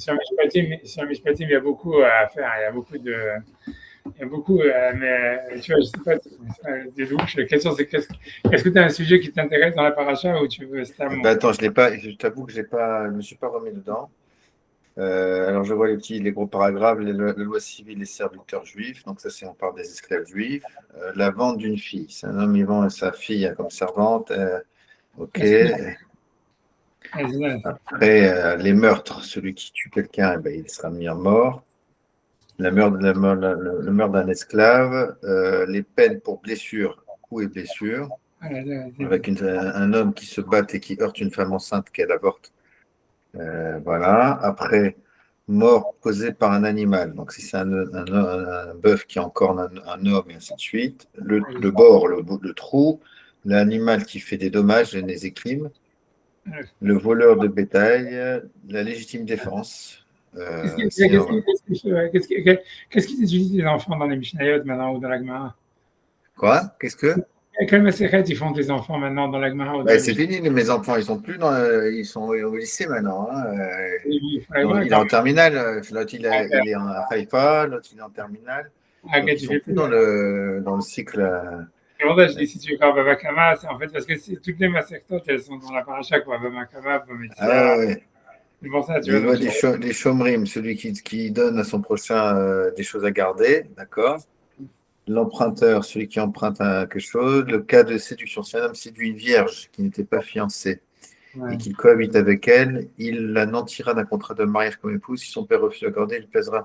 sur Mishpatim, il y a beaucoup à faire. Il y a beaucoup, mais tu vois, je sais pas, des louches. La question, c'est est-ce que tu as un sujet qui t'intéresse dans la paracha ou tu veux Ben seulement. attends, je l'ai pas, je t'avoue que je me suis pas remis dedans. Alors je vois les gros paragraphes, la loi civile des serviteurs juifs, donc ça c'est on parle des esclaves juifs. La vente d'une fille, c'est un homme il vend sa fille comme servante. Ok. Est-ce que. Vas-y. Après les meurtres, celui qui tue quelqu'un, eh ben, il sera mis en mort. Le meurtre d'un esclave, les peines pour blessure, coups et blessures, avec un homme qui se bat et qui heurte une femme enceinte qu'elle avorte. Voilà. Après, mort causée par un animal. Donc, si c'est un bœuf qui encorne un homme, et ainsi de suite. Le bord, le trou. L'animal qui fait des dommages, les crimes. Le voleur de bétail. La légitime défense. Qu'est-ce qui C'est qu'est-ce qui- qu'est-ce qui- ouais, qu'est-ce qui- qu'est-ce qui étudie les enfants dans les Mishnayot maintenant ou dans la Gemara? quoi? Qu'est-ce que? Quelle macérette ils font tes enfants maintenant dans la Gemara ou dans Ben, les c'est Mishnayot? fini, mes enfants, ils sont plus ils sont au lycée maintenant, hein. Ils font la Gemara Il est quand en terminale, l'autre il est en Haïfa, l'autre il est en terminale, donc ils tu sont fais plus plus. dans le cycle. C'est pour ça que je dis si tu veux faire Baba Kama, c'est en fait parce que toutes les macérettes elles sont dans la paracha quoi, Baba Kama, Baba Ah ouais, Metzia. ouais. C'est pour ça, tu vois. Les lois Donc, des chomrim, celui qui donne à son prochain des choses à garder, d'accord? L'emprunteur, celui qui emprunte quelque chose. Le cas de séduction, si un homme séduit une vierge qui n'était pas fiancée et ouais. qu'il cohabite avec elle, il la nantira d'un contrat de mariage comme épouse. Si son père refuse d'accorder, il pèsera.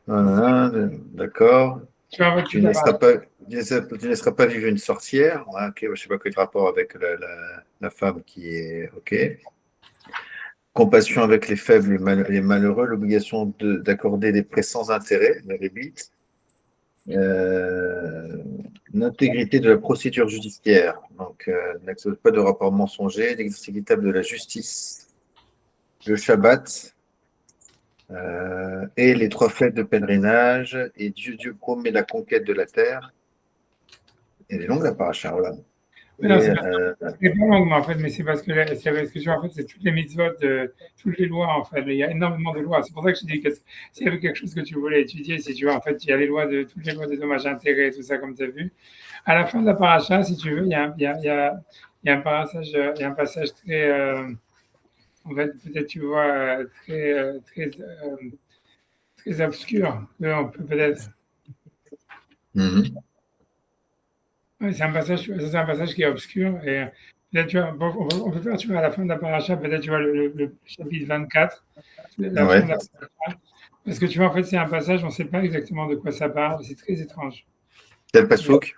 D'accord. Tu vois, en fait, Tu toute ne la laisseras paracha. pas, tu ne laisseras pas vivre une sorcière. Ah, ok, je ne sais pas quel rapport avec la femme qui est. Ok. Compassion avec les faibles et les malheureux, l'obligation d'accorder des prêts sans intérêt, la rébite. Euh, L'intégrité de la procédure judiciaire. Donc, n'accepte pas de rapport mensonger, l'exercice équitable de la justice, le Shabbat, et les 3 fêtes de pèlerinage, et Dieu promet la conquête de la terre. Elle est longue la paracha, voilà. Mais non, Et c'est pas long, mais en fait, mais c'est parce que tu vois, en fait, c'est toutes les mitzvot, toutes les lois, en fait. Il y a énormément de lois. C'est pour ça que je dis que s'il y avait quelque chose que tu voulais étudier, si tu vois, en fait, il y a toutes les lois des dommages intérêts, tout ça, comme tu as vu. À la fin de la paracha, si tu veux, il y a un passage, il y a un passage très, en fait, peut-être tu vois, très obscur. On peut peut-être. mhm. Ouais, c'est un passage qui est obscur et peut-être tu vois, bon, on peut faire tu vois à la fin de la paracha, peut-être tu vois le chapitre 24, la fin Ouais. de la paracha, parce que tu vois en fait c'est un passage, on ne sait pas exactement de quoi ça parle, c'est très étrange. Quel Et pasouk?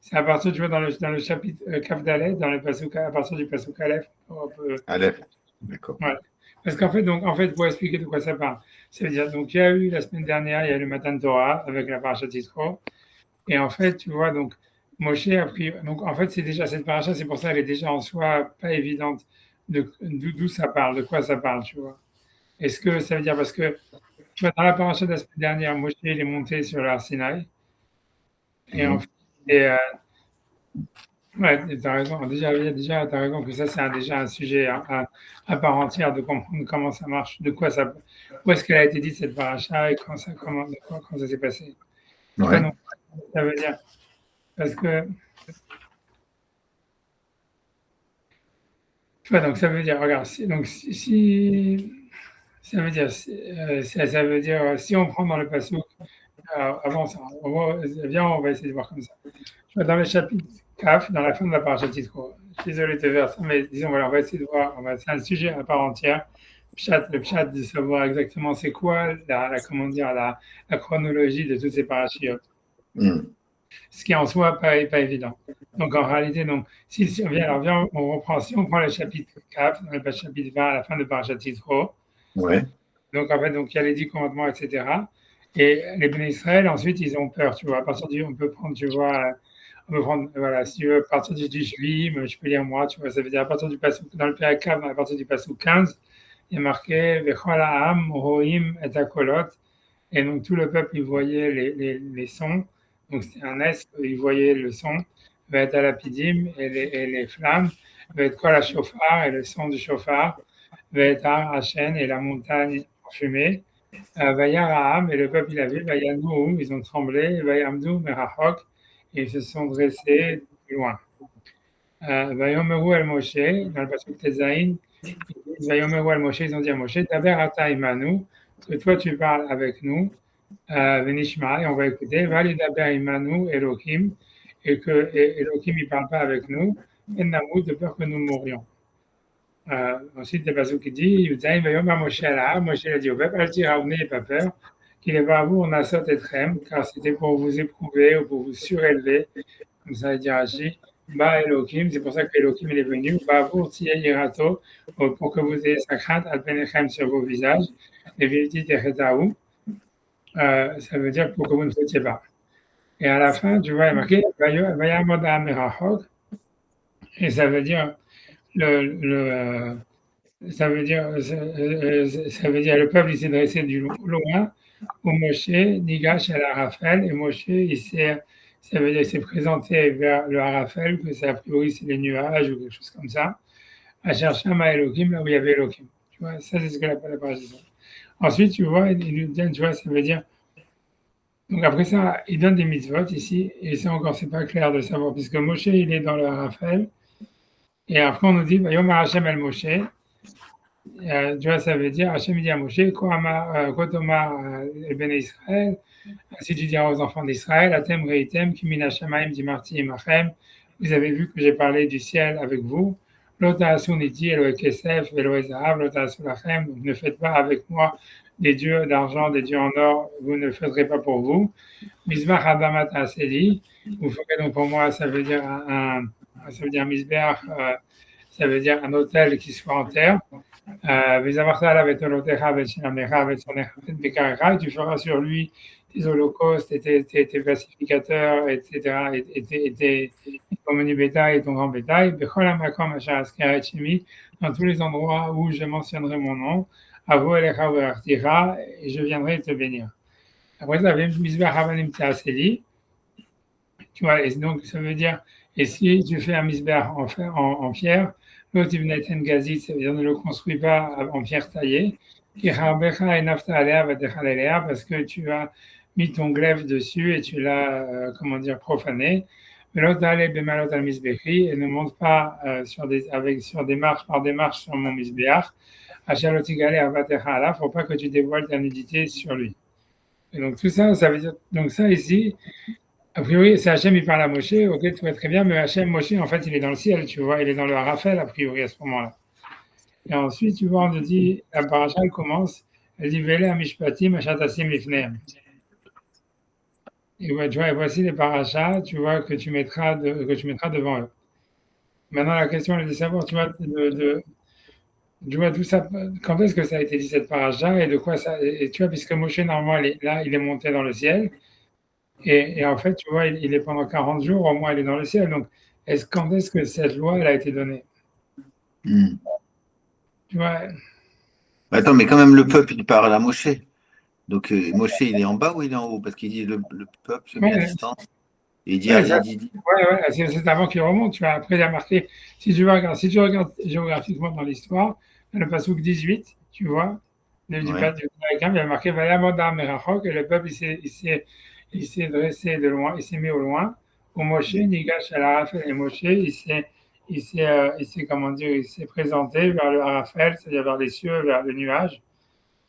c'est à partir tu vois dans le chapitre Kaf Dalet, dans le pasuk, à partir du pasuk Aleph, on peut, Aleph. D'accord. ouais. Parce qu'en fait pour expliquer de quoi ça parle, ça veut dire donc il y a eu la semaine dernière il y a eu le Matan Torah avec la paracha Yitro. Et en fait, tu vois, donc, Moshe a pris. Donc, en fait, c'est déjà cette paracha, c'est pour ça qu'elle est déjà en soi pas évidente d'où ça parle, de quoi ça parle, tu vois. Est-ce que ça veut dire parce que, tu vois, dans la paracha de la semaine dernière, Moshe, il est monté sur l'Ar Sinaï. Et en Mhm. fait, ouais, tu as raison. Déjà tu as raison que ça, c'est déjà un sujet à part entière de comprendre comment ça marche, de quoi ça. Où est-ce qu'elle a été dite cette paracha et quand ça s'est passé. Tu vois, Ouais. donc, ça veut dire. Parce que. Tu vois, donc ça veut dire, regarde, ça veut dire, ça veut dire, si on prend dans le passage, avant ça, viens, on va essayer de voir comme ça. Tu vois, dans le chapitre CAF, dans la fin de la partie titre, je suis désolé de te faire ça, mais disons, voilà, on va essayer de voir, c'est un sujet à part entière. Le chat de savoir exactement c'est quoi comment dire, la chronologie de toutes ces parachutes. Mhm. Ce qui est en soi pas évident. Donc en réalité, donc, si on vient, alors viens, on reprend, si on prend le chapitre 4, le chapitre 20 à la fin de Parashat Yitro, Ouais. donc en fait, donc, il y a les 10 commandements, etc. Et les bénis Israël, ensuite, ils ont peur, tu vois. On peut prendre, tu vois, on peut prendre, voilà, si tu veux, à partir du juillet, je peux lire moi, tu vois, ça veut dire à partir du passage, dans le Péricab, à partir du passage 15, il y a marqué, Vechol ha'am roim et akolot, et donc tout le peuple, il voyait les sons. Donc c'était un S, il voyait le son, va être à lapidim et les flammes, va être quoi la chauffard et le son du chauffard, va être à Hachem et la montagne fumée. Vayaraham, et le peuple il a vu, Vayanou, ils ont tremblé, Vayamdou, Merachok, et ils se sont dressés de loin. Vayomeru el Moshe, dans le passage Tezaïn, Vayomeru el Moshe, ils ont dit à Moshe, Taber ata imanu, que toi tu parles avec nous, Venishma, et on va écouter, Validaber imanu Elohim, et que Elohim il parle pas avec nous, Ennamu, de peur que nous mourions. Ensuite, le passage qui dit, Yuzaïn Vayomer Moshe ala, Moshe a dit au peuple, Al-Tiraou, n'ayez pas peur, qu'il est pas à vous, on a sauté Etrem, car c'était pour vous éprouver ou pour vous surélever, comme ça il dit Rashi. Ba Elohim, c'est pour ça que Elohim il est venu, Ba vous Irato, pour que vous ayez sa crainte, Al-Penechem sur vos visages, et Vilti Techetaou, ça veut dire pour que vous ne fautiez pas. Et à la fin, tu vois, il est marqué Vayamoda Merachok, et ça veut dire ça veut dire le peuple il s'est dressé du loin au Moshe, Nigash à l'Arafel, et Moshe ça veut dire qu'il s'est présenté vers le Arafel, que ça a priori c'est les nuages ou quelque chose comme ça, à chercher à Elohim, là où il y avait Elohim. Tu vois, ça c'est ce que l'appelle la parasite. Ensuite, tu vois, il donne, tu vois, ça veut dire. Donc après ça, il donne des mitzvot ici, et ça encore c'est pas clair de savoir, puisque Moshe il est dans le Arafel, et après on nous dit, Yom Hashem el Moshe, tu vois, ça veut dire, Hachem dit à Moshe, Kotoma el Bene Israël, si tu diras aux enfants d'Israël, Atem reitem, Kimin Hashamaim dimarti imachem, vous avez vu que j'ai parlé du ciel avec vous, Lota asuniti Elohe Kesef, Elohe Zahav, Lota asulachem, donc ne faites pas avec moi des dieux d'argent, des dieux en or, vous ne le ferez pas pour vous. Mizbach Adamat Aseli, vous ferez donc pour moi, ça veut dire Mizbeach, ça veut dire un hôtel qui soit en terre. Tu feras sur lui tes holocaustes et tes pacificateurs, etc., et ton menu bétail et ton grand bétail, dans tous les endroits où je mentionnerai mon nom, et je viendrai te bénir. Après ça, tu vois, et donc ça veut dire, et si tu fais un misbeh en pierre, l'autre gazit, ça veut dire ne le construis pas en pierre taillée, parce que tu as mis ton glaive dessus et tu l'as, profané. Et ne monte pas sur des marches, par des marches sur mon misbéach. Il ne faut pas que tu dévoiles ta nudité sur lui. Et donc tout ça, ça veut dire, donc ça ici, a priori, c'est Hachem, il parle à Moshe, ok, tout va très bien, mais Hachem, Moshe, en fait, il est dans le ciel, tu vois, il est dans le Harafel, a priori, à ce moment-là. Et ensuite, tu vois, on nous dit, la paracha, elle commence, elle dit, Vele amishpatim achatasim lifneem. Et ouais, tu vois, et voici les parachas, tu vois, que tu mettras devant eux. Maintenant, la question, elle est de savoir, tu vois, tu vois, tout ça, quand est-ce que ça a été dit, cette paracha, et de quoi ça, et tu vois, puisque Moshe, normalement, il est monté dans le ciel, et en fait, tu vois, il est pendant 40 jours, au moins, il est dans le ciel. Donc, quand est-ce que cette loi, elle a été donnée? Tu vois? Attends, mais quand même, le peuple, il parle à Moshe. Donc, Moshe, il est en bas ou il est en haut? Parce qu'il dit le peuple se met à distance. Et il dit, c'est avant qu'il remonte. Tu vois. Après, il a marqué, si tu regardes géographiquement dans l'histoire, dans le passouk 18, tu vois, du peuple américain, il a marqué Vayamoda Merachok, et le peuple, il s'est dressé de loin, il s'est mis au loin. Au Moshe, Nigash al Arafel, et Moshe, il s'est présenté vers le Arafel, c'est-à-dire vers les cieux, vers le nuage.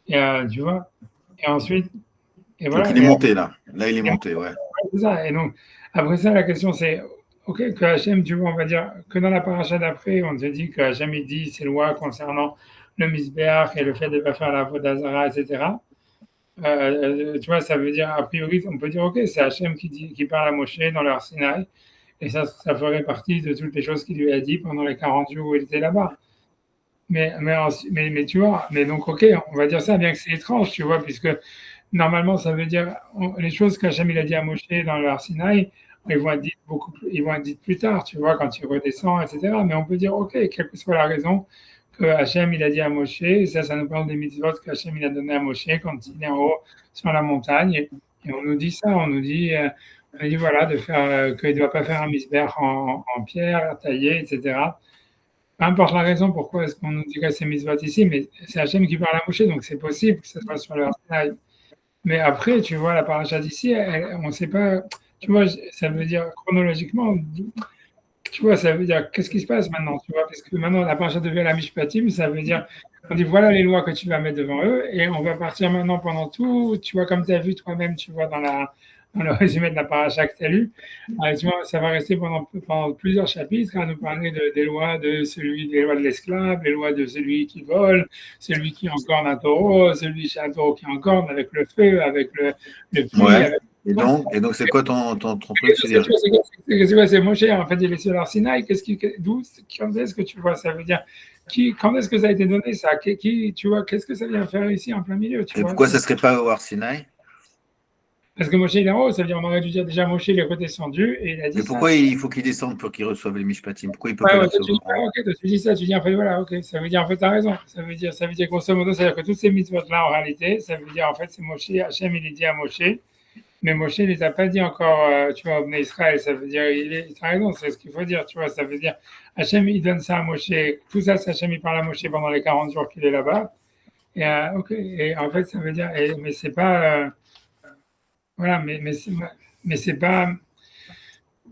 Et tu vois, et ensuite, et voilà. Donc il est monté là. Là, il est monté, ouais. C'est ça. Et donc, après ça, la question c'est, ok, que Hachem, tu vois, on va dire que dans la paracha d'après, on te dit que Hachem, il dit ses lois concernant le misbéach et le fait de ne pas faire la vodazara, etc. Tu vois, ça veut dire, a priori, on peut dire, ok, c'est Hachem qui parle à Moshe dans leur Sinaï, et ça ferait partie de toutes les choses qu'il lui a dit pendant les 40 jours où il était là-bas. Mais tu vois, mais donc, ok, on va dire ça, bien que c'est étrange, tu vois, puisque normalement, ça veut dire, les choses qu'Hachem il a dit à Moshe dans leur Sinaï, ils vont être dites plus tard, tu vois, quand il redescend, etc. Mais on peut dire, ok, quelle que soit la raison, que Hachem il a dit à Moshe, ça nous parle des mitzvot qu'Hachem il a donné à Moshe quand il est en haut sur la montagne, et on nous dit ça, on nous dit voilà, de faire qu'il ne doit pas faire un misbeh en pierre taillée, etc. peu importe la raison pourquoi est-ce qu'on nous dirait ces mitzvot ici, mais c'est Hachem qui parle à Moshe, donc c'est possible que ce soit sur le Sinaï. Mais après, tu vois, la paracha d'ici, on ne sait pas, tu vois, ça veut dire chronologiquement, tu vois, ça veut dire qu'est-ce qui se passe maintenant, tu vois, parce que maintenant la paracha devient la Mishpatim, ça veut dire, on dit voilà les lois que tu vas mettre devant eux, et on va partir maintenant pendant tout, tu vois, comme tu as vu toi-même, tu vois, dans le résumé de la paracha que tu as lu, tu vois, ça va rester pendant plusieurs chapitres à nous parler des lois des lois de l'esclave, les lois de celui qui vole, celui qui encorne un taureau, celui chez un taureau qui encorne avec le feu, avec le puits, Ouais. avec Et donc, c'est quoi ton truc? c'est Moshe, en fait, il est sur l'Arsinaï. Quand est-ce que tu vois? Ça veut dire, quand est-ce que ça a été donné, ça? Tu vois, qu'est-ce que ça vient faire ici en plein milieu, tu Et vois? pourquoi ça ne serait pas au Har Sinaï? Parce que Moshe, il est en haut, ça veut dire, on aurait dû dire déjà Moshe, il est redescendu, et il a dit Mais ça. pourquoi il faut qu'il descende pour qu'il reçoive les Mishpatim? Pourquoi il ne peut pas Ouais, les ouais, recevoir? toi, tu dis ça, tu dis, en fait, voilà, ok, ça veut dire, en fait, t'as raison. Ça veut dire, grosso modo, c'est-à-dire que toutes ces mitzvot-là, en réalité, ça veut dire, en fait, c'est Moshe, Hachem, il est dit à Moshe, mais Moshe ne les a pas dit encore, tu vois, au Bnei Israël. Ça veut dire, tu as raison, c'est ce qu'il faut dire, tu vois. Ça veut dire, Hachem, il donne ça à Moshe. Tout ça, c'est Hachem, il parle à Moshe pendant les 40 jours qu'il est là-bas. Et, ok, et en fait, ça veut dire, mais c'est pas, voilà, mais c'est pas,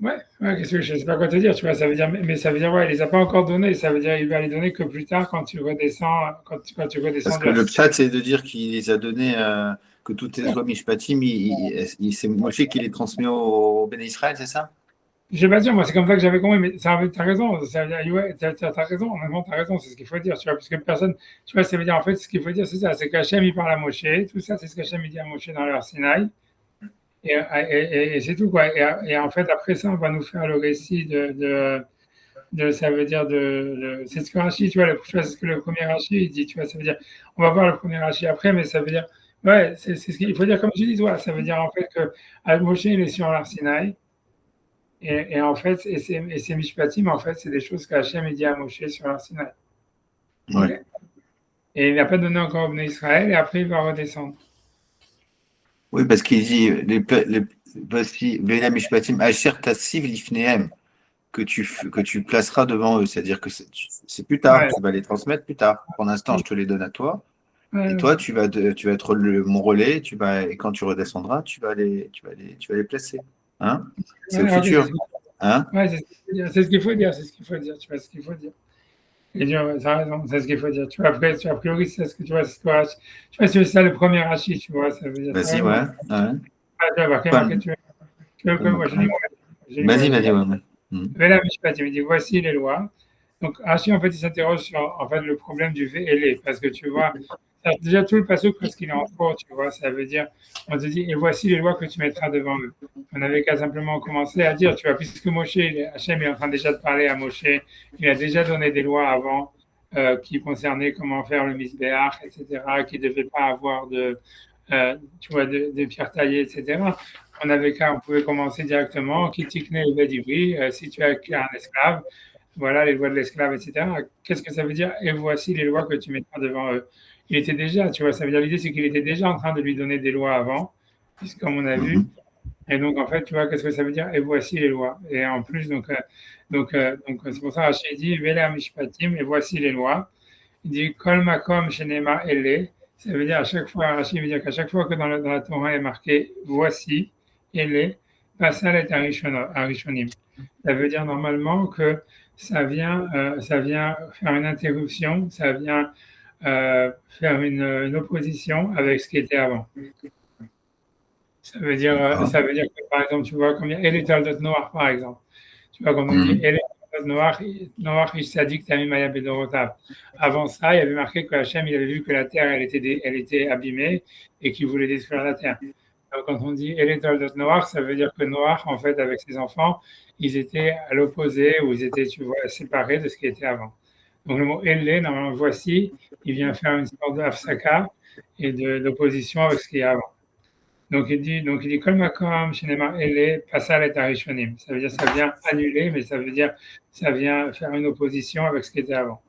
ouais, qu'est-ce que je sais pas quoi te dire, tu vois. Ça veut dire, mais ça veut dire, ouais, il les a pas encore donnés. Ça veut dire, il va les donner que plus tard quand tu redescends, quand tu Parce redescends de que la. le pshat, c'est de dire qu'il les a donnés, que toutes les lois Mishpatim, c'est Moshe qui les transmet au Béné Israël, c'est ça? Je vais pas dire, moi, c'est comme ça que j'avais compris, mais t'as raison, ça veut dire, ouais, t'as raison, honnêtement, t'as raison, c'est ce qu'il faut dire, tu vois, parce que personne, tu vois, ça veut dire, en fait, ce qu'il faut dire, c'est ça, c'est qu'Hachem, il parle à Moshe, tout ça, c'est ce qu'Hachem, il dit à Moshe dans leur Sinaï, et c'est tout, quoi, et en fait, après ça, on va nous faire le récit ça veut dire c'est ce que Rashi, tu vois, tu vois, c'est ce que le premier Rashi, il dit, tu vois, ça veut dire, on va voir le premier Rashi après, mais ça veut dire, ouais, c'est ce qu'il faut dire, comme tu dis, toi, ça veut dire, en fait, que Moshe, il est sur l'Arsinaï, et en fait, ces mishpatim, en fait, c'est des choses qu'Hachem a dit à Moshe sur la Sinaï. Ouais. Okay. Et il n'a pas donné encore au Bnei Israël, et après, il va redescendre. Oui, parce qu'il dit, voici, Béné Mishpatim, Asher Tassiv Lifnehem, que tu placeras devant eux. C'est-à-dire que c'est plus tard, Ouais. tu vas les transmettre plus tard. Pour l'instant, je te les donne à toi. Et Ouais, toi, tu vas être mon relais, et quand tu redescendras, tu vas les placer. Hein? C'est au ouais, ok, futur. Hein? c'est ce qu'il faut dire, c'est ce qu'il faut dire, tu vois, ce qu'il faut dire. Et tu vois, t'as raison, c'est ce qu'il faut dire. Tu vois, après, a priori, c'est ce que tu vois, c'est ce que tu vois, c'est ça le premier Rashi, tu vois, ça veut dire, t'as Vas-y, raison. ouais. Ouais. Ah, tu vois, marqué, tu veux que moi, je lis, Vas-y, vas-y, ouais. Ouais. Vela Mishpat, il me dit voici les lois. Donc Rashi, en fait, il s'interroge sur en fait, le problème du V et les, parce que tu vois, déjà tout le passage, parce qu'il est en fort, tu vois, ça veut dire, on te dit, et voici les lois que tu mettras devant eux. On n'avait qu'à simplement commencer à dire, tu vois, puisque Moshe, Hachem est en train déjà de parler à Moshe, il a déjà donné des lois avant qui concernaient comment faire le misbéach, etc., qui ne devait pas avoir tu vois, de pierres taillées, etc. On pouvait commencer directement, qui tikne le d'Ivry, si tu as un esclave, voilà les lois de l'esclave, etc. Qu'est-ce que ça veut dire? Et voici les lois que tu mettras devant eux. Il était déjà, tu vois, ça veut dire l'idée, c'est qu'il était déjà en train de lui donner des lois avant, comme on a vu. Et donc, en fait, tu vois, qu'est-ce que ça veut dire? Et voici les lois. Et en plus, donc c'est pour ça Rachid dit, Vela Mishpatim, et voici les lois. Il dit, Kol Makom Shenema Ele. Ça veut dire à chaque fois, Rachid veut dire qu'à chaque fois que dans la Torah est marqué voici, Ele, Passal est Arishonim. Ça veut dire normalement que ça vient faire une interruption, ça vient faire une opposition avec ce qui était avant. Ça veut dire que, par exemple, tu vois, comme il y a Eletal Noir, par exemple. Tu vois, quand on dit Eletal Noir, Noir, Issadik, Tamim, Maya, Bedorotav. Avant ça, il y avait marqué que Hachem, il avait vu que la terre, elle était abîmée et qu'il voulait détruire la terre. Donc, quand on dit Eletal Noir, ça veut dire que Noir, en fait, avec ses enfants, ils étaient à l'opposé ou ils étaient, tu vois, séparés de ce qui était avant. Donc, le mot Elle, normalement, voici, il vient faire une sorte d'afsaka et d'opposition avec ce qui est avant. Donc il dit Kol makom shenema ele pasal et arishonim. Ça veut dire ça vient annuler, mais ça veut dire ça vient faire une opposition avec ce qui était avant.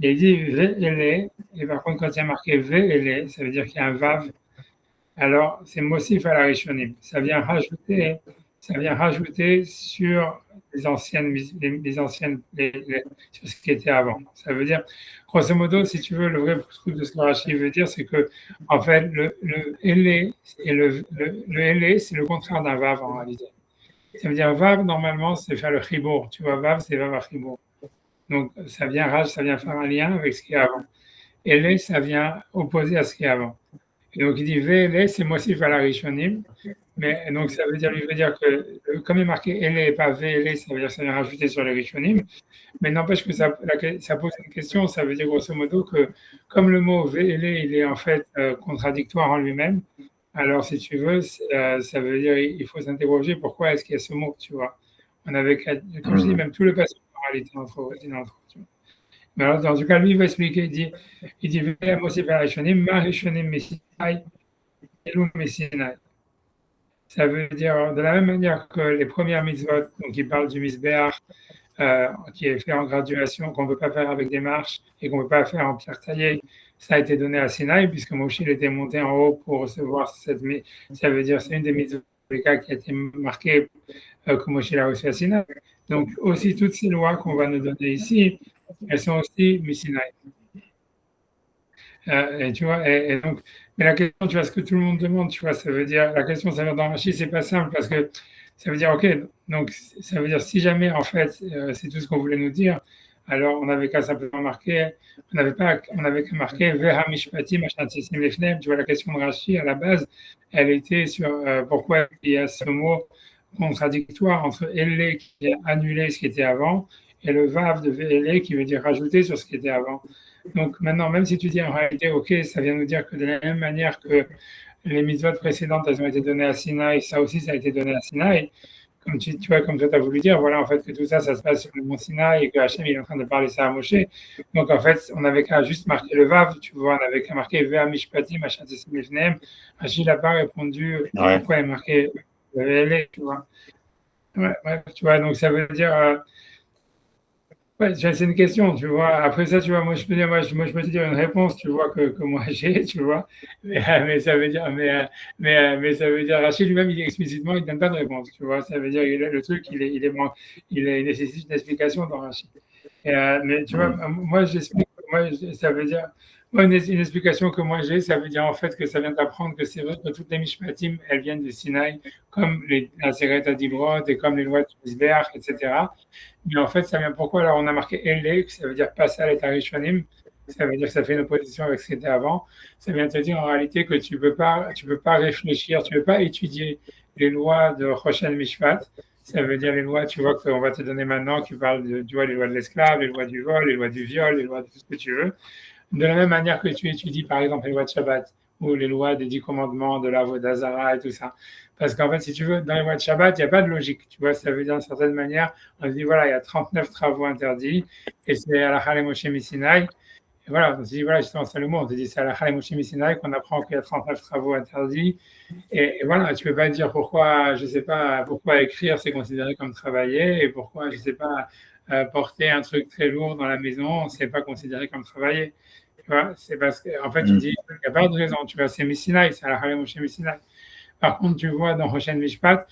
Et il dit ve ele, et par contre quand il y a marqué ve ele, ça veut dire qu'il y a un vav. Alors c'est mosif à l'arishonim. Ça vient rajouter ça vient rajouter sur les anciennes, sur ce qui était avant. Ça veut dire, grosso modo, si tu veux, le vrai truc de ce que Rashi veut dire, c'est que, en fait, le Elé, et le Elé, c'est le contraire d'un Vav en réalité. Ça veut dire Vav, normalement, c'est faire le Chibour. Tu vois, Vav, c'est Vav à Chibour. Donc, ça vient faire un lien avec ce qui est avant. Elé, ça vient opposer à ce qui est avant. Et donc, il dit Vélé, c'est Mossif à la Rishonim. Mais donc, ça veut dire, lui veut dire que, comme il est marqué Elé et pas Vélé, ça veut dire que ça vient rajouter sur les Rishonim. Mais n'empêche que ça pose une question. Ça veut dire grosso modo que, comme le mot Vélé, il est en fait contradictoire en lui-même, alors si tu veux, ça veut dire il faut s'interroger pourquoi est-ce qu'il y a ce mot, tu vois. On avait, comme je dis, même tout le passage en réalité entre tu vois. Mais alors, dans tout cas, lui, il va expliquer, il dit, ça veut dire, de la même manière que les premières mitzvot, donc il parle du misbéach, qui est fait en graduation, qu'on ne peut pas faire avec des marches et qu'on ne peut pas faire en pierre taillée, ça a été donné à Sinaï, puisque Moshe était monté en haut pour recevoir cette. Ça veut dire, c'est une des mitzvot qui a été marquée que Moshe l'a reçu à Sinaï. Donc, aussi, toutes ces lois qu'on va nous donner ici, elles sont aussi Missinaï. Et tu vois, et donc, mais la question, tu vois, ce que tout le monde demande, tu vois, ça veut dire, la question, ça veut dire dans Rashi, c'est pas simple parce que ça veut dire, ok, donc ça veut dire si jamais, en fait, c'est tout ce qu'on voulait nous dire, alors on n'avait qu'à simplement marquer, on n'avait qu'à marquer Veha Mishpatim Ashantisim Lefnem, tu vois, la question de Rashi, à la base, elle était sur pourquoi il y a ce mot contradictoire entre Elé qui a annulé ce qui était avant et le Vav de Elé qui veut dire rajouter sur ce qui était avant. Donc maintenant, même si tu dis en réalité, ok, ça vient nous dire que de la même manière que les mitzvot précédentes, elles ont été données à Sinaï, ça aussi, ça a été donné à Sinaï. Comme tu vois, comme toi, tu as voulu dire, voilà, en fait, que tout ça, ça se passe sur le mont Sinaï et que Hachem, il est en train de parler ça à Moshe. Donc, en fait, on n'avait qu'à juste marquer le Vav, tu vois, on avait qu'à marquer Vea Mishpatim, Ashantisim Lefnem. Achille n'a pas répondu pourquoi il est marqué Vele, tu vois. Ouais, tu vois, donc ça veut dire. Ouais, c'est une question, tu vois. Après ça, tu vois, moi, je peux te dire une réponse, tu vois, que moi j'ai, tu vois. Mais ça veut dire, mais ça veut dire, Rachid lui-même, il explicitement, il donne pas de réponse, tu vois. Ça veut dire, le truc, il nécessite une explication dans Rachid. Mais tu vois, moi, j'explique, ça veut dire, moi, une explication que moi j'ai, ça veut dire en fait que ça vient d'apprendre que c'est vrai que toutes les Mishpatim, elles viennent de Sinaï, comme la Seret Adibrot et comme les lois de Misbéach, etc. Mais en fait, ça vient pourquoi? Alors, on a marqué Elé, ça veut dire passer à l'état Rishonim. Ça veut dire que ça fait une opposition avec ce qui était avant. Ça vient te dire en réalité que tu peux pas réfléchir, tu peux pas étudier les lois de Choshen Mishpat. Ça veut dire les lois, tu vois, qu'on va te donner maintenant, qui parlent tu vois, les lois de l'esclave, les lois du vol, les lois du viol, les lois de tout ce que tu veux. De la même manière que tu étudies, par exemple, les lois de Shabbat ou les lois des 10 commandements, de la d'Azara et tout ça. Parce qu'en fait, si tu veux, dans les lois de Shabbat, il n'y a pas de logique. Tu vois, ça veut dire d'une certaine manière, on se dit, voilà, il y a 39 travaux interdits, et c'est à la Halem Moshe Misinaï. Et voilà, on se dit, voilà, justement, c'est le mot, on te dit, c'est à la Halem Moshe Misinaï qu'on apprend qu'il y a 39 travaux interdits. Et voilà, tu ne peux pas dire pourquoi, je ne sais pas, pourquoi écrire, c'est considéré comme travailler, et pourquoi, je ne sais pas, porter un truc très lourd dans la maison, c'est pas considéré comme travailler. Tu vois, c'est parce qu'en fait, tu dis, il n'y a pas de raison, tu vois, c'est Misinaï, c'est à la Halem Moshe Misinaï. Par contre, tu vois, dans Rochen Mishpat,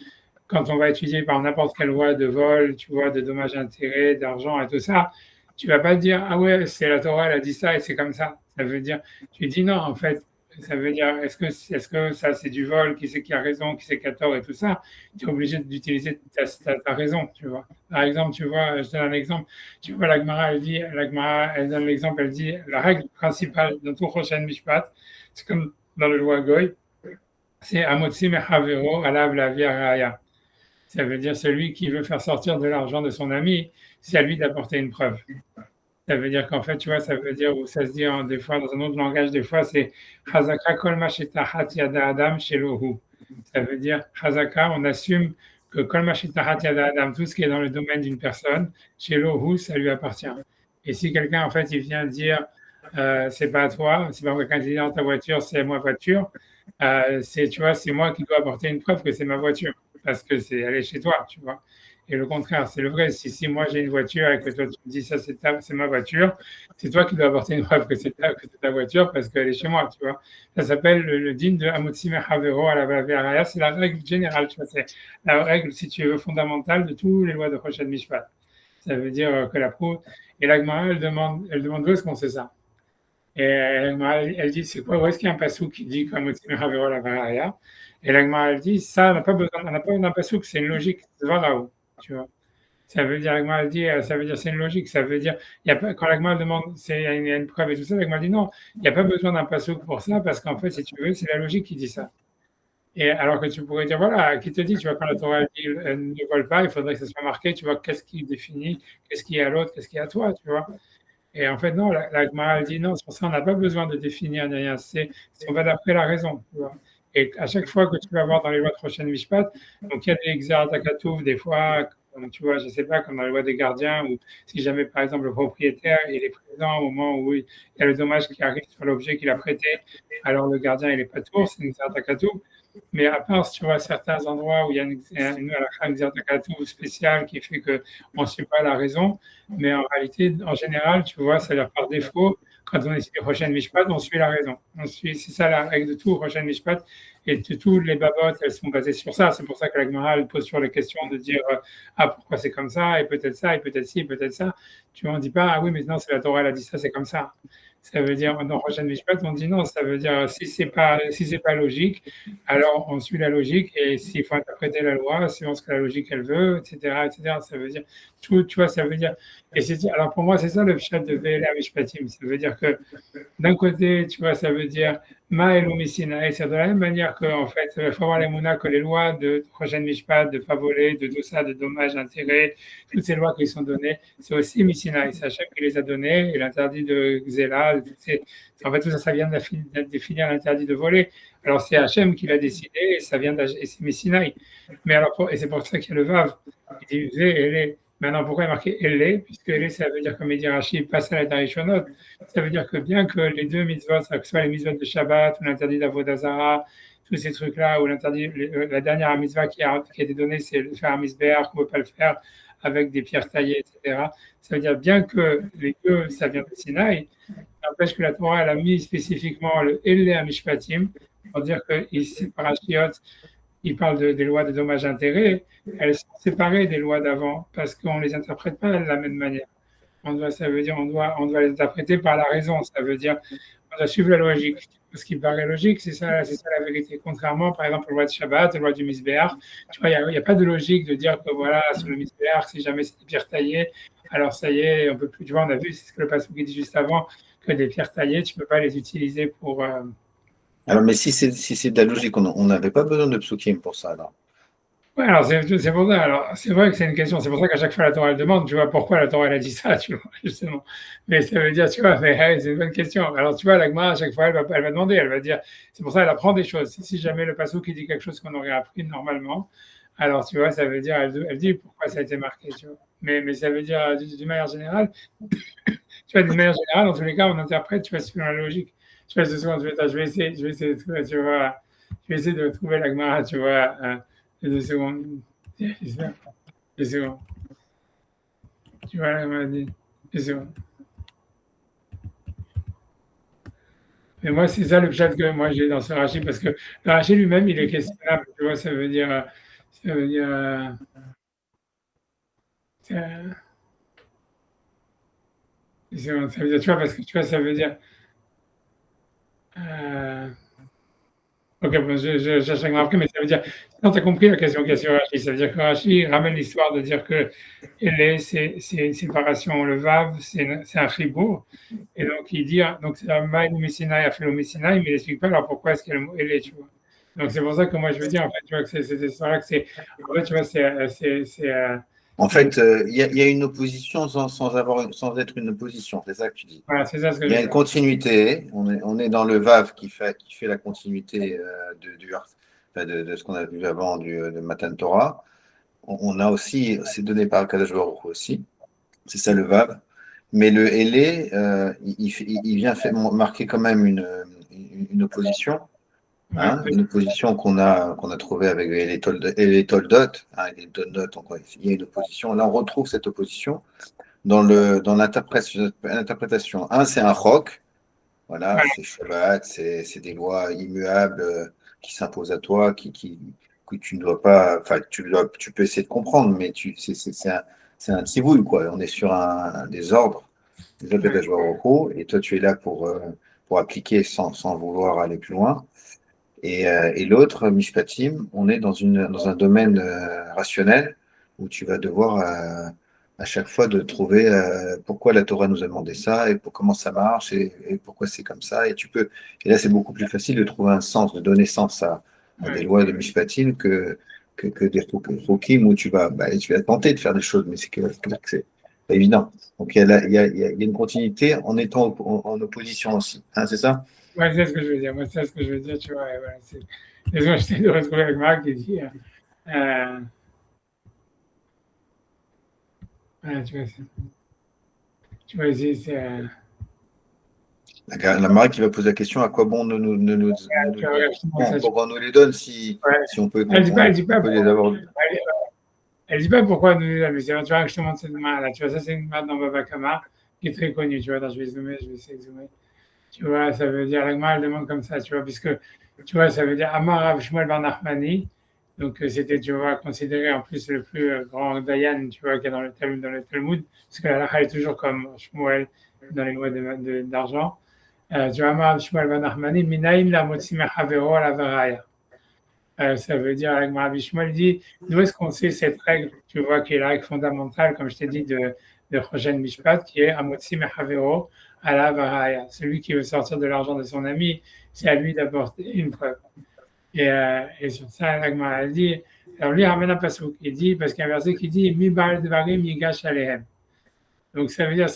quand on va étudier par n'importe quelle loi de vol, tu vois, de dommages d'intérêt, d'argent et tout ça, tu vas pas dire, ah ouais, c'est la Torah, elle a dit ça et c'est comme ça. Ça veut dire, tu dis non, en fait, ça veut dire, est-ce que ça c'est du vol, qui c'est qui a raison, qui c'est qui a tort et tout ça, tu es obligé d'utiliser ta raison, tu vois. Par exemple, tu vois, je te donne un exemple, tu vois, l'Agmara, elle donne l'exemple, elle dit, la règle principale dans tout Rochen Mishpat, c'est comme dans le loi Goy, c'est Amotzi Mehavero Alav Lavia Raya. Ça veut dire celui qui veut faire sortir de l'argent de son ami, c'est à lui d'apporter une preuve. Ça veut dire qu'en fait, tu vois, ça veut dire, ou ça se dit des fois dans un autre langage, des fois, c'est Chazaka Kol Mashitahat Yada Adam Shelohu. Ça veut dire Chazaka, on assume que Kol Mashitahat Yada Adam, tout ce qui est dans le domaine d'une personne, Shelohu, ça lui appartient. Et si quelqu'un, en fait, il vient dire, c'est pas à toi, c'est pas quelqu'un qui dit dans ta voiture, c'est ma voiture, tu vois, c'est moi qui dois apporter une preuve que c'est ma voiture, parce que elle est chez toi, tu vois. Et le contraire, c'est le vrai. Si moi j'ai une voiture et que toi tu me dis ça c'est ma voiture, c'est toi qui dois apporter une preuve que c'est ta voiture parce qu'elle est chez moi, tu vois. Ça s'appelle le din de Amotzi Mechavero à la Veraya. C'est la règle générale, tu vois. C'est la règle, si tu veux, fondamentale de toutes les lois de Choshen Mishpat. Ça veut dire que la preuve. Et la Gemara, elle demande où est-ce qu'on sait ça. Et la Gemara, elle dit, c'est quoi, où est-ce qu'il y a un passou qui dit qu'Amotzi Mechavero à la Veraya. Et la Gemara, elle dit, ça, on n'a pas besoin d'un passou, c'est une logique, c'est Varao, tu vois. Ça veut dire, l'Agma dit, ça veut dire, c'est une logique. Ça veut dire, il y a pas, quand l'Agma demande, il y a une preuve et tout ça, l'Agma dit non, il n'y a pas besoin d'un passouk pour ça, parce qu'en fait, si tu veux, c'est la logique qui dit ça. Et alors que tu pourrais dire, voilà, qui te dit, tu vois, quand la Torah dit, ne vole pas, il faudrait que ça soit marqué, tu vois, qu'est-ce qui définit, qu'est-ce qui est à l'autre, qu'est-ce qui est à toi, tu vois. Et en fait, non, l'Agma dit non, c'est pour ça qu'on n'a pas besoin de définir ni rien, on va d'après la raison, tu vois. Et à chaque fois que tu vas voir dans les lois de Rochen Mishpat, donc il y a des exaratakatou, des fois, comme tu vois, je ne sais pas, comme dans les lois des gardiens, ou si jamais, par exemple, le propriétaire il est présent au moment où il y a le dommage qui arrive sur l'objet qu'il a prêté, alors le gardien il n'est pas tour, c'est une exaratakatou. Mais à part, tu vois, certains endroits où il y a une exaratakatou spéciale qui fait qu'on ne suit pas la raison, mais en réalité, en général, tu vois, c'est-à-dire par défaut, quand on est Rochen Mishpat, on suit la raison. C'est ça la règle de tout Rochen Mishpat. Et toutes les babottes, elles sont basées sur ça. C'est pour ça que la Gemara pose sur les questions de dire ah, pourquoi c'est comme ça, et peut-être ça, et peut-être ci, et peut-être ça. Tu vois, on ne dit pas ah oui, mais non, c'est la Torah, elle a dit ça, c'est comme ça. Ça veut dire, dans Rochen Mishpat, on dit non, ça veut dire si c'est pas logique, alors on suit la logique, et s'il faut interpréter la loi, selon ce que la logique elle veut, etc., etc. Ça veut dire tout, tu vois, ça veut dire. Alors pour moi, c'est ça le chat de VLA Mishpatim. Ça veut dire que d'un côté, tu vois, ça veut dire Ma Elumissina, et c'est de la même manière qu'en fait, il faut avoir les mounas que les lois de Rochen Mishpat, de pas voler, de dosa, de dommages, d'intérêt, toutes ces lois qui sont données, c'est aussi Missina, et c'est Hachem qui les a données, et l'interdit de Xéla, en fait, tout ça, ça vient de définir l'interdit de voler. Alors c'est Hachem qui l'a décidé, et ça vient et c'est Messinaï. Mais alors, et c'est pour ça qu'il y a le Vav, il dit et Maintenant, pourquoi il est marqué Elle puisque Elle, ça veut dire, comme il dit Rachid, passe à la Tarishonot. Ça veut dire que bien que les deux mitzvot, que ce soit les mitzvot de Shabbat ou l'interdit d'Avodazara, tous ces trucs-là, ou la dernière mitzvah qui a été donnée, c'est de faire un misbéar, qu'on ne peut pas le faire avec des pierres taillées, etc. Ça veut dire bien que les deux, ça vient de Sinaï, n'empêche que la Torah, elle a mis spécifiquement le Elle à Mishpatim, pour dire que ici, Parashiot, il parle des lois de dommages-intérêts, elles sont séparées des lois d'avant parce qu'on ne les interprète pas de la même manière. Ça veut dire on doit les interpréter par la raison. Ça veut dire on doit suivre la logique. Ce qui paraît logique, c'est ça la vérité. Contrairement, par exemple, aux lois de Shabbat, aux lois du Misbéach, tu vois, il n'y a pas de logique de dire que voilà, sur le Misbéach, si jamais c'est des pierres taillées, alors ça y est, on peut plus. Tu vois, on a vu, c'est ce que le pasteur dit juste avant, que des pierres taillées, tu ne peux pas les utiliser pour. Alors, mais si c'est de la logique, on n'avait pas besoin de psukim pour ça, alors. Ouais, alors c'est pour ça. Alors, c'est vrai que c'est une question. C'est pour ça qu'à chaque fois, la Torah elle demande, tu vois, pourquoi la Torah elle a dit ça, tu vois, justement. Mais ça veut dire, tu vois, c'est une bonne question. Alors, tu vois, l'Agma, à chaque fois, elle va demander, elle va dire, c'est pour ça qu'elle apprend des choses. Si jamais le passou qui dit quelque chose qu'on aurait appris normalement, alors, tu vois, ça veut dire, elle dit pourquoi ça a été marqué, tu vois. Mais ça veut dire, d'une manière générale, tu vois, d'une manière générale, dans tous les cas, on interprète, tu vois, selon la logique. Tu vois, ce soir, je vais essayer de trouver, tu vois, je vais essayer de trouver l'Agma, tu vois. 2 secondes. 2 secondes. Tu vois la maladie. 2 secondes. Mais moi, c'est ça le chat que moi j'ai dans ce rachis, parce que le rachis lui-même, il est questionnable. Tu vois, ça veut dire. Ça veut dire. Ça veut dire, tu vois, parce que tu vois, ça veut dire. Ok, bon, je cherche à après, mais ça veut dire, non, tu as compris la question qu'il y a sur Rashi. Ça veut dire que Rashi ramène l'histoire de dire que c'est une séparation, le Vav, c'est un chibour. Et donc, il dit, donc c'est un Maïl Messinaï, Afelo Messinaï, mais il n'explique pas alors pourquoi est-ce qu'il y a le mot Ele, tu vois. Donc, c'est pour ça que moi, je veux dire, en fait, tu vois, que c'est cette histoire-là que c'est. En fait, tu vois, En fait, il y a une opposition sans être une opposition, c'est ça que tu dis. Voilà, c'est ça ce que Il y a une continuité, on est dans le Vav qui fait la continuité de ce qu'on a vu avant de Matan Torah. On a aussi, c'est donné par Kadosh Baruch Hu aussi, c'est ça le Vav. Mais leÉlé, il vient marquer quand même une opposition Hein, une opposition qu'on a trouvée avec les Toldot, hein, les Toldot, il y a une opposition. Là, on retrouve cette opposition dans l'interprétation. Un, c'est un chok, voilà, c'est Shabbat, c'est des lois immuables qui s'imposent à toi, que tu ne dois pas, enfin, tu peux essayer de comprendre, mais c'est un tzivouï, quoi. On est sur des ordres, des ordres de Baruch Hu, et toi, tu es là pour appliquer sans vouloir aller plus loin. Et l'autre, Mishpatim, on est dans un domaine rationnel où tu vas devoir à chaque fois de trouver pourquoi la Torah nous a demandé ça et comment ça marche et pourquoi c'est comme ça. Et là, c'est beaucoup plus facile de trouver un sens, de donner sens à des lois de Mishpatim que des Chokim où tu vas tenter de faire des choses, mais c'est clair que c'est pas évident. Donc il y a une continuité en étant en opposition aussi. Hein, c'est ça? Ouais, c'est ce que je veux dire. Moi, c'est ce que je veux dire, tu vois. Voilà, désolé, j'essaie de retrouver avec Marc qui dit. Tu vois, c'est. La Marie qui va poser la question à quoi bon pourquoi on nous les donne si on peut, elle dit pas, les avoir. Elle dit pas pourquoi nous les donne, mais tu vois que je te montre cette main là. Tu vois, ça c'est une main dans Baba Kama qui est très connue. Tu vois, attends, je vais essayer de zoomer. Tu vois, ça veut dire, la Gemara, elle demande comme ça, tu vois, puisque, tu vois, ça veut dire Amar Rav Shmuel Bar Nachmani. Donc, c'était, tu vois, considéré en plus le plus grand Dayan, tu vois, qu'il y a dans le Talmud, parce que la halakha est toujours comme Shmuel dans les lois d'argent. Tu vois, Amar Rav Shmuel Bar Nachmani, Minaïn la motzi mechavero la varaya. Ça veut dire, la Gemara Shmuel dit, d'où est-ce qu'on sait cette règle, tu vois, qui est la règle fondamentale, comme je t'ai dit, de Choshen Mishpat, qui est Amotzi mechavero à la varaya. Celui qui veut sortir de l'argent de son ami, c'est à lui d'apporter une preuve. Et sur ça, l'Agma dit, alors lui ramène un passouk, il dit, parce qu'il y a un verset qui dit, mi bal devarim yigash alehem. Donc ça veut dire,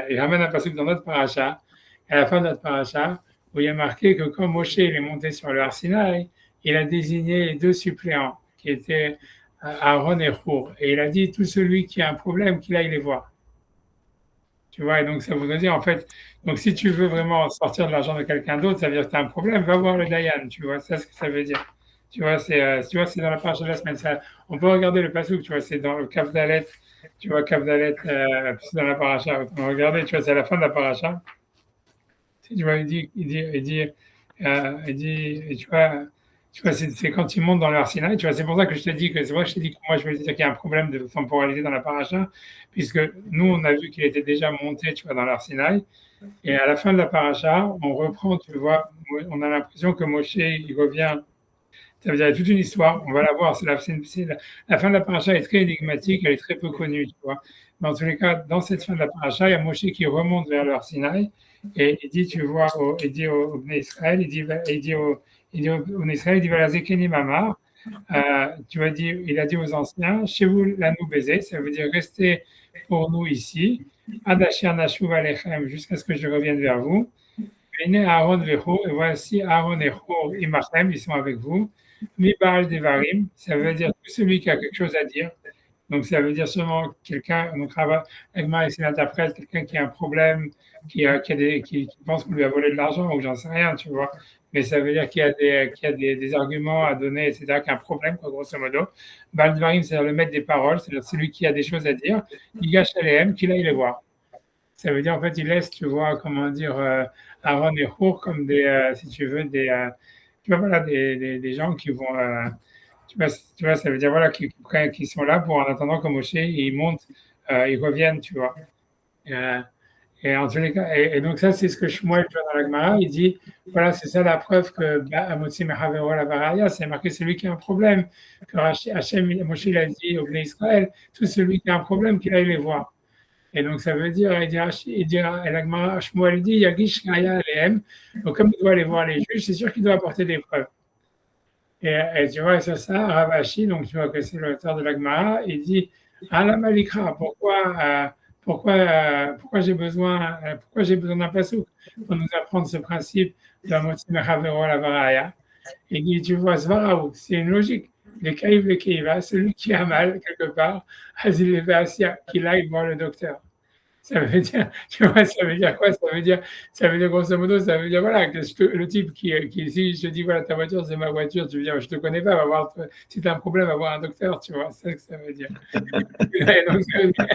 il ramène un passouk dans notre paracha, à la fin de notre paracha, où il y a marqué que quand Moshe est monté sur le Har Sinaï, il a désigné les deux suppléants, qui étaient Aaron et Hur. Et il a dit, tout celui qui a un problème, qu'il aille les voir. Tu vois, et donc ça voudrait dire, en fait, donc si tu veux vraiment sortir de l'argent de quelqu'un d'autre, ça veut dire que tu as un problème, va voir le Dayan, tu vois, c'est ce que ça veut dire. Tu vois, c'est dans la page de la semaine. Ça, on peut regarder le passage, tu vois, c'est dans le Kavdalet, tu vois, Kavdalet, c'est dans la paracha. On va regarder, tu vois, c'est à la fin de la paracha. Tu vois, tu vois, c'est quand ils montent dans leur Sinaï, tu vois, c'est pour ça que je te dis que, c'est vrai que je te dis que moi, je veux dire qu'il y a un problème de temporalité dans la paracha, puisque nous, on a vu qu'il était déjà monté, tu vois, dans leur Sinaï, et à la fin de la paracha, on reprend, tu vois, on a l'impression que Moshe, il revient. Ça veut dire, il y a toute une histoire, on va la voir, la fin de la paracha est très énigmatique, elle est très peu connue, tu vois. Mais en tous les cas, dans cette fin de la paracha, il y a Moshe qui remonte vers leur Sinaï, et il dit, tu vois, il dit au Bnei Israël, il dit au Bnei Israël, il dit, voilà, Zekeni Mamar, tu vas dire, il a dit aux anciens, chez vous, là, nous baiser, ça veut dire restez pour nous ici, Adashir Nashuv Alechem, jusqu'à ce que je revienne vers vous. Et Aaron Vechor, et voici Aaron et Chor Imachem, ils sont avec vous. Mi Baal Devarim, ça veut dire tout celui qui a quelque chose à dire. Donc, ça veut dire seulement quelqu'un, donc Agma ici l'interprète, quelqu'un qui a un problème, qui pense qu'on lui a volé de l'argent, ou j'en sais rien, tu vois. Mais ça veut dire qu'il y a des arguments à donner, etc., qu'il y a un problème, quoi, grosso modo. Baal Devarim, c'est-à-dire le maître des paroles, c'est-à-dire celui qui a des choses à dire. Yigash Alehem, qu'il aille les voir. Ça veut dire, en fait, il laisse, tu vois, comment dire, Aaron et Hur comme si tu veux, tu vois, voilà, des gens qui vont, tu vois, ça veut dire, voilà, qui sont là pour, en attendant que Moshe, ils montent, ils reviennent, tu vois. Et en tous les cas, et donc ça, c'est ce que Shmuel, tu vois, dans la Gemara, il dit, voilà, c'est ça la preuve que Amotzi Mehavero la Varaya, c'est marqué celui qui a un problème, que Hachem, Moshe, il a dit au Bnei Israël, tout celui qui a un problème, qu'il aille les voir. Et donc, ça veut dire, il dira, Shmuel dit, Yagish Raya Alehem. Donc, comme il doit aller voir les juges, c'est sûr qu'il doit apporter des preuves. Et tu vois, c'est ça, Ravashi, donc tu vois que c'est l'auteur de l'Agmara, il dit, Ala Malikra, pourquoi j'ai besoin d'un pasouk pour nous apprendre ce principe de Motime Havero la Varaya. Il dit, tu vois, Svaraou, c'est une logique. Les Keiva, celui qui a mal quelque part, Azilevasia, qu'il aille voir le docteur. Ça veut dire, tu vois, ça veut dire quoi? Ça veut dire grosso modo, ça veut dire voilà, que le type qui, si je te dis voilà, ta voiture, c'est ma voiture, tu veux dire, je te connais pas, va voir, si tu as un problème, va voir un docteur, tu vois, c'est ça que ça veut dire. Et donc, ça veut dire,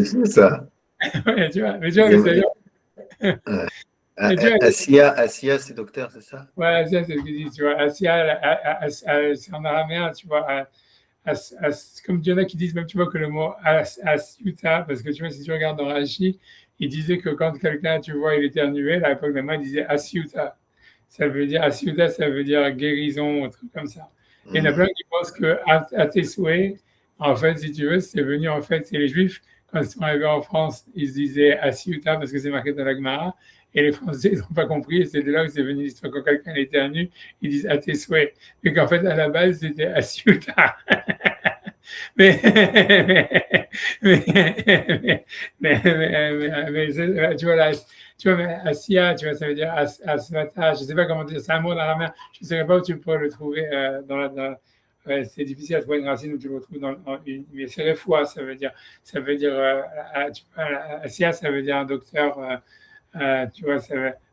C'est ça. ouais, tu vois, mais tu vois, mais c'est Assia, c'est docteur, c'est ça? voilà, ça, c'est ce qu'ils disent, tu vois. C'est en araméen, tu vois. Comme il y en a qui disent même, tu vois, que le mot asiuta, parce que tu vois, si tu regardes dans Rashi, il disait que quand quelqu'un, tu vois, il éternuait, à l'époque de moi, il disait asiuta. Ça veut dire, asiuta, ça veut dire guérison, un truc comme ça. Et il y en a plein qui pensent que atesoué, en fait, si tu veux, c'est venu, en fait, c'est les Juifs, quand ils sont arrivés en France, ils se disaient asiuta parce que c'est marqué dans la Gemara. Et les Français, ils n'ont pas compris, et c'est de là que c'est venu l'histoire. Quand quelqu'un éternue, ils disent à tes souhaits. Et qu'en fait, à la base, c'était Asiuta. mais, tu vois, là, tu vois, mais Asia, tu vois, ça veut dire Asvata, je ne sais pas comment dire, c'est un mot dans la main, je ne sais pas où tu pourrais le trouver ouais, c'est difficile à trouver une racine où tu le retrouves mais c'est refoua, ça veut dire, tu vois, Asia, ça veut dire un docteur, tu vois,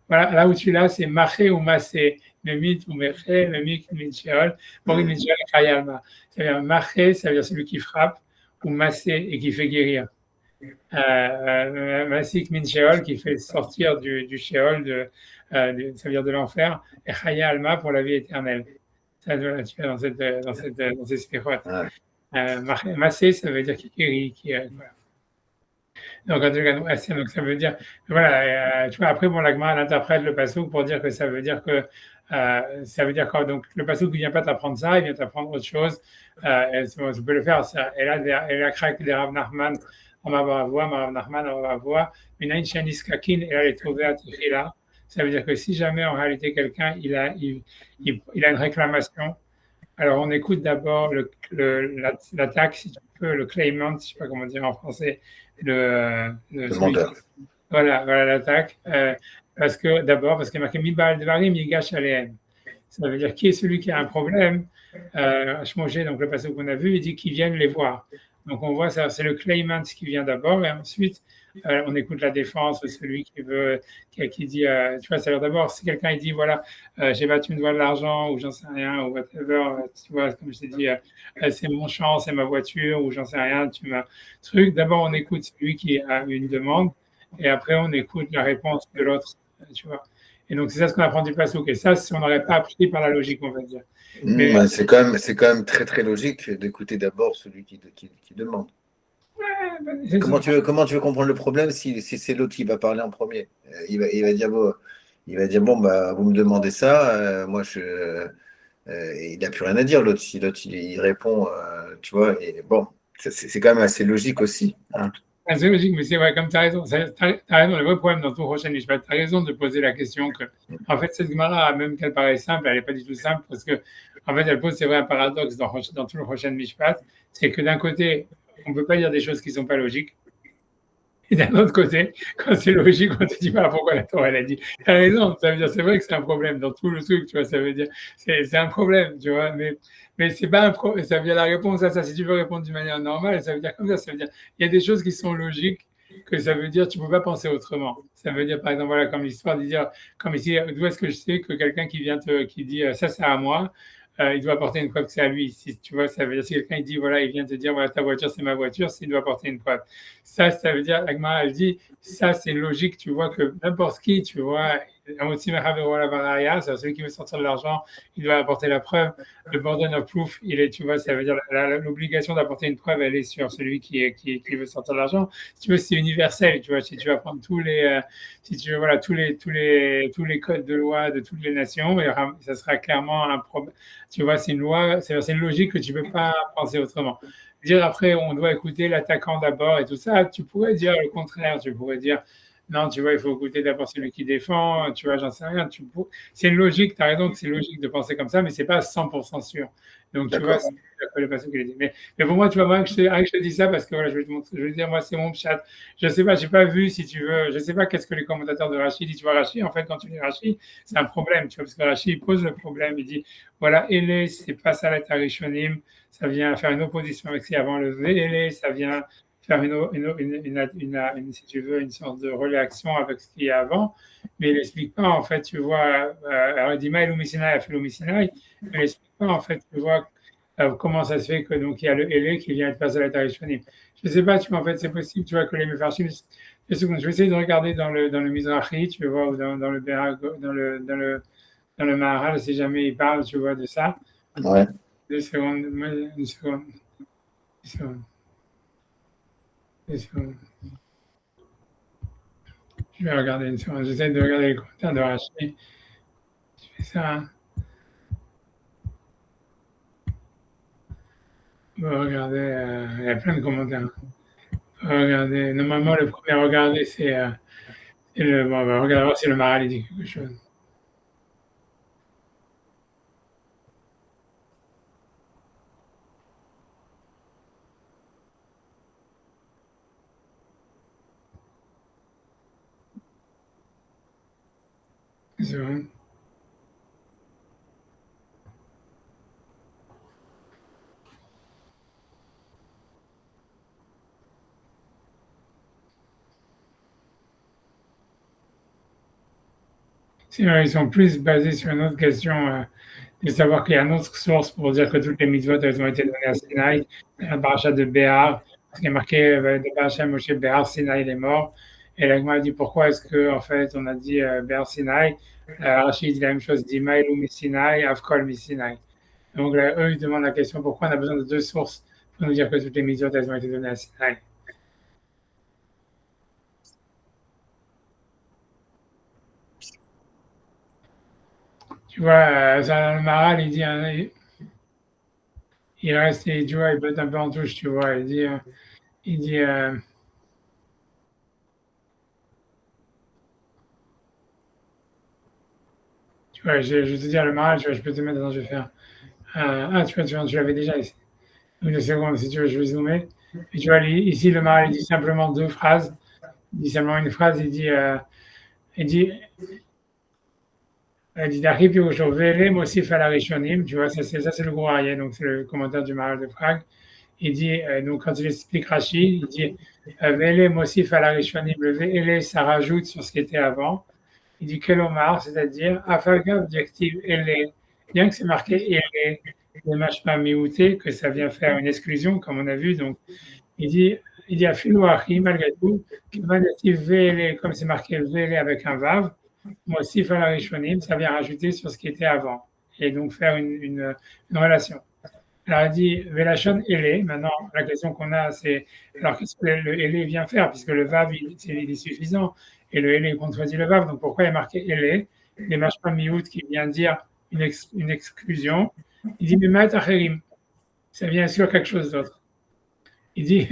voilà, là où tu l'as, c'est Maché ou Massé, Memit ou Meché, Memit Mincheol, Morin Mincheol et Chayalma. Ça veut dire Maché, ça veut dire celui qui frappe, ou Massé et qui fait guérir. Massik Mincheol qui fait sortir du Sheol, ça veut dire de l'enfer, et Chayalma pour la vie éternelle. Ça, tu vois, dans ces spérotes. Massé, ça veut dire qui guérit, voilà. Donc, en tout cas, donc ça veut dire, voilà, tu vois, après, bon, l'agma, elle interprète le passouk pour dire que ça veut dire que, ça veut dire quoi? Donc, le passouk, il vient pas t'apprendre ça, il vient t'apprendre autre chose. Tu peux le faire, ça. Et là, craque des Rav Nachman, Rav Nachman, Minayin Shanis Kakin, et là, elle est trouvée à Tichila. Ça veut dire que si jamais, en réalité, quelqu'un, il a une réclamation, alors on écoute d'abord l'attaque, si tu peux, le claimant, je ne sais pas comment dire en français, le demandeur. Voilà, l'attaque. Parce qu'il y a marqué Mibal Devarim Yigash Aleem. Ça veut dire qui est celui qui a un problème. Shmogé, donc le passage qu'on a vu, il dit qu'ils viennent les voir. Donc on voit ça, c'est le claimant qui vient d'abord, et ensuite on écoute la défense, celui qui veut, qui dit, tu vois, ça veut dire d'abord, si quelqu'un il dit, voilà, j'ai battu une voie de l'argent, ou j'en sais rien, ou whatever, tu vois, comme je t'ai dit, c'est mon champ, c'est ma voiture, ou j'en sais rien, tu m'as truc. D'abord, on écoute celui qui a une demande, et après, on écoute la réponse de l'autre, tu vois. Et donc, c'est ça ce qu'on apprend du Passouk. Et ça, si on n'aurait pas appris par la logique, on va dire. Mais c'est quand même très très logique d'écouter d'abord celui qui demande. Comment tu veux comprendre le problème si c'est l'autre qui va parler en premier? Il va dire bon bah vous me demandez ça, moi il n'a plus rien à dire l'autre. Si l'autre il répond, tu vois, et bon, c'est quand même assez logique aussi, hein. C'est logique, mais c'est vrai, comme tu as raison, raison, le vrai problème dans ton prochain Mishpat, tu as raison de poser la question que, en fait, cette Gemara, même qu'elle paraît simple, elle n'est pas du tout simple parce que, en fait, elle pose, c'est vrai, un paradoxe dans tout le prochain Mishpat, c'est que d'un côté, on ne peut pas dire des choses qui ne sont pas logiques. Et d'un autre côté, quand c'est logique, on te dit pas pourquoi la Torah elle a dit. Tu as raison, ça veut dire, c'est vrai que c'est un problème dans tout le truc, tu vois, ça veut dire, c'est un problème, tu vois, mais c'est pas un problème, ça veut dire la réponse à ça, si tu veux répondre d'une manière normale, ça veut dire comme ça veut dire, il y a des choses qui sont logiques, que ça veut dire, tu peux pas penser autrement. Ça veut dire, par exemple, voilà, comme l'histoire de dire, comme ici, d'où est-ce que je sais que quelqu'un qui dit, ça c'est à moi, il doit apporter une preuve que c'est à lui. Si tu vois, ça veut dire si quelqu'un il dit voilà, il vient te dire voilà ta voiture c'est ma voiture, s'il doit apporter une preuve. Ça veut dire Agma elle dit ça c'est logique. Tu vois que n'importe qui, tu vois, c'est celui qui veut sortir de l'argent, il doit apporter la preuve. Le burden of proof, il est, tu vois, ça veut dire l'obligation d'apporter une preuve, elle est sur celui qui veut sortir de l'argent. Si tu veux, c'est universel. Tu vois, si tu vas prendre si tu veux, voilà, tous les codes de loi de toutes les nations, et ça sera clairement un problème. Tu vois, c'est une loi, c'est une logique que tu ne peux pas penser autrement. Dire après, on doit écouter l'attaquant d'abord et tout ça, tu pourrais dire le contraire. Tu pourrais dire, non, tu vois, il faut écouter d'abord celui qui défend, tu vois, j'en sais rien. C'est une logique, tu as raison que c'est logique de penser comme ça, mais ce n'est pas 100% sûr. Donc, tu vois, c'est le passage qu'il a dit. Mais pour moi, tu vois, moi, je te dis ça parce que voilà, je vais te montrer, je vais te dire, moi, c'est mon chat. Je ne sais pas, je n'ai pas vu si tu veux, je ne sais pas qu'est-ce que les commentateurs de Rashi disent. Tu vois, Rashi, en fait, quand tu lis Rashi, c'est un problème, tu vois, parce que Rashi pose le problème, il dit, voilà, c'est pas ça la Tarishonim, ça vient faire une opposition avec ce avant le Vélé, ça vient faire si tu veux, une sorte de réaction avec ce qu'il y a avant, mais il n'explique pas, en fait, tu vois, alors il dit Maïlou Missinaï, Afilou Missinaï, mais il n'explique pas, en fait, tu vois, comment ça se fait que donc il y a leÉlé qui vient de passer à la Tarishonim. Je ne sais pas, tu vois, en fait, c'est possible, tu vois, que les Mefarshim, je vais essayer de regarder dans le Mizrahi, tu vois, ou dans le Berag, dans le Maharal, si jamais il parle, tu vois, de ça. Ouais. 2 secondes, une seconde. Une seconde. Une seconde. Je vais regarder une seconde. J'essaie de regarder les commentaires de Rachid. Je fais ça. Bon, regardez, il y a plein de commentaires. Regardez, normalement, le premier à regarder, c'est le. Bon, on va regarder voir si le Maharal il dit quelque chose. Une seconde. Sinon, ils sont plus basés sur une autre question, de savoir qu'il y a une autre source pour dire que toutes les mitzvot, elles ont été données à Sinaï, la paracha de Béar, parce qu'il est marqué de paracha Moshe Béar, Sinaï, il est mort. Et la Gemara dit pourquoi est-ce que, en fait, on a dit Béar Sinaï. Rachid dit la même chose, dit Maïlou mi Sinaï, Avkol mi Sinaï. Donc là, eux, ils demandent la question pourquoi on a besoin de deux sources pour nous dire que toutes les mitzvot, elles ont été données à Sinaï. Tu vois, le Maharal, il dit, il reste, tu vois, il peut être un peu en touche, tu vois, il dit tu vois, je vais te dire le Maharal, tu vois, je peux te mettre dans, je vais faire, tu l'avais déjà ici. Une seconde, si tu veux, je vais zoomer. Et tu vois, ici, le Maharal, il dit simplement deux phrases. Il dit seulement une phrase, il dit, D'arriver Piroucho, Vélé, Mossif à la Rishonim, tu vois, ça c'est le gros Ariel, donc c'est le commentaire du Maharal de Prague. Il dit, donc quand il explique Rachid, il dit, Vélé, Mossif à la Rishonim, le Vélé, ça rajoute sur ce qui était avant. Il dit Kelomar, c'est-à-dire, Afalga, objectif, Élé, bien que c'est marqué Élé, le machma miouté, que ça vient faire une exclusion, comme on a vu, donc il dit à Filouachi, malgré tout, Vélé, comme c'est marqué Vélé avec un Vav, moi aussi, faire la Rishonim, ça vient rajouter sur ce qui était avant et donc faire une relation. Alors, elle dit Velachon Ele. Maintenant, la question qu'on a, c'est alors qu'est-ce que le Ele vient faire, puisque le Vav, il est suffisant et le Ele contredit le Vav. Donc, pourquoi il est marqué Ele? Les machpa miout qui vient dire une exclusion. Il dit Memat Acherim. Ça vient sur quelque chose d'autre. Il dit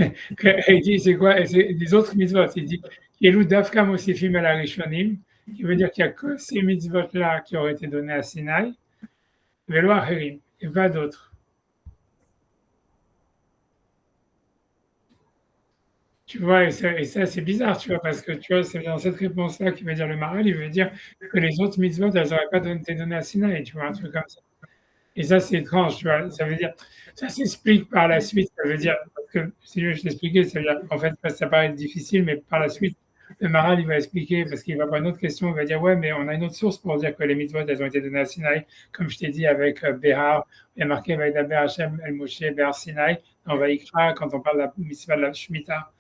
c'est quoi? C'est des autres mitzvot. Il dit Yelou Dafka Mosifim el Rishonim, qui veut dire qu'il n'y a que ces mitzvot-là qui auraient été donnés à Sinaï, Velo Acherim, et pas d'autres. Tu vois, et ça c'est bizarre, tu vois, parce que tu vois, c'est dans cette réponse-là qui veut dire le Maharal, il veut dire que les autres mitzvot, elles n'auraient pas été données à Sinaï, tu vois, un truc comme ça. Et ça, c'est étrange, tu vois. Ça veut dire, ça s'explique par la suite. Ça veut dire, parce que si je t'expliquais, ça veut dire, en fait, ça paraît difficile, mais par la suite, le Maharal, il va expliquer, parce qu'il va avoir une autre question, il va dire, ouais, mais on a une autre source pour dire que les mitzvot, elles ont été données à Sinaï, comme je t'ai dit avec Béhar, il y a marqué Vaïdaber Hashem El Moshe Béhar Sinaï, dans Vaïkra, quand on parle de la mitzvah de la Shemitah.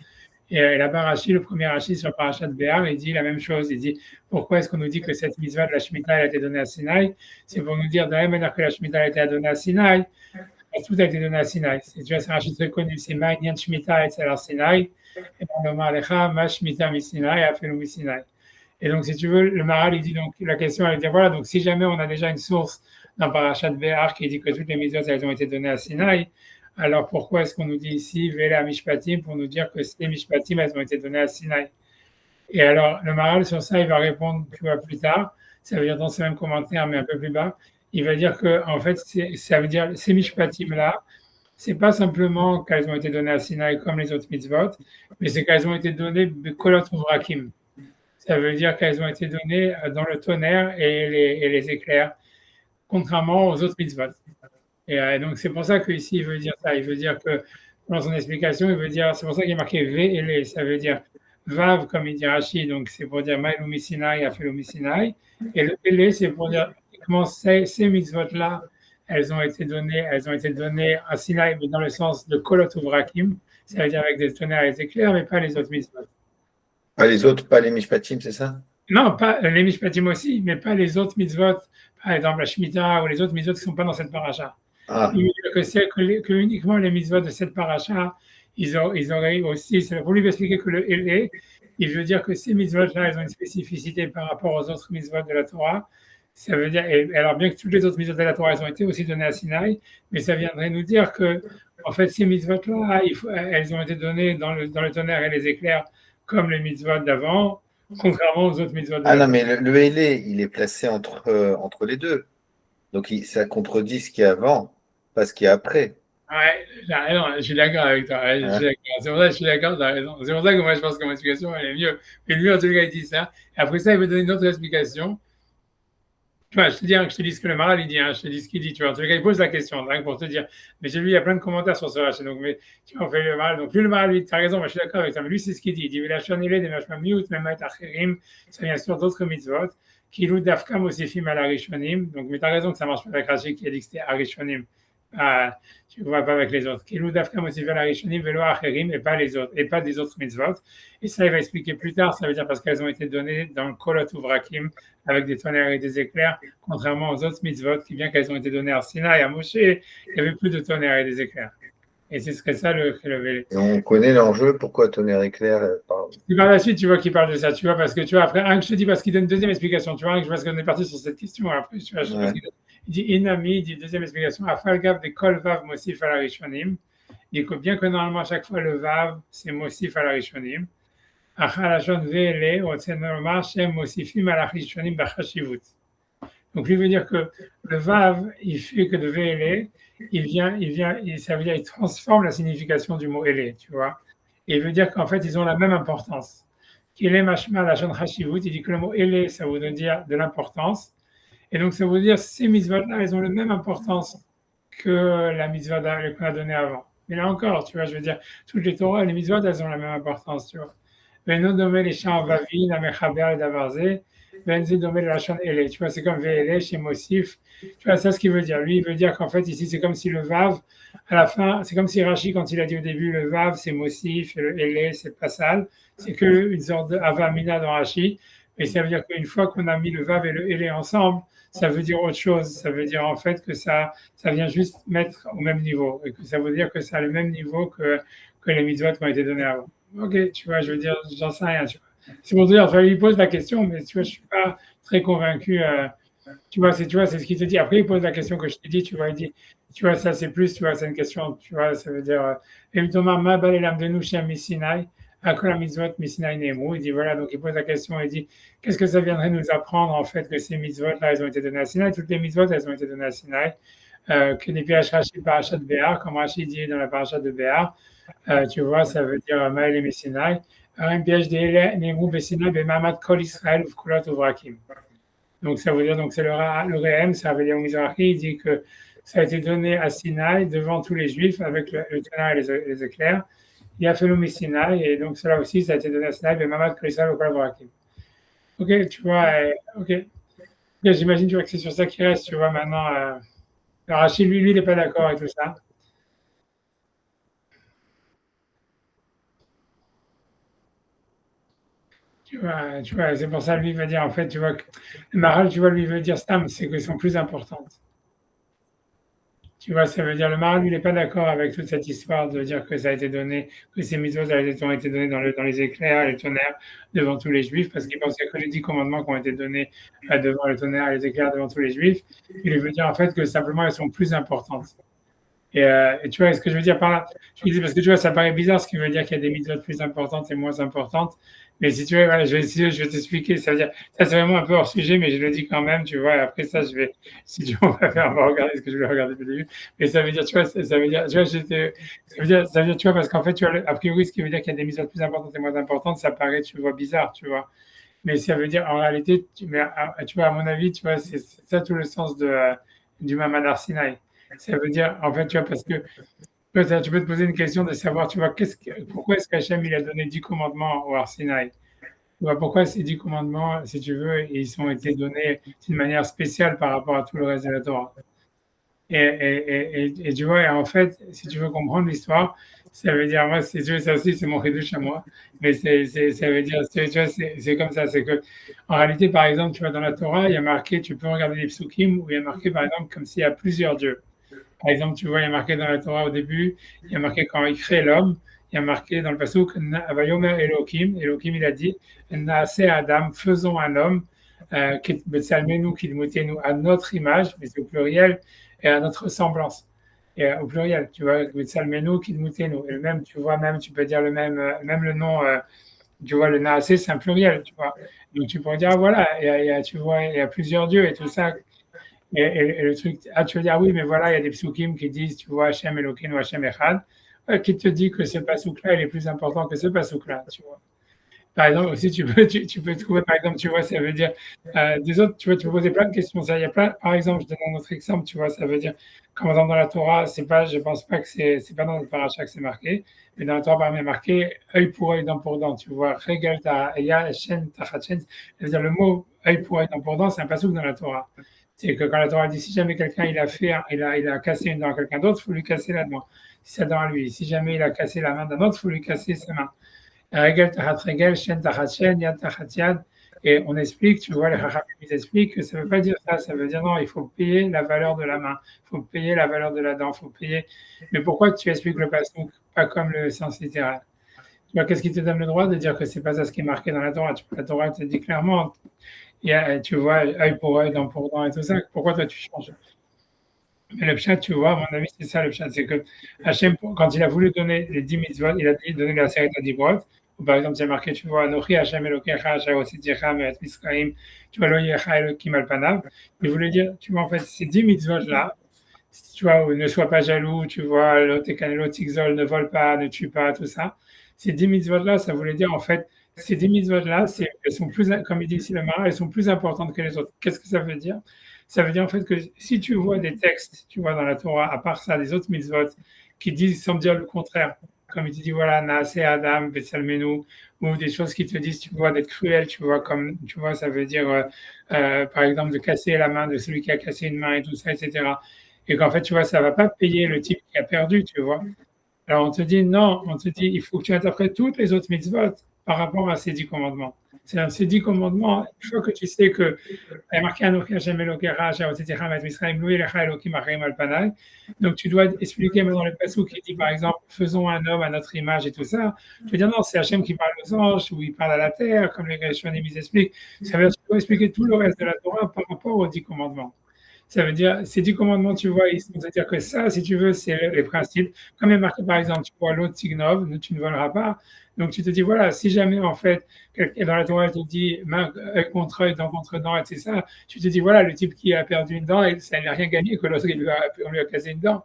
Et là-bas, Rachid, le premier Rachid sur Parashat Béhar, il dit la même chose. Il dit pourquoi est-ce qu'on nous dit que cette mitzvah de la Shemitah a été donnée à Sinaï? C'est pour nous dire de la même manière que la Shemitah a été donnée à Sinaï, tout a été donné à Sinaï. Tu vois, c'est un Rachid très connu, c'est Ma'inyan Shemitah et Tzalar Sinaï. Et dans le Ma'alecha, Ma Shemitah mi Sinaï, Afelu mi Sinaï. Et donc, si tu veux, le Maharal, il dit donc, la question, elle dit voilà, donc si jamais on a déjà une source dans Parashat Béhar qui dit que toutes les mitzvot, elles ont été données à Sinaï, alors pourquoi est-ce qu'on nous dit ici Vela Mishpatim pour nous dire que ces Mishpatim, elles ont été données à Sinaï? Et alors, le Maharal, sur ça, il va répondre plus tard. Ça veut dire dans ce même commentaire, mais un peu plus bas. Il va dire que, en fait, ça veut dire ces Mishpatim-là, c'est pas simplement qu'elles ont été données à Sinaï comme les autres mitzvot, mais c'est qu'elles ont été données Kolot Uvrakim. Ça veut dire qu'elles ont été données dans le tonnerre et les éclairs, contrairement aux autres mitzvot. Et donc, c'est pour ça qu'ici, il veut dire ça. Il veut dire que dans son explication, il veut dire, c'est pour ça qu'il est marqué V, ça veut dire Vav, comme il dit Rashi, donc c'est pour dire Maïloumi Sinai, Afeloumi Sinai, et le Ele, c'est pour dire comment ces mitzvot-là, elles ont été données à Sinai, mais dans le sens de Kolot Uvrakim, ça veut dire avec des tonnerres et des éclairs, mais pas les autres mitzvot. Pas les autres, pas les Mishpatim, c'est ça? Non, pas les Mishpatim aussi, mais pas les autres mitzvot, par exemple la Shemitah ou les autres mitzvot qui ne sont pas dans cette paracha. Ah. Il veut dire que c'est que uniquement les mitzvot de cette paracha, ils auraient aussi, c'est pour lui expliquer que le Ele, il veut dire que ces mitzvot-là, elles ont une spécificité par rapport aux autres mitzvot de la Torah. Ça veut dire, et alors bien que toutes les autres mitzvot de la Torah, elles ont été aussi données à Sinaï, mais ça viendrait nous dire que, en fait, ces mitzvot-là, elles ont été données dans le tonnerre et les éclairs comme les mitzvot d'avant, contrairement aux autres mitzvot de la Torah. Ah non, mais le Ele, il est placé entre les deux. Donc ça contredit ce qu'il y a avant, pas ce qu'il y a après. Ouais, je suis d'accord avec toi. Ouais, c'est pour ça que je suis d'accord, t'as raison. C'est pour ça que moi, je pense que mon explication, elle est mieux. Mais lui, en tout cas, il dit ça. Et après ça, il veut donner une autre explication. Tu vois, je te dis ce que le Maral, il dit, je te dis ce qu'il dit. Tu vois, en tout cas, il pose la question, rien pour te dire. Mais j'ai lu, il y a plein de commentaires sur ce rachat. Donc, mais, tu vois, on fait le Maral. Donc, lui, le Maral, tu as raison, moi, je suis d'accord avec ça. Mais lui, c'est ce qu'il dit. Il dit, il a chanelé des machmas miut, même à Tachirim. Ça vient sur d'autres mitzvot. Kilou dafkam aussi film à la Rishonim. Donc, mais tu as raison que ça marche pas avec Rashi qui a dit que c'était Arishonim. Tu ne vois pas avec les autres. Kilou dafkam aussi vers la Rishonim, velo acherim, et pas les autres, et pas des autres mitzvot. Et ça, il va expliquer plus tard. Ça veut dire parce qu'elles ont été données dans le Kolot Uvrakim avec des tonnerres et des éclairs, contrairement aux autres mitzvot qui, bien qu'elles ont été données à Sinaï, à Moshe, il n'y avait plus de tonnerres et des éclairs. Et ce serait ça le Vélé. Et on connaît l'enjeu, pourquoi tonnerre éclair Et par la suite, tu vois qu'il parle de ça, tu vois, parce que tu vois, après, un que je te dis, parce qu'il donne une deuxième explication, tu vois, parce qu'on est parti sur cette question, après, tu vois, il dit Inami, il dit deuxième explication, Afalgav de Kol Vav Mosif à la Rishonim. Il dit que bien que normalement, à chaque fois, le Vav, c'est Mosif à la Rishonim. Achalashon Vele, Otsenormar, Shem Mosifim à la Rishonim Bachashivut. Donc, lui veut dire que le Vav, il fait que de Vele, ça veut dire, il transforme la signification du mot Ele, tu vois. Et il veut dire qu'en fait, ils ont la même importance. Qu'il est mashma la shon hashivut, il dit que le mot Ele, ça veut dire de l'importance. Et donc, ça veut dire ces mitzvot-là, elles ont la même importance que la mitzvah qu'on a donnée avant. Mais là encore, tu vois, je veux dire, toutes les Torahs, les mitzvot, elles ont la même importance, tu vois. Veno domé les chants vavi, la mechaber et davarze, venzi domé la shon Ele. Tu vois, c'est comme Vele chez Mosif. Tu vois, c'est ce qu'il veut dire. Lui, il veut dire qu'en fait, ici, c'est comme si le Vav, à la fin, c'est comme si Rashi, quand il a dit au début, le Vav, c'est Mosif, et le Ele, c'est Passal. C'est qu'une sorte de Avamina dans Rashi. Mais ça veut dire qu'une fois qu'on a mis le Vav et le Ele ensemble, ça veut dire autre chose. Ça veut dire en fait que ça vient juste mettre au même niveau. Et que ça veut dire que ça a le même niveau que les mitzvot qui ont été donnés avant. Ok, tu vois, je veux dire, j'en sais rien. Tu vois. C'est pour te dire, il pose la question, mais tu vois, je ne suis pas très convaincu. Tu vois, c'est ce qu'il te dit. Après, il pose la question que je t'ai dit, tu vois, il dit, tu vois, ça c'est plus, tu vois, c'est une question, tu vois, ça veut dire, Thomas, ma bal elam de nous chez Missinai, Akol mitzvot Missinai Nemu. Il dit, voilà, donc il pose la question, il dit, qu'est-ce que ça viendrait nous apprendre, en fait, que ces mitzvot-là, elles ont été données à Sinaï, toutes les mitzvot, elles ont été données à Sinaï, que les pièges Rashi parachat de Béar, comme Rashi dit dans la parachat de Béar, tu vois, ça veut dire, Maël et Missinai, un piège de Nemu Bessinai, Bemamad Kol Israël, Uvkulot Uvrakim. Donc, ça veut dire, donc c'est le Réhem, ça veut dire au Mizrahi, il dit que ça a été donné à Sinaï devant tous les Juifs avec le tonnerre et les éclairs. Il a fait le Sinaï, et donc cela aussi, ça a été donné à Sinaï, mais Mamad Krissa au Kalvrakim. Ok, tu vois, ok. J'imagine, tu vois, que c'est sur ça qu'il reste, tu vois, maintenant. Rachid, lui, il n'est pas d'accord avec tout ça. Tu vois, c'est pour ça, lui, il va dire, en fait, tu vois, que le Maral, tu vois, lui, il veut dire Stam, c'est qu'elles sont plus importantes. Tu vois, ça veut dire le Maral, lui, il n'est pas d'accord avec toute cette histoire de dire que ça a été donné, que ces mitzvot ont été données dans les éclairs, les tonnerres, devant tous les Juifs, parce qu'il pensait que les 10 commandements qui ont été donnés devant les tonnerres et les éclairs devant tous les Juifs, il veut dire en fait que simplement elles sont plus importantes. Et tu vois, ce que je veux dire par là, je dis parce que tu vois, ça paraît bizarre ce qui veut dire qu'il y a des mitzvot plus importantes et moins importantes. Mais si tu veux, voilà, je vais t'expliquer. Ça veut dire, ça c'est vraiment un peu hors sujet, mais je le dis quand même, tu vois. Et après ça, si tu veux, on va regarder ce que je voulais regarder depuis le début. Mais ça veut dire, tu vois, ça veut dire, tu vois, ça veut dire, tu vois, parce qu'en fait, tu vois, a priori, ce qui veut dire qu'il y a des mitzvot plus importantes et moins importantes, ça paraît, tu vois, bizarre, tu vois. Mais ça veut dire, en réalité, tu vois, à mon avis, tu vois, c'est ça tout le sens du Mamad Arsinaï. Ça veut dire, en fait, tu vois, parce que Tu peux te poser une question de savoir, tu vois, pourquoi est-ce qu'Hachem il a donné 10 commandements au Har Sinaï? Tu vois, pourquoi ces 10 commandements, si tu veux, ils ont été donnés d'une manière spéciale par rapport à tout le reste de la Torah? Et tu vois, et en fait, si tu veux comprendre l'histoire, ça veut dire, moi, si tu veux, ça aussi, c'est mon ridouche à moi, mais ça veut dire, tu vois, c'est comme ça, c'est que, en réalité, par exemple, tu vois, dans la Torah, il y a marqué, tu peux regarder les psukim, où il y a marqué, par exemple, comme s'il y a plusieurs dieux. Par exemple, tu vois, il y a marqué dans la Torah au début, il y a marqué quand il crée l'homme, il y a marqué dans le pasuk, Vayomer Elohim, Elohim il a dit, Naase Adam, faisons un homme, Betsalmenu Kidmutenu, à notre image, mais c'est au pluriel, et à notre ressemblance. Et au pluriel, tu vois, Betsalmenu Kidmutenu. Et même, tu vois, même, tu peux dire le même, même le nom, tu vois, le Naase, c'est un pluriel, tu vois. Donc tu pourrais dire, ah, voilà, tu vois, il y a plusieurs dieux et tout ça. Et le truc, ah, tu veux dire, oui, mais voilà, il y a des psukim qui disent, tu vois, Hachem Elokeinu, Hachem Echad, qui te dit que ce pasouk-là, il est plus important que ce pasouk-là, tu vois. Par exemple, aussi, tu peux trouver, par exemple, tu vois, ça veut dire, des autres, tu vois, tu peux poser plein de questions. Ça, il y a plein, par exemple, je donne un autre exemple, tu vois, ça veut dire, comme dans la Torah, c'est pas, je pense pas que c'est pas dans le paracha que c'est marqué, mais dans la Torah, par exemple, il est marqué œil pour œil, dent pour dent, tu vois, regal ta, ya, shen, tachat, shen. C'est-à-dire, le mot œil pour œil, dent pour dent, c'est un pasouk dans la Torah. C'est que quand la Torah dit, si jamais quelqu'un, il a cassé une dent à quelqu'un d'autre, il faut lui casser la dent. Si sa dent à lui. Si jamais il a cassé la main d'un autre, il faut lui casser sa main. Regel tachat regel, shen tachat shen, yad tachat yad. Et on explique, tu vois, les Chachamim expliquent que ça ne veut pas dire ça. Ça veut dire non, il faut payer la valeur de la main, il faut payer la valeur de la dent, il faut payer. Mais pourquoi tu expliques le passouk pas comme le sens littéral? Tu vois, qu'est-ce qui te donne le droit de dire que c'est pas ça ce qui est marqué dans la Torah? La Torah te dit clairement, tu vois, œil pour œil, dent pour dent et tout ça. Pourquoi toi tu changes? Mais le pshat, tu vois, à mon avis, c'est ça le pshat, c'est que Hachem, quand il a voulu donner les 10 mitzvot, il a dit donner la série de 10 brot, ou par exemple, c'est marqué, tu vois, Anochi Hachem Elokecha, Asher Ositicha, Me'et Mitzrayim, tu vois, Lo Yecha Elokim Alpanav. Il voulait dire, tu vois, en fait, ces 10 mitzvot-là, tu vois, ne sois pas jaloux, tu vois, Lotekanelo Tigzol, ne vole pas, ne tue pas, tout ça. Ces 10 mitzvot-là, ça voulait dire, en fait, ces 10 mitzvot-là, elles sont plus, comme il dit ici le Mara, elles sont plus importantes que les autres. Qu'est-ce que ça veut dire? Ça veut dire en fait que si tu vois des textes, tu vois dans la Torah, à part ça, des autres mitzvot, qui disent sans dire le contraire, comme il te dit, voilà, Naase Adam, Betsalmenu, ou des choses qui te disent, tu vois, d'être cruel, tu vois, comme, tu vois, ça veut dire, par exemple, de casser la main de celui qui a cassé une main et tout ça, etc. Et qu'en fait, tu vois, ça va pas payer le type qui a perdu, tu vois. Alors on te dit non, on te dit il faut que tu interprètes toutes les autres mitzvot par rapport à ces 10 commandements. C'est ces 10 commandements, une fois que tu sais que il y a marqué Anochi Hashem Elokecha, Asher Hositecha Me'et Mitzrayim, Lo Yecha Elokim Achayim Al Panai. Donc tu dois expliquer maintenant le passage qui dit par exemple faisons un homme à notre image et tout ça. Tu veux dire non, c'est Hachem qui parle aux anges ou il parle à la terre, comme les Rishonim expliquent. Ça veut dire que tu dois expliquer tout le reste de la Torah par rapport aux 10 commandements. Ça veut dire, ces 10 commandements, tu vois, ils sont à dire que ça, si tu veux, c'est les principes. Comme il est marqué, par exemple, tu vois, l'autre Tignov, tu ne voleras pas. Donc, tu te dis, voilà, si jamais, en fait, dans la Torah, elle te dit main contre œil, dent contre dent, etc., tu te dis, voilà, le type qui a perdu une dent, ça n'a rien gagné que l'autre, on lui a cassé une dent.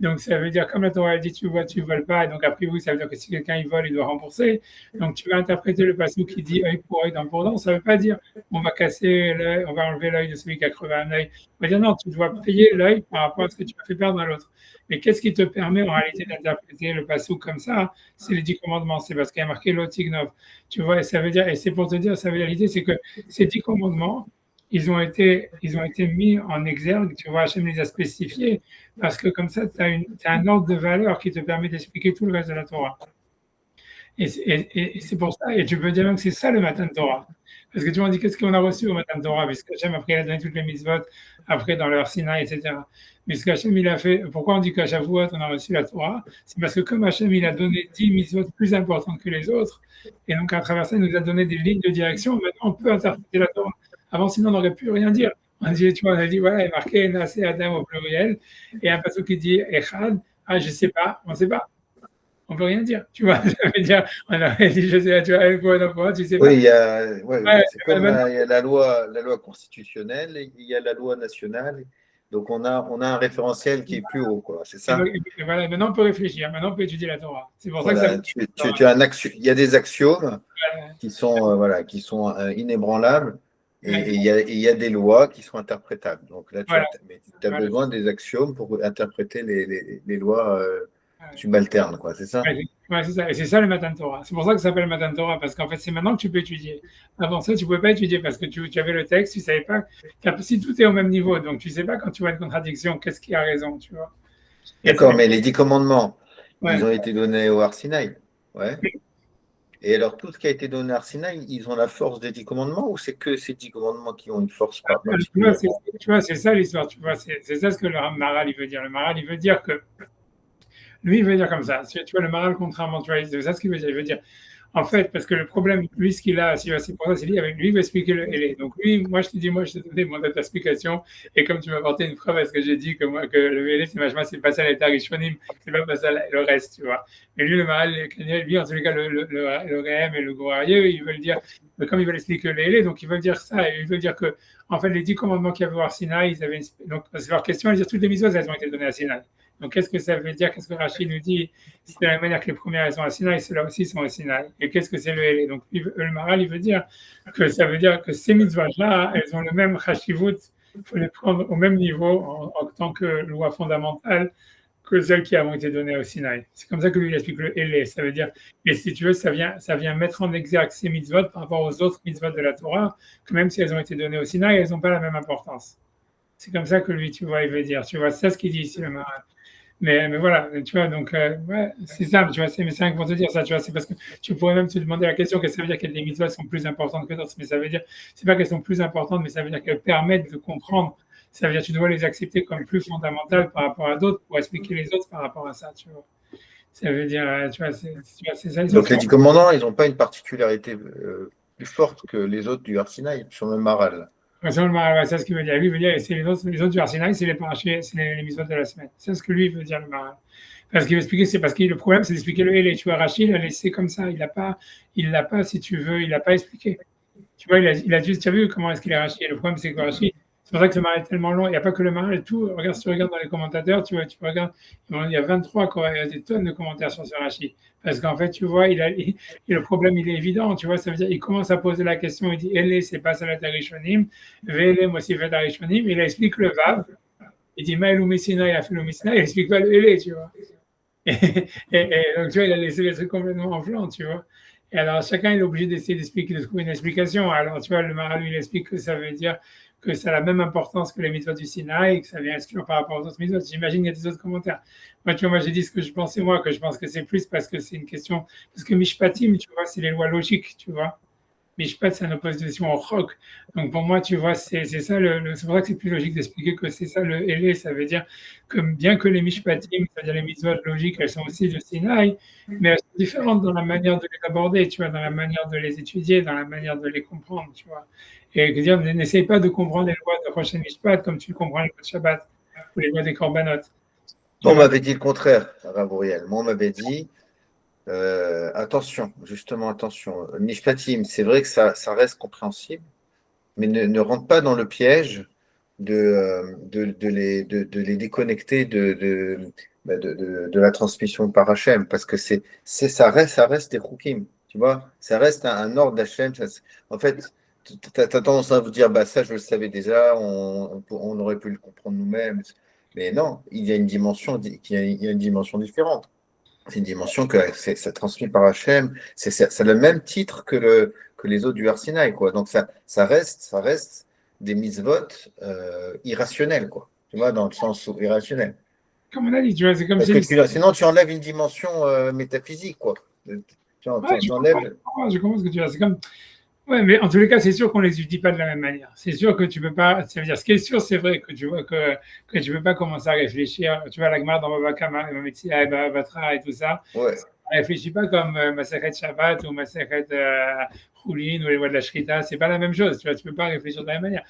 Donc, ça veut dire, comme la Torah, elle dit, tu vois, tu ne voles pas. Donc, après, oui, ça veut dire que si quelqu'un, il vole, il doit rembourser. Donc, tu vas interpréter le passage qui dit œil pour œil, dent pour dent. Ça ne veut pas dire, on va casser l'œil, on va enlever l'œil de celui qui a crevé un œil. On va dire, non, tu dois payer l'œil par rapport à ce que tu as fait perdre à l'autre. Mais qu'est-ce qui te permet en réalité d'interpréter le passage comme ça? C'est les 10 commandements. C'est parce qu'il y a marqué l'otignov. Tu vois, et ça veut dire, et c'est pour te dire, ça veut dire, l'idée, c'est que ces 10 commandements, ils ont été mis en exergue, tu vois, Hachem les a spécifiés, parce que comme ça, tu as un ordre de valeur qui te permet d'expliquer tout le reste de la Torah. Et c'est pour ça, et tu peux dire même que c'est ça le matin de Torah. Parce que tu m'as dit, qu'est-ce qu'on a reçu au matin de Torah? Parce qu'Hachem, après, il a donné toutes les mitzvot, après, dans leur Sinaï, etc. Mais ce qu'Hachem, il a fait, pourquoi on dit qu'à Shavuot, on a reçu la Torah? C'est parce que comme Hachem, il a donné 10 mitzvot plus importantes que les autres, et donc à travers ça, il nous a donné des lignes de direction, maintenant, on peut interpréter la Torah. Avant, sinon, on n'aurait pu rien dire. On dit, tu vois, on a dit, voilà, il est marqué Naase Adam au pluriel, et un passage qui dit Echad, ah, je sais pas, on ne sait pas. On peut rien dire, tu vois. Ça veut dire, on a dit, je sais, tu vois, tu sais pas. Oui, c'est comme il y a la loi constitutionnelle et il y a la loi nationale. Donc on a un référentiel qui est plus haut, quoi. C'est ça? Et voilà, maintenant on peut réfléchir, maintenant on peut étudier la Torah. C'est pour ça que Voilà, il y a des axiomes qui sont, voilà, qui sont inébranlables et il y a des lois qui sont interprétables. Donc là, tu as besoin des axiomes pour interpréter les lois subalterne, quoi, c'est ça? Ouais, c'est ça. Et c'est ça le Matan Torah. C'est pour ça que ça s'appelle Matan Torah, parce qu'en fait, c'est maintenant que tu peux étudier. Avant ça, tu ne pouvais pas étudier parce que tu avais le texte, tu ne savais pas. Si tout est au même niveau, donc tu ne sais pas quand tu vois une contradiction, qu'est-ce qui a raison, tu vois. D'accord, mais les 10 commandements, ils Ouais. ont été donnés au Har Sinaï. Ouais. Et alors, tout ce qui a été donné à Har Sinaï, ils ont la force des 10 commandements ou c'est que ces 10 commandements qui ont une force particulière? Tu vois, c'est ça l'histoire, tu vois. C'est ça ce que le Maral, il veut dire. Le Maral, il veut dire que. Lui, il veut dire comme ça. Tu vois, le Maral, contrairement, tu vois, c'est ça ce qu'il veut dire. Il veut dire. En fait, parce que le problème, lui, ce qu'il a, c'est pour ça, c'est lui, avec lui, il va expliquer le LA. Donc, lui, moi, je te dis, moi, je te donnais mon explication. Et comme tu m'as apporté une preuve à ce que j'ai dit, que, moi, que le LA, c'est pas ça l'état Rishonim, c'est pas ça le reste, tu vois. Mais lui, le Maral, lui, en tous les cas, le Réhem et le Gourarieux, ils veulent dire, comme ils veulent expliquer le LA, donc ils veulent dire ça. Et ils veulent dire que, en fait, les 10 commandements qu'il y avait à Sinaï, ils avaient, donc, parce que leur question, ils disent, toutes les mitzvot, elles ont été données à Sinaï. Donc, qu'est-ce que ça veut dire? Qu'est-ce que Rachid nous dit? C'est de la même manière que les premières elles sont à Sinaï, ceux-là aussi sont à Sinaï. Et qu'est-ce que c'est le Hélé? Donc, le Maral, il veut dire que ça veut dire que ces mitzvahs-là, elles ont le même Hashivut, il faut les prendre au même niveau en tant que loi fondamentale que celles qui ont été données au Sinaï. C'est comme ça que lui il explique le Hélé. Ça veut dire, et si tu veux, ça vient mettre en exergue ces mitzvot par rapport aux autres mitzvot de la Torah, que même si elles ont été données au Sinaï, elles n'ont pas la même importance. C'est comme ça que lui, tu vois, il veut dire. Tu vois, c'est ça ce qu'il dit ici, le Maral. Mais voilà, tu vois, donc, ouais, c'est ça, tu vois, c'est mes cinq pour te dire ça, tu vois, c'est parce que tu pourrais même te demander la question, qu'est-ce que ça veut dire que les mitzvahs sont plus importantes que d'autres, mais ça veut dire, c'est pas qu'elles sont plus importantes, mais ça veut dire qu'elles permettent de comprendre, ça veut dire que tu dois les accepter comme plus fondamentales par rapport à d'autres pour expliquer les autres par rapport à ça, tu vois. Ça veut dire, tu vois, c'est ça, Donc, les 10 commandements, ils n'ont pas une particularité plus forte que les autres du Har Sinaï sur le Maral. C'est ce qu'il veut dire. Lui, il veut dire, c'est les autres du Arsinaï, c'est les parachés, c'est les mitzvot de la semaine. C'est ce que lui veut dire, le Maral. Parce qu'il veut expliquer, c'est parce que le problème, c'est d'expliquer le Hélé. Tu vois, Rachid, il a laissé comme ça. Il l'a pas, si tu veux, il l'a pas expliqué. Tu vois, il a juste, tu as vu comment est-ce qu'il est Rachid. Le problème, c'est que Rachid, c'est pour ça que le Maral est tellement long. Il n'y a pas que le Maral et tout. Regarde, si tu regardes dans les commentateurs, tu vois, tu regardes, il y a 23, il y a des tonnes de commentaires sur ce Rachid. Parce qu'en fait, tu vois, le problème, il est évident, tu vois, ça veut dire, il commence à poser la question, il dit, Hélé, c'est pas Salat Arishonim, Vélé, moi, c'est Fait Arishonim, il explique le Vav, il dit, Maëlou Messina, il a fait le Messina, il explique pas le Hélé, tu vois. Et donc, tu vois, il a laissé les trucs complètement en flanc, tu vois. Et alors, chacun il est obligé d'essayer d'expliquer, de trouver une explication. Alors, tu vois, le Maral, lui, il explique que ça veut dire que ça a la même importance que les mitzvot du Sinaï et que ça vient exclure par rapport aux autres mitzvot. J'imagine qu'il y a des autres commentaires. Moi, tu vois, moi, j'ai dit ce que je pensais, moi, que je pense que c'est plus parce que c'est une question. Parce que Mishpatim, tu vois, c'est les lois logiques, tu vois. Mishpat, c'est une opposition au chok. Donc pour moi, tu vois, c'est ça, c'est pour ça que c'est plus logique d'expliquer que c'est ça le Hélé. Ça veut dire que bien que les Mishpatim, c'est-à-dire les mitzvot logiques, elles sont aussi de Sinaï, mais elles sont différentes dans la manière de les aborder, tu vois, dans la manière de les étudier, dans la manière de les comprendre, tu vois. Et dire, n'essaye pas de comprendre les lois de Rosh Mishpat comme tu comprends les lois de Shabbat ou les lois des Korbanot. On m'avait dit le contraire, Rav Uriel. Moi, on m'avait dit, attention, justement, attention. Mishpatim, c'est vrai que ça reste compréhensible, mais ne rentre pas dans le piège de les déconnecter de la transmission par Hachem, parce que ça reste des Chukim, tu vois, ça reste un ordre d'Hachem. En fait, tu as tendance à vous dire, bah, ça, je le savais déjà, on aurait pu le comprendre nous-mêmes. Mais non, il y a une dimension, il y a une dimension différente. C'est une dimension que ça transmis par Hachem. C'est le même titre que les autres du Har Sinaï, quoi. Donc ça reste des mitzvot irrationnels, quoi. Tu vois, dans le sens irrationnel. Comme on a dit, tu vois, c'est comme Parce si. que sinon, tu enlèves une dimension métaphysique, quoi. Ouais, Tu enlèves. je comprends ce que tu veux dire. C'est comme. Ouais, mais en tous les cas, c'est sûr qu'on ne les étudie pas de la même manière. C'est sûr que tu peux pas. Ça veut dire, ce qui est sûr, c'est vrai que tu vois que tu peux pas commencer à réfléchir. Tu vois, la Gemara dans Baba Kama, Batra et tout ça. Ouais. On ne réfléchit pas comme Masechet Shabbat ou Masechet Choulin ou les lois de la Shrita. C'est pas la même chose. Tu vois, tu peux pas réfléchir de la même manière.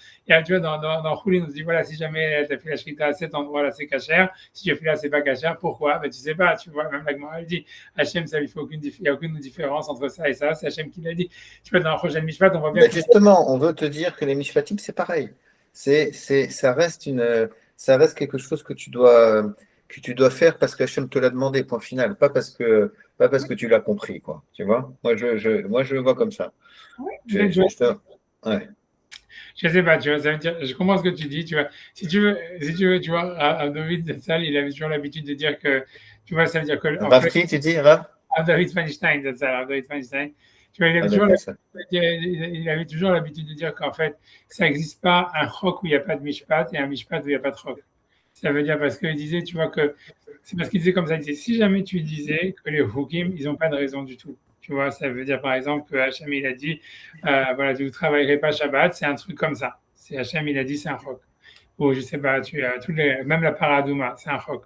Tu vois, dans Choulin, on se dit voilà, si jamais tu as fait la Shrita à cet endroit-là, c'est cachère. Si tu as fait là, c'est pas cachère. Pourquoi? Ben, tu sais pas. Tu vois, même la Gemara, elle dit Hachem, ça lui fait il n'y a aucune différence entre ça et ça. C'est Hachem qui l'a dit. Tu vois, dans la prochaine Mishpat, on voit bien. Ben justement, on veut te dire que les mishpatim, c'est pareil. Ça reste quelque chose que tu dois faire parce que Hachem te l'a demandé, point final, pas parce que tu l'as compris, quoi. Tu vois? Moi, je le vois comme ça. Ouais. Je sais pas, tu vois, ça veut dire, je comprends ce que tu dis, tu vois. Si tu veux, tu vois, à David Salle, il avait toujours l'habitude de dire que, Tu vois, ça veut dire que. Rav qui, tu dis, Rav? David Feinstein, c'est ça, David Feinstein. Tu vois, il avait toujours l'habitude de dire qu'en fait, ça n'existe pas un chok où il n'y a pas de mishpat et un mishpat où il n'y a pas de chok. Ça veut dire parce qu'il disait, tu vois, que c'est parce qu'il disait comme ça, il disait, si jamais tu disais que les hukim, ils n'ont pas de raison du tout. Tu vois, ça veut dire par exemple que Hachem, il a dit, voilà, vous ne travaillerez pas Shabbat, c'est un truc comme ça. C'est Hachem, il a dit, c'est un chok. Ou je sais pas, tu as même la paradouma, c'est un chok.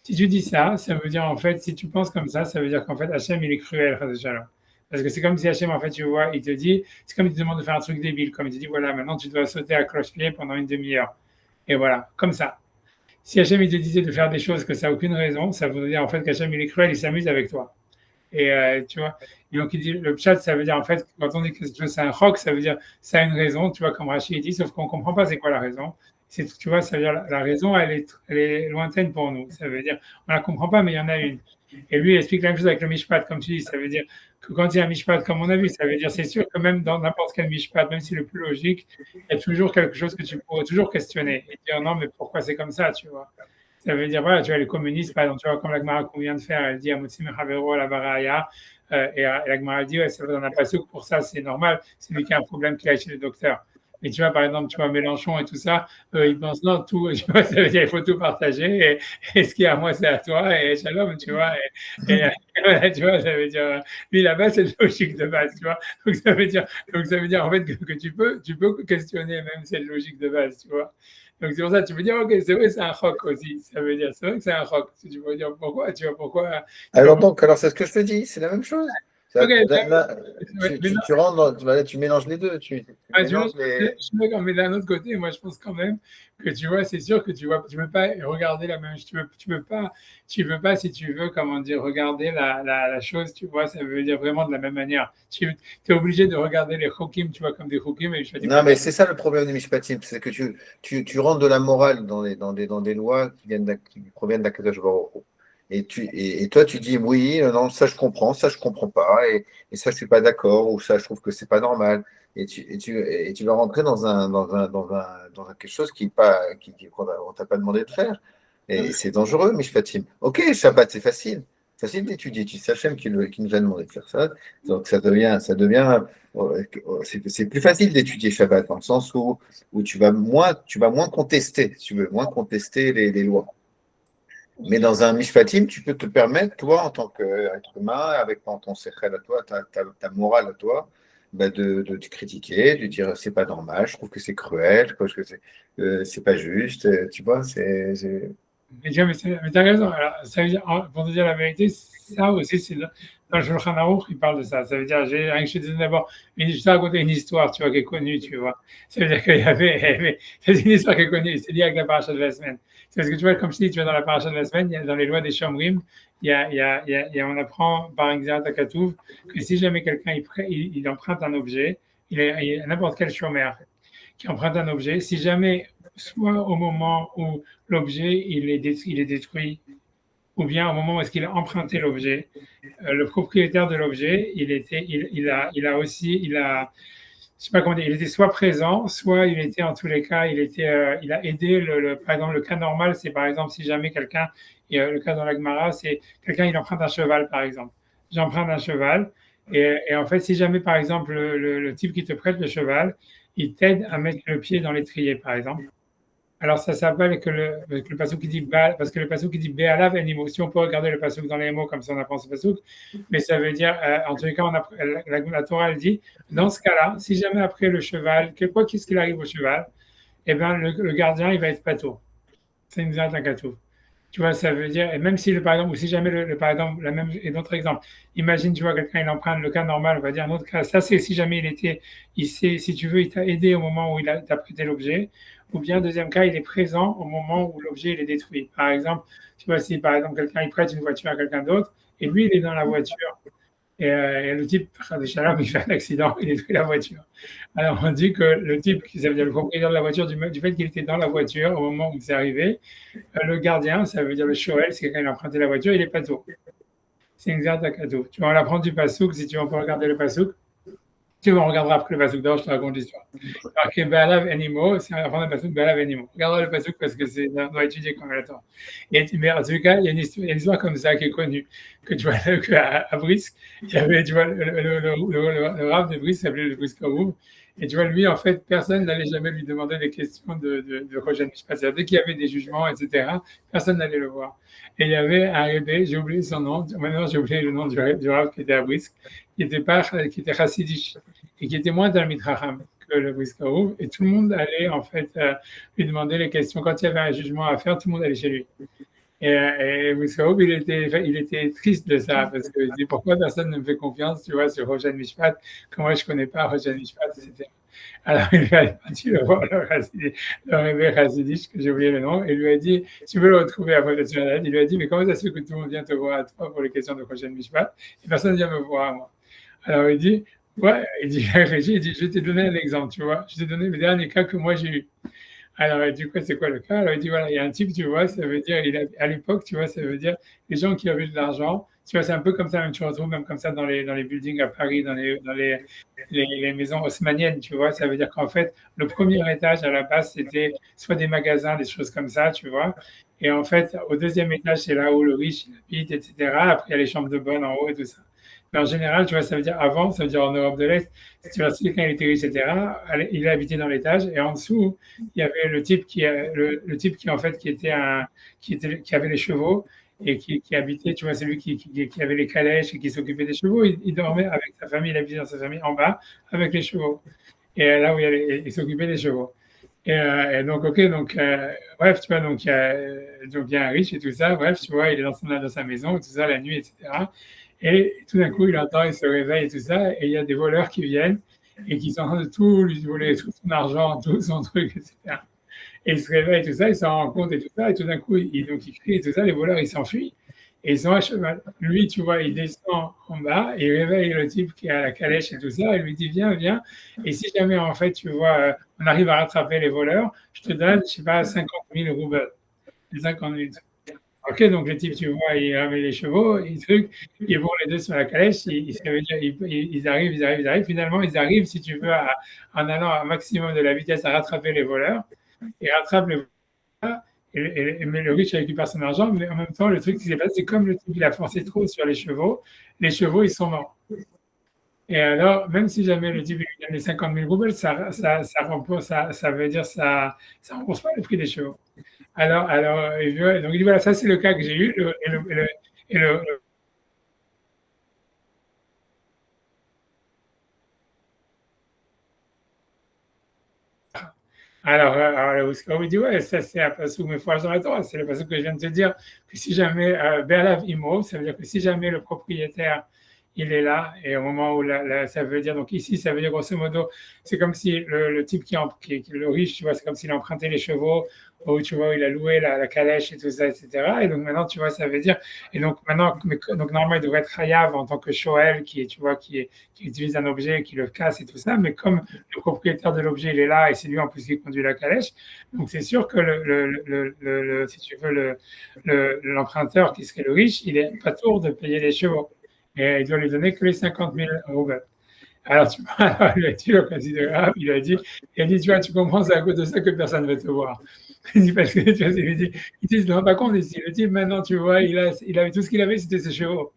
Si tu dis ça, ça veut dire en fait, si tu penses comme ça veut dire qu'en fait, Hachem, il est cruel, parce que c'est comme si Hachem, en fait, tu vois, il te dit, c'est comme il te demande de faire un truc débile, comme il te dit, voilà, maintenant tu dois sauter à cloche-pied pendant une demi-heure. Et voilà, comme ça. Si Hachem, il te disait de faire des choses que ça n'a aucune raison, ça veut dire en fait qu'Hachem, il est cruel, il s'amuse avec toi. Et tu vois, et donc il dit, le chat, ça veut dire en fait, quand on dit que quelque chose c'est un roc, ça veut dire ça a une raison, tu vois, comme Rachid dit, sauf qu'on ne comprend pas c'est quoi la raison. Tu vois, ça veut dire la raison, elle est lointaine pour nous. Ça veut dire, on ne la comprend pas, mais il y en a une. Et lui, il explique la même chose avec le mishpat, comme tu dis. Ça veut dire que quand il y a un mishpat, comme on a vu, ça veut dire, c'est sûr que même dans n'importe quel mishpat, même si le plus logique, il y a toujours quelque chose que tu pourrais toujours questionner et dire non, mais pourquoi c'est comme ça, tu vois. Ça veut dire, voilà, tu vois, les communistes, par exemple, tu vois, comme la Gemara qu'on vient de faire, elle dit à Motsi Mechavero, la Baraya, et la Gemara dit, ouais, c'est vrai, on n'a pas souk, pour ça, c'est normal, c'est lui qui a un problème qu'il a chez le docteur. Mais tu vois, par exemple, tu vois, Mélenchon et tout ça, ils pensent, non, tout, tu vois, ça veut dire, il faut tout partager, et ce qui est à moi, c'est à toi, et shalom, tu vois, et voilà, tu vois, ça veut dire, lui, là-bas, c'est le logique de base, tu vois. Donc, ça veut dire, en fait, que tu peux questionner même cette logique de base, tu vois. Donc c'est pour ça que tu peux dire, ok, c'est vrai, c'est un rock aussi. Ça veut dire, c'est vrai que c'est un rock. Tu peux dire pourquoi, tu vois, pourquoi. Alors donc, alors c'est ce que je te dis, c'est la même chose. Ok, Là, tu rentres voilà, tu mélanges les deux. Tu mélanges je les. suis d'accord, mais d'un autre côté, moi je pense quand même que tu vois, c'est sûr que tu vois, tu peux pas regarder la même, tu peux pas, si tu veux, comment dire, regarder la chose, tu vois, ça veut dire vraiment de la même manière. Tu es obligé de regarder les chokim, tu vois, comme des chokim, et je dis Non, mais c'est ça le problème des mishpatim, c'est que tu rentres de la morale dans des lois qui proviennent d'Akadosh Baruch Hu. Et toi, tu dis oui, non, ça je comprends pas, et ça je suis pas d'accord, ou ça je trouve que c'est pas normal. Et tu vas rentrer dans quelque chose qu'on t'a pas demandé de faire. Et c'est dangereux, Mishpatim. Ok, Shabbat, c'est facile. Facile d'étudier. Tu sais, Hachem qui nous a demandé de faire ça. Donc c'est plus facile d'étudier Shabbat, dans le sens où tu vas moins contester, si tu veux, moins contester les lois. Mais dans un mishpatim, tu peux te permettre, toi, en tant qu'être humain, avec ton sechel à toi, ta morale à toi, bah, de te critiquer, de dire c'est pas normal, je trouve que c'est cruel, je trouve que c'est pas juste, tu vois, Mais tu vois, mais t'as raison. Alors, ça veut dire, pour te dire la vérité, ça aussi, c'est dans le Shulchan Aruch, il parle de ça. Ça veut dire, je te dis d'abord, je t'ai raconté une histoire, tu vois, qui est connue, tu vois. Ça veut dire c'est une histoire qui est connue, c'est lié avec la paracha de la semaine. C'est parce que tu vois, comme je dis, tu vois, dans la paracha de la semaine, dans les lois des Shomrim, on apprend par exemple à Katouv que si jamais quelqu'un il emprunte un objet, il a n'importe quel shomer qui emprunte un objet, si jamais, soit au moment où l'objet il est détruit, ou bien au moment où est-ce qu'il a emprunté l'objet, le propriétaire de l'objet, je sais pas comment dire, il était soit présent, soit il était en tous les cas, il a aidé par exemple le cas normal, c'est par exemple si jamais quelqu'un, et le cas dans la Gemara, c'est quelqu'un il emprunte un cheval par exemple. J'emprunte un cheval et en fait si jamais par exemple le type qui te prête le cheval, il t'aide à mettre le pied dans l'étrier par exemple. Alors, ça s'appelle que le passouk qui dit parce que le passouk qui dit Be'alav animo. Si on peut regarder le passouk dans les mots, comme ça on apprend ce passouk, mais ça veut dire, en tous les cas, la Torah, elle dit, dans ce cas-là, si jamais après le cheval, qu'est-ce qu'il arrive au cheval, eh bien, le gardien, il va être pato. C'est une zat katou. Tu vois, ça veut dire, et même si, par exemple, ou si jamais, par exemple, et d'autres exemples, imagine, tu vois, quelqu'un, il emprunte le cas normal, on va dire un autre cas, ça, c'est si jamais il sait, si tu veux, il t'a aidé au moment où t'a prêté l'objet, ou bien, deuxième cas, il est présent au moment où l'objet, il est détruit. Par exemple, tu vois, si, par exemple, quelqu'un, il prête une voiture à quelqu'un d'autre, et lui, il est dans la voiture, et le type, il fait un accident, il détruit la voiture. Alors, on dit que le type, ça veut dire le propriétaire de la voiture, du fait qu'il était dans la voiture au moment où c'est arrivé, le gardien, ça veut dire le shoel, c'est quelqu'un qui a emprunté la voiture, il est pato. C'est une zerte à cadeau. Tu vas en apprendre du pasouk, si tu veux, on peut regarder le pasouk. Tu vois, on regardera après le pasuk d'or, je te raconte l'histoire. Marqué Be'alav Enimo, c'est la fin d'un pasuk Be'alav Enimo. Regardera le pasuk parce que on doit étudier quand même le temps. Mais en tout cas, il y a une histoire comme ça qui est connue, que tu vois, à Brisk, il y avait, tu vois, le rave de Brisk s'appelait le Brisk Karoub. Et tu vois, lui, en fait, personne n'allait jamais lui demander des questions de Rojan Mishpat. Dès qu'il y avait des jugements, etc., personne n'allait le voir. Et il y avait un rébé, j'ai oublié son nom, maintenant j'ai oublié le nom du rave qui était à Brisk, qui était chassidish et qui était moins Talmid Chacham que le Briskarouf. Et tout le monde allait, en fait, lui demander les questions. Quand il y avait un jugement à faire, tout le monde allait chez lui. Et Briskarouf, il était triste de ça, parce qu'il dit pourquoi personne ne me fait confiance, tu vois, sur Rojan Mishpat, que moi je ne connais pas Rojan Mishpat, etc. Alors il lui a dit le Rebbe Chassidish, que j'ai oublié le nom, et lui a dit, tu veux le retrouver après le Tzion, il lui a dit, mais comment ça se fait que tout le monde vient te voir à toi pour les questions de Rojan Mishpat, et personne ne vient me voir à moi. Alors il dit, ouais, il dit, il dit, je t'ai donné un exemple, tu vois, je t'ai donné le dernier cas que moi j'ai eu. Alors, du coup, c'est quoi le cas? Alors, il dit, voilà, il y a un type, tu vois, ça veut dire, à l'époque, tu vois, ça veut dire, les gens qui avaient de l'argent, tu vois, c'est un peu comme ça, même tu retrouves même comme ça dans les buildings à Paris, dans les maisons haussmanniennes, tu vois, ça veut dire qu'en fait, le premier étage, à la base, c'était soit des magasins, des choses comme ça, tu vois, et en fait, au deuxième étage, c'est là où le riche il habite, etc. Après, il y a les chambres de bonne en haut et tout ça. Mais en général, tu vois, ça veut dire avant, ça veut dire en Europe de l'Est, tu vois, quand il était riche, etc., il habitait dans l'étage, et en dessous, il y avait le type qui en fait, qui avait les chevaux, et qui habitait, tu vois, c'est lui qui avait les calèches et qui s'occupait des chevaux. Il dormait avec sa famille, il habitait dans sa famille en bas avec les chevaux. Et là où il s'occupait des chevaux. Et donc, ok, donc, bref, tu vois, donc il y a un riche et tout ça, bref, tu vois, il est dans sa maison, tout ça, la nuit, etc. Et tout d'un coup, il se réveille et tout ça, et il y a des voleurs qui viennent et qui sont en train de tout lui voler, tout son argent, tout son truc, etc. Et il se réveille et tout ça, il s'en rend compte et tout ça, et tout d'un coup, donc il crie et tout ça, les voleurs, ils s'enfuient, et ils sont à cheval. Lui, tu vois, il descend en bas, et il réveille le type qui est à la calèche et tout ça, et lui dit, viens, viens, et si jamais, en fait, tu vois, on arrive à rattraper les voleurs, je te donne, je sais pas, 50 000 roubles. 50 000. Ok, donc le type, tu vois, il ramène les chevaux, ils vont les deux sur la calèche, ils arrivent. Finalement, ils arrivent, si tu veux, en allant à un maximum de la vitesse à rattraper les voleurs. Ils rattrapent les voleurs, mais le riche récupère son argent, mais en même temps, le truc qui s'est passé, c'est comme le type, il a forcé trop sur les chevaux, ils sont morts. Et alors, même si jamais le type lui donne les 50 000 roubles, ça veut dire ça rembourse pas le prix des chevaux. Alors, donc il dit voilà, ça c'est le cas que j'ai eu. Alors, il dit ouais, ça c'est un passage mais fois dans la Torah, c'est le passage que je viens de te dire, que si jamais Be'alav Imo, ça veut dire que si jamais le propriétaire il est là, et au moment où ça veut dire, donc ici, ça veut dire grosso modo, c'est comme si le type qui est le riche, tu vois, c'est comme s'il a emprunté les chevaux, ou tu vois, il a loué la calèche et tout ça, etc. Et donc maintenant, tu vois, ça veut dire, et donc maintenant, donc normalement, il devrait être Hayav en tant que Shoel, tu vois, qui utilise un objet, qui le casse et tout ça, mais comme le propriétaire de l'objet, il est là, et c'est lui en plus qui conduit la calèche, donc c'est sûr que si tu veux, l'emprunteur qui serait le riche, il est pas tour de payer les chevaux. Et il doit lui donner que les 50 000 roubles. Alors, tu vois, il a dit le président, il a dit, tu vois, tu comprends, c'est à cause de ça que personne ne veut te voir. Il dit, parce que, tu vois, il dit, il se rend pas compte ici. Le type, maintenant, tu vois, il avait tout ce qu'il avait, c'était ses chevaux.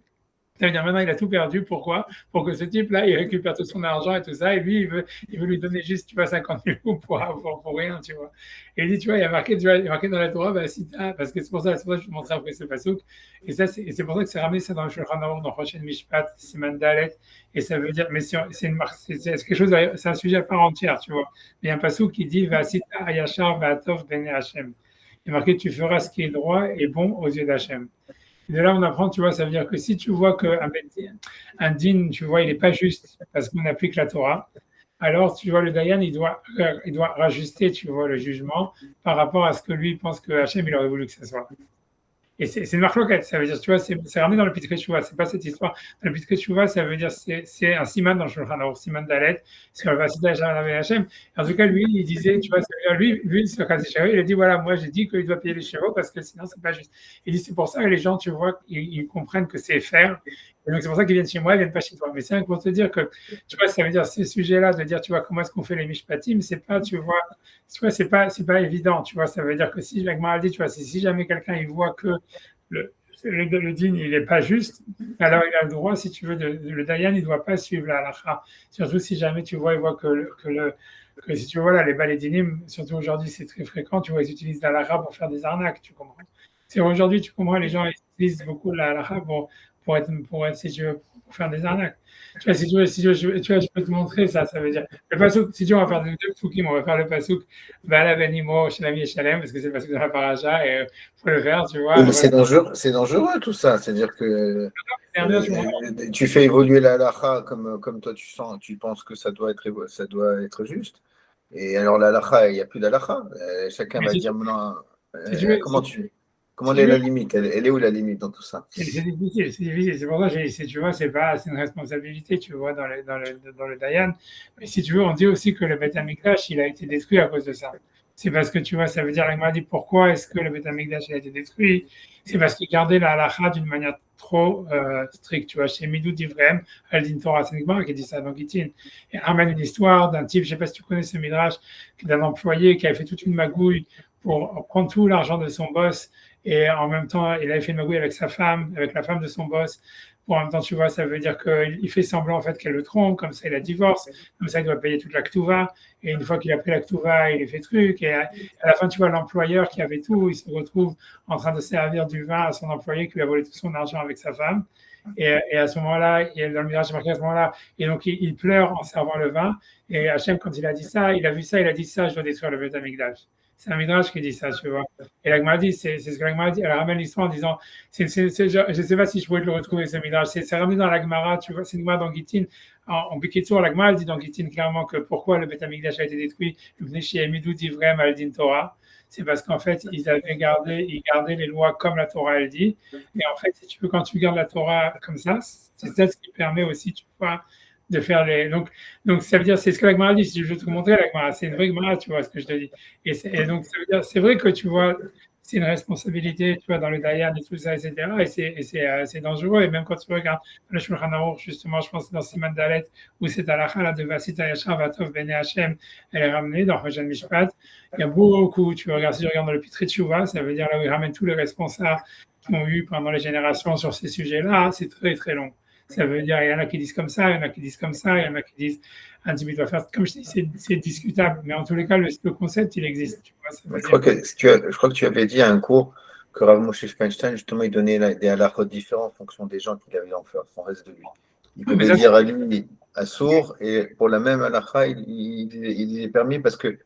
Ça veut dire maintenant, il a tout perdu. Pourquoi? Pour que ce type-là, il récupère tout son argent et tout ça. Et lui, il veut lui donner juste, tu vois, 50 000 euros pour rien, tu vois. Et il dit, tu vois, il y a marqué dans la Torah, bah, Sita, parce que c'est pour ça que je te montrais après ce pasouk. Et c'est pour ça que c'est ramené ça dans le Shulchan Aruch, dans Rochen Mishpat, Siman Dalet. Et ça veut dire, mais c'est quelque chose, c'est un sujet à part entière, tu vois. Mais il y a un pasouk qui dit, va Sita Ayashar Va'atov Bene Hashem. Il est marqué, tu feras ce qui est droit et bon aux yeux d'Hachem. Et de là, on apprend, tu vois, ça veut dire que si tu vois qu'un din, tu vois, il n'est pas juste parce qu'on applique la Torah, alors, tu vois, le Dayan, il doit rajuster, tu vois, le jugement par rapport à ce que lui pense que Hachem, il aurait voulu que ça soit. Et c'est une marque ça veut dire, tu vois, c'est ramené dans le Pitkei Teshuva, c'est pas cette histoire. Dans le Pitkei Teshuva, ça veut dire, c'est un siman dans le Shulchan Aruch, siman Dalet, sur le Vasida Hachem. En tout cas, lui, il disait, tu vois, lui, sur Kazi il a dit, voilà, moi, j'ai dit qu'il doit payer les chevaux parce que sinon, c'est pas juste. Il dit, c'est pour ça que les gens, tu vois, ils comprennent que c'est faire. Et donc, c'est pour ça qu'ils viennent chez moi, ils viennent pas chez toi. Mais c'est pour te dire que, tu vois, ça veut dire ces sujets-là, de dire, tu vois, comment est-ce qu'on fait les mishpatim, c'est pas, tu vois, c'est pas évident, tu vois. Ça veut dire que si, like Mara dit, tu vois, si jamais quelqu'un, il voit que le din, il n'est pas juste, alors il a le droit, si tu veux, le dayan, il ne doit pas suivre la halakha. Surtout si jamais tu vois, il voit que si tu vois, là, les balédinim, surtout aujourd'hui, c'est très fréquent, tu vois, ils utilisent la halakha pour faire des arnaques, tu comprends. C'est aujourd'hui, tu comprends, les gens ils utilisent beaucoup la halakha pour être, si tu veux, pour faire des arnaques. Tu vois, tu vois, je peux te montrer ça, ça veut dire. Le pasouk, si tu veux, on va faire deux psukim, on va faire le pasouk, Bala Benimo, Shalami et Shalem, parce que c'est le pasouk de la paracha, et il faut le faire, tu vois. Mais c'est dangereux tout ça. C'est-à-dire que C'est tu fais évoluer la halakha comme toi tu sens, tu penses que ça doit être juste. Et alors la halakha, il n'y a plus d'halakha. Chacun mais va dire non. si tu veux, Comment si est tu veux, la limite? Elle est où la limite dans tout ça? c'est difficile, c'est difficile. C'est pour ça que tu vois, c'est une responsabilité, tu vois, dans le Dayan. Mais si tu veux, on dit aussi que le Beth Amikdash, il a été détruit à cause de ça. C'est parce que, tu vois, ça veut dire, la dit pourquoi est-ce que le Beth Amikdash a été détruit? C'est parce qu'il gardait la halakha d'une manière trop stricte, tu vois. Chez Midou d'Ivrem, Al-Din Torah Senigmar, qui dit ça dans Gittin, et ramène une histoire d'un type, je sais pas si tu connais ce midrash, d'un employé qui avait fait toute une magouille pour prendre tout l'argent de son boss. Et en même temps, il avait fait une magouille avec sa femme, avec la femme de son boss. Pour en même temps, tu vois, ça veut dire qu'il fait semblant en fait qu'elle le trompe, comme ça il la divorce, comme ça il doit payer toute la ktuva. Et une fois qu'il a pris la ktuva, il est fait truc. Et à la fin, tu vois, l'employeur qui avait tout, il se retrouve en train de servir du vin à son employé qui lui a volé tout son argent avec sa femme. Et à ce moment-là, dans le mirage marqué à ce moment-là, et donc il pleure en servant le vin. Et Hachem, quand il a dit ça, il a vu ça, il a dit ça, je dois détruire le Beth Amikdash. C'est un midrash qui dit ça, tu vois. Et la Gemara dit, c'est ce que la Gemara dit, elle ramène l'histoire en disant, je ne sais pas si je pourrais te le retrouver, ce midrash, c'est ramené dans la Gemara, tu vois, c'est une Gemara dans Gittin, en Bikitsur, la Gemara, elle dit dans Gittin clairement que pourquoi le Beth Amikdash a été détruit, le Bnei Emidou d'Ivrem al-Din Torah, c'est parce qu'en fait, ils gardaient les lois comme la Torah, elle dit. Et en fait, si tu veux, quand tu gardes la Torah comme ça, c'est ça ce qui permet aussi, tu vois, de faire les. Donc ça veut dire, c'est ce que la Gemara dit, si je veux te montrer, la Gemara, c'est une vraie Gemara, tu vois ce que je te dis. Et donc, ça veut dire, c'est vrai que tu vois, c'est une responsabilité, tu vois, dans le Dayan et tout ça, etc. Et c'est dangereux. Et même quand tu regardes le Shulchan Aruch, justement, je pense que dans Siman Dalet, où c'est halakha là de Vasita Yashar Vatov Bene Hashem, elle est ramenée dans Rojan Mishpat. Il y a beaucoup, tu regardes, si tu regardes dans le Pitri Tshuva, ça veut dire là où il ramène tous les responsables qui ont eu pendant les générations sur ces sujets-là, c'est très très long. Ça veut dire, il y en a qui disent comme ça, il y en a qui disent comme ça, il y en a qui disent un type doit faire. Comme je dis, c'est discutable, mais en tous les cas, le concept, il existe. Tu vois, Je crois que tu avais dit à un cours que Rav Moshe Feinstein, justement, il donnait des halakhot différents en fonction des gens qu'il avait en son reste de lui. Il pouvait dire à lui, à sourd, et pour la même halakha, il est permis parce que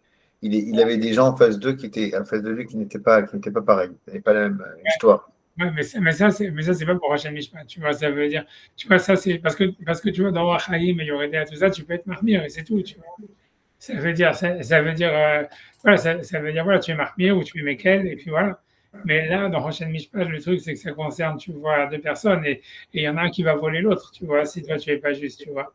il avait des gens en face d'eux qui étaient en face de lui qui n'étaient pas pareils, qui n'avaient pas la même histoire. Oui, mais ça, c'est pas pour Hachem Mishpat, tu vois, ça veut dire, tu vois, ça, c'est parce que tu vois, dans Wachaïm et Yoredea, tout ça, tu peux être marmire et c'est tout, tu vois. Ça veut dire, voilà, ça veut dire, voilà, tu es marmire ou tu es Mekel, et puis voilà. Mais là, dans Hachem Mishpat, le truc, c'est que ça concerne, tu vois, deux personnes, et il y en a un qui va voler l'autre, tu vois, si toi, tu es pas juste, tu vois.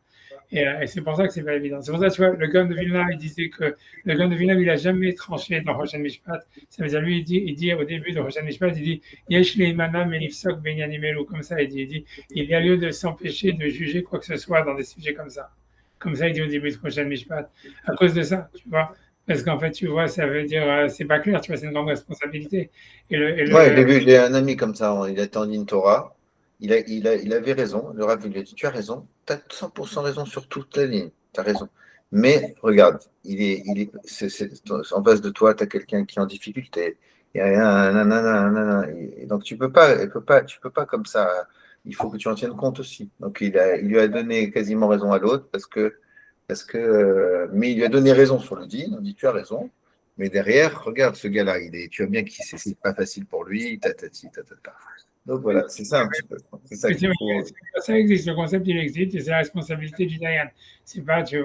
Et c'est pour ça que c'est pas évident. C'est pour ça, tu vois, le Gaon de Vilna, il disait que le Gaon de Vilna, il a jamais tranché dans Rochen Mishpat. Ça veut dire, lui, il dit au début de Rochen Mishpat, il dit, Yesh leimana melifsok benyanimelu, comme ça, il dit, il y a lieu de s'empêcher de juger quoi que ce soit dans des sujets comme ça. Comme ça, il dit au début de Rochen Mishpat. À cause de ça, tu vois. Parce qu'en fait, tu vois, ça veut dire, c'est pas clair, tu vois, c'est une grande responsabilité. Ouais, j'ai vu, j'ai un ami comme ça, il était en Torah. Il avait raison. Le Rav lui a dit, tu as raison, tu as 100% raison sur toute la ligne, tu as raison. Mais regarde, en face de toi, tu as quelqu'un qui est en difficulté. Et, et donc tu peux pas comme ça. Il faut que tu en tiennes compte aussi. Donc il lui a donné quasiment raison à l'autre mais il lui a donné raison sur le dit. On dit, tu as raison. Mais derrière, regarde ce gars-là, tu vois bien que c'est pas facile pour lui, tatati, tatata. Donc voilà, c'est ça un petit peu. C'est ça qu'il faut. Ça existe, le concept il existe et c'est la responsabilité du Dayan. C'est pas, qu'est-ce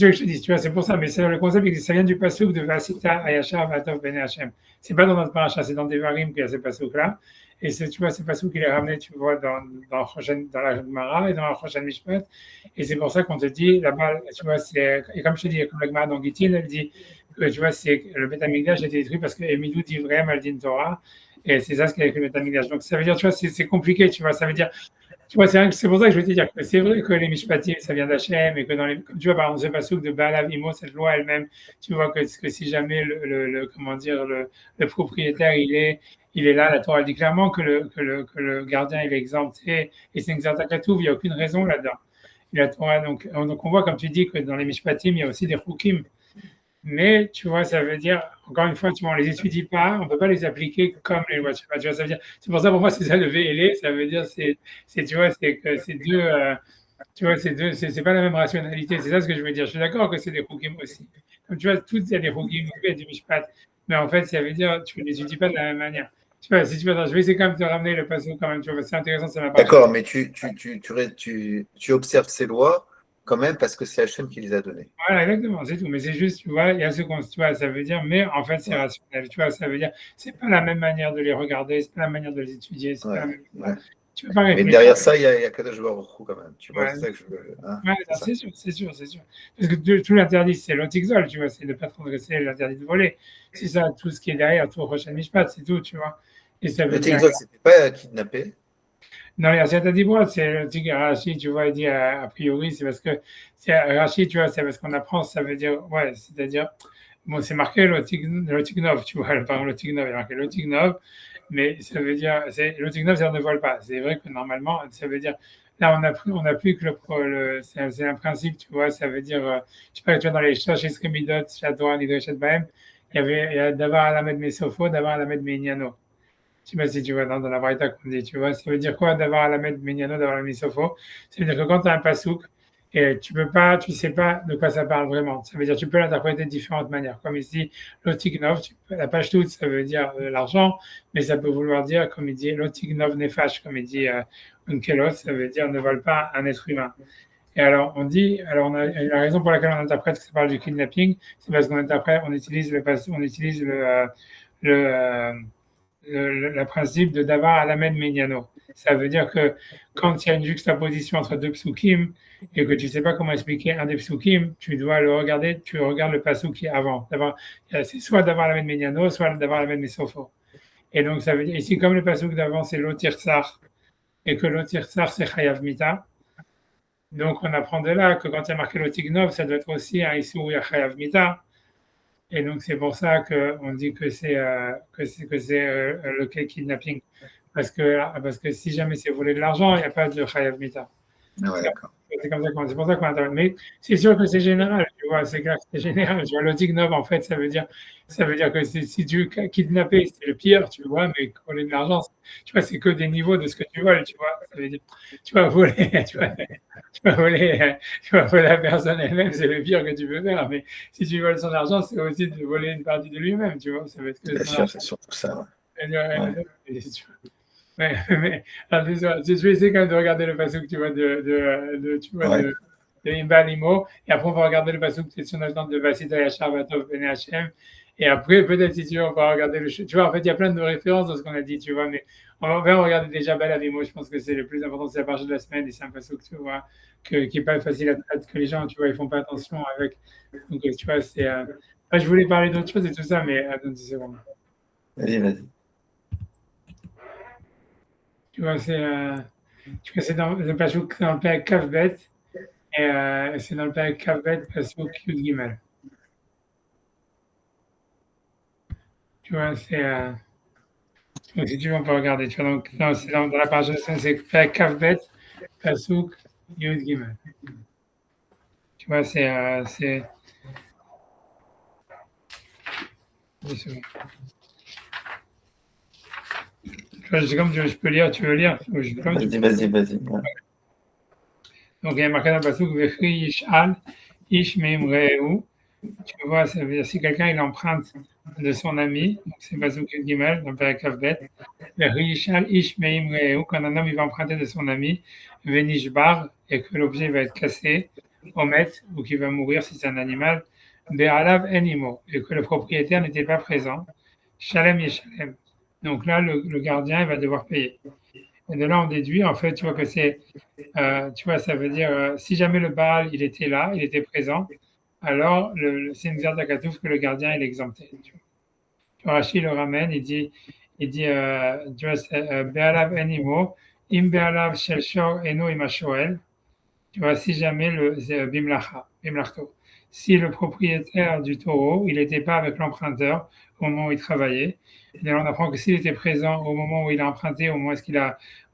que je te dis, tu vois, c'est pour ça, mais c'est le concept existe, ça vient du pasuk de Vasita Ayashar Vatov Ben Hashem. C'est pas dans notre paracha, c'est dans Devarim qu'il y a ce pasuk-là. Et tu vois, c'est pasuk qu'il est ramené, tu vois, dans la Gemara et dans la Choshen Mishpat. Et c'est pour ça qu'on te dit, là-bas, tu vois, et comme je te dis, comme la Gemara dans Gittin, elle dit que, tu vois, c'est le Beth Amikdash a été détruit parce que Emidou dit vraiment al din Torah. Et c'est ça ce qu'avec le Betamikdash. Donc ça veut dire, tu vois, c'est compliqué, tu vois, ça veut dire, tu vois, c'est pour ça que je veux te dire que c'est vrai que les Mishpatim, ça vient d'Hachem, et que comme tu vois, par exemple, ce passouk de Baal Imo, cette loi elle-même, tu vois que si jamais comment dire, le propriétaire, il est là, la Torah dit clairement que le gardien, il est exempté, et c'est une Xertakatouv, il n'y a aucune raison là-dedans. Et la Torah, donc on voit, comme tu dis, que dans les Mishpatim, il y a aussi des Chukim. Mais, tu vois, ça veut dire, encore une fois, tu vois, on les étudie pas, on peut pas les appliquer comme les lois. Tu vois, ça veut dire, c'est pour ça, pour moi, c'est ça le VLE, ça veut dire, tu vois, c'est que c'est deux, tu vois, c'est pas la même rationalité. C'est ça ce que je veux dire. Je suis d'accord que c'est des Chukim aussi. Comme tu vois, il y a des Chukim, il y a des Mishpat. Mais en fait, ça veut dire, tu les étudies pas de la même manière. Tu vois, si tu veux, attends, je vais essayer quand même de te ramener le passage quand même, tu vois, c'est intéressant, ça m'a pas. D'accord, mais tu observes ces lois quand même parce que c'est Hachem qui les a données. Voilà, exactement, c'est tout. Mais c'est juste, tu vois, il y a ce qu'on, tu vois, ça veut dire, mais en fait, c'est Ouais, rationnel. Tu vois, ça veut dire, c'est pas la même manière de les regarder, c'est pas la manière de les étudier, c'est pas ouais, la même. ouais. Tu peux pas Mais réfléchir. derrière ça, il y a Kadosh Baruch Hu quand même. Tu vois, Ouais, c'est ça que je veux. Hein, ouais, c'est non, ça. c'est sûr, c'est sûr, c'est sûr. Parce que tout l'interdit, c'est l'antigzol, tu vois, c'est de ne pas transgresser l'interdit de voler. C'est ça, tout ce qui est derrière, tout Rosh Mishpat, c'est tout, tu vois. Et ça veut Le dire, Tigzol, c'était pas kidnappé. non, il y a certains d'Ibra, c'est le tigre Rashi, tu vois, il dit a priori, c'est parce que, c'est Rashi, tu vois, c'est parce qu'on apprend, ça veut dire, ouais, c'est-à-dire, bon, c'est marqué le Tignov, tu vois, par exemple, le Tignov, il y a marqué le Tignov, mais ça veut dire, le Tignov, ça ne vole pas. C'est vrai que normalement, ça veut dire, là, on a plus que c'est un principe, tu vois, ça veut dire, je sais pas, tu vois, dans les Shlosh Esremidot, Shadwan, Idreshet Bahem, il y a Davar Alamed Mesofo, Davar Alamed Menyano. Je sais pas si tu vois dans la Braïta qu'on dit, tu vois, ça veut dire quoi d'avoir à la mettre Méniano, d'avoir la Misopho? Ça veut dire que quand tu as un pasouk, et tu sais pas de quoi ça parle vraiment. Ça veut dire que tu peux l'interpréter de différentes manières. Comme ici, l'otignov, la page toute, ça veut dire l'argent, mais ça peut vouloir dire, comme il dit, l'otignov nefash, comme il dit Unkelos, ça veut dire ne vole pas un être humain. Et alors, la raison pour laquelle on interprète que ça parle du kidnapping, c'est parce qu'on interprète, on utilise le principe de Davar Alamed Mediano. Ça veut dire que quand il y a une juxtaposition entre deux psukim et que tu ne sais pas comment expliquer un des psukim, tu dois le regarder, tu regardes le pasuk qui est avant. C'est soit Davar Alamed Mediano, soit Davar Alamed Mesofo. Et donc, ça veut dire ici, comme le pasuk d'avant, c'est l'Otirsar, et que l'Otirsar, c'est Chayav Mita. Donc, on apprend de là que quand il y a marqué l'Otignov, ça doit être aussi un Issou Chayav Mita. Et donc, c'est pour ça qu'on dit que c'est le kidnapping. Parce que si jamais c'est voler de l'argent, il n'y a pas de chayav mita. Ah ouais, d'accord. C'est pour ça qu'on interprète. Mais c'est sûr que c'est général, tu vois, c'est clair que c'est général. Tu vois, le tignob, en fait, ça veut dire que si tu veux kidnapper, c'est le pire, tu vois, mais voler de l'argent, tu vois, c'est que des niveaux de ce que tu voles, tu vois. Ça veut dire, tu vas voler, tu vas voler la personne elle-même, c'est le pire que tu peux faire. Mais si tu voles son argent, c'est aussi de voler une partie de lui-même, tu vois. Ça va être que Bien son sûr, argent. c'est surtout ça. Ouais. Alors, désolé, je vais essayer quand même de regarder le passouk, tu vois, tu vois, Ouais. de Imba Limo, et après on va regarder le passouk, c'est sur notre temps de Vasita Yachar Batov Ben Hachem, et après, peut-être, si tu veux, on va regarder tu vois, en fait, il y a plein de références dans ce qu'on a dit, tu vois, mais on va regarder déjà Balavimo, je pense que c'est le plus important, c'est la partie de la semaine, et c'est un passouk, tu vois, qui n'est pas facile à traiter, que les gens, tu vois, ils font pas attention avec, donc, tu vois, je voulais parler d'autre chose et tout ça, mais attends 10 secondes. Vas-y, vas-y. Tu vois, c'est dans le passouk, dans le père Kavbet, et c'est dans le père Kavbet, passouk Yud Gimel. Tu vois, donc si tu veux, on peut regarder. Tu vois, donc, non, c'est dans la page de c'est père Kavbet, passouk Yud Gimel. Tu vois, c'est. Tu vois, comme je peux lire, tu veux lire? Comme tu Vas-y, vas-y, vas-y. Ouais. Donc, il y a marqué dans le passouk, Vechri Yishal, Ish Meim Rehu. Tu vois, ça veut dire si quelqu'un il emprunte de son ami, donc c'est Bazouk Gimel, dans le Père Kavbet, Rishal Ish Meim Rehu, quand un homme il va emprunter de son ami, Venishbar, et que l'objet va être cassé, Omet, ou qu'il va mourir si c'est un animal, Be'alav Enimo, et que le propriétaire n'était pas présent, Shalem Yeshalem. Donc là, le gardien il va devoir payer. Et de là, on déduit, en fait, tu vois que tu vois, ça veut dire, si jamais le Baal, il était là, il était présent, alors c'est une Xerda Katouf que le gardien il est exempté. Tu vois. Rachid le ramène, il dit, tu vois, c'est Be'alav Enimo, Im Be'alav Shel Shor Eno Im HaShoel. Tu vois, si jamais c'est Bimlachto. Si le propriétaire du taureau, il n'était pas avec l'emprunteur au moment où il travaillait, et on apprend que s'il était présent au moment où il a emprunté, au moment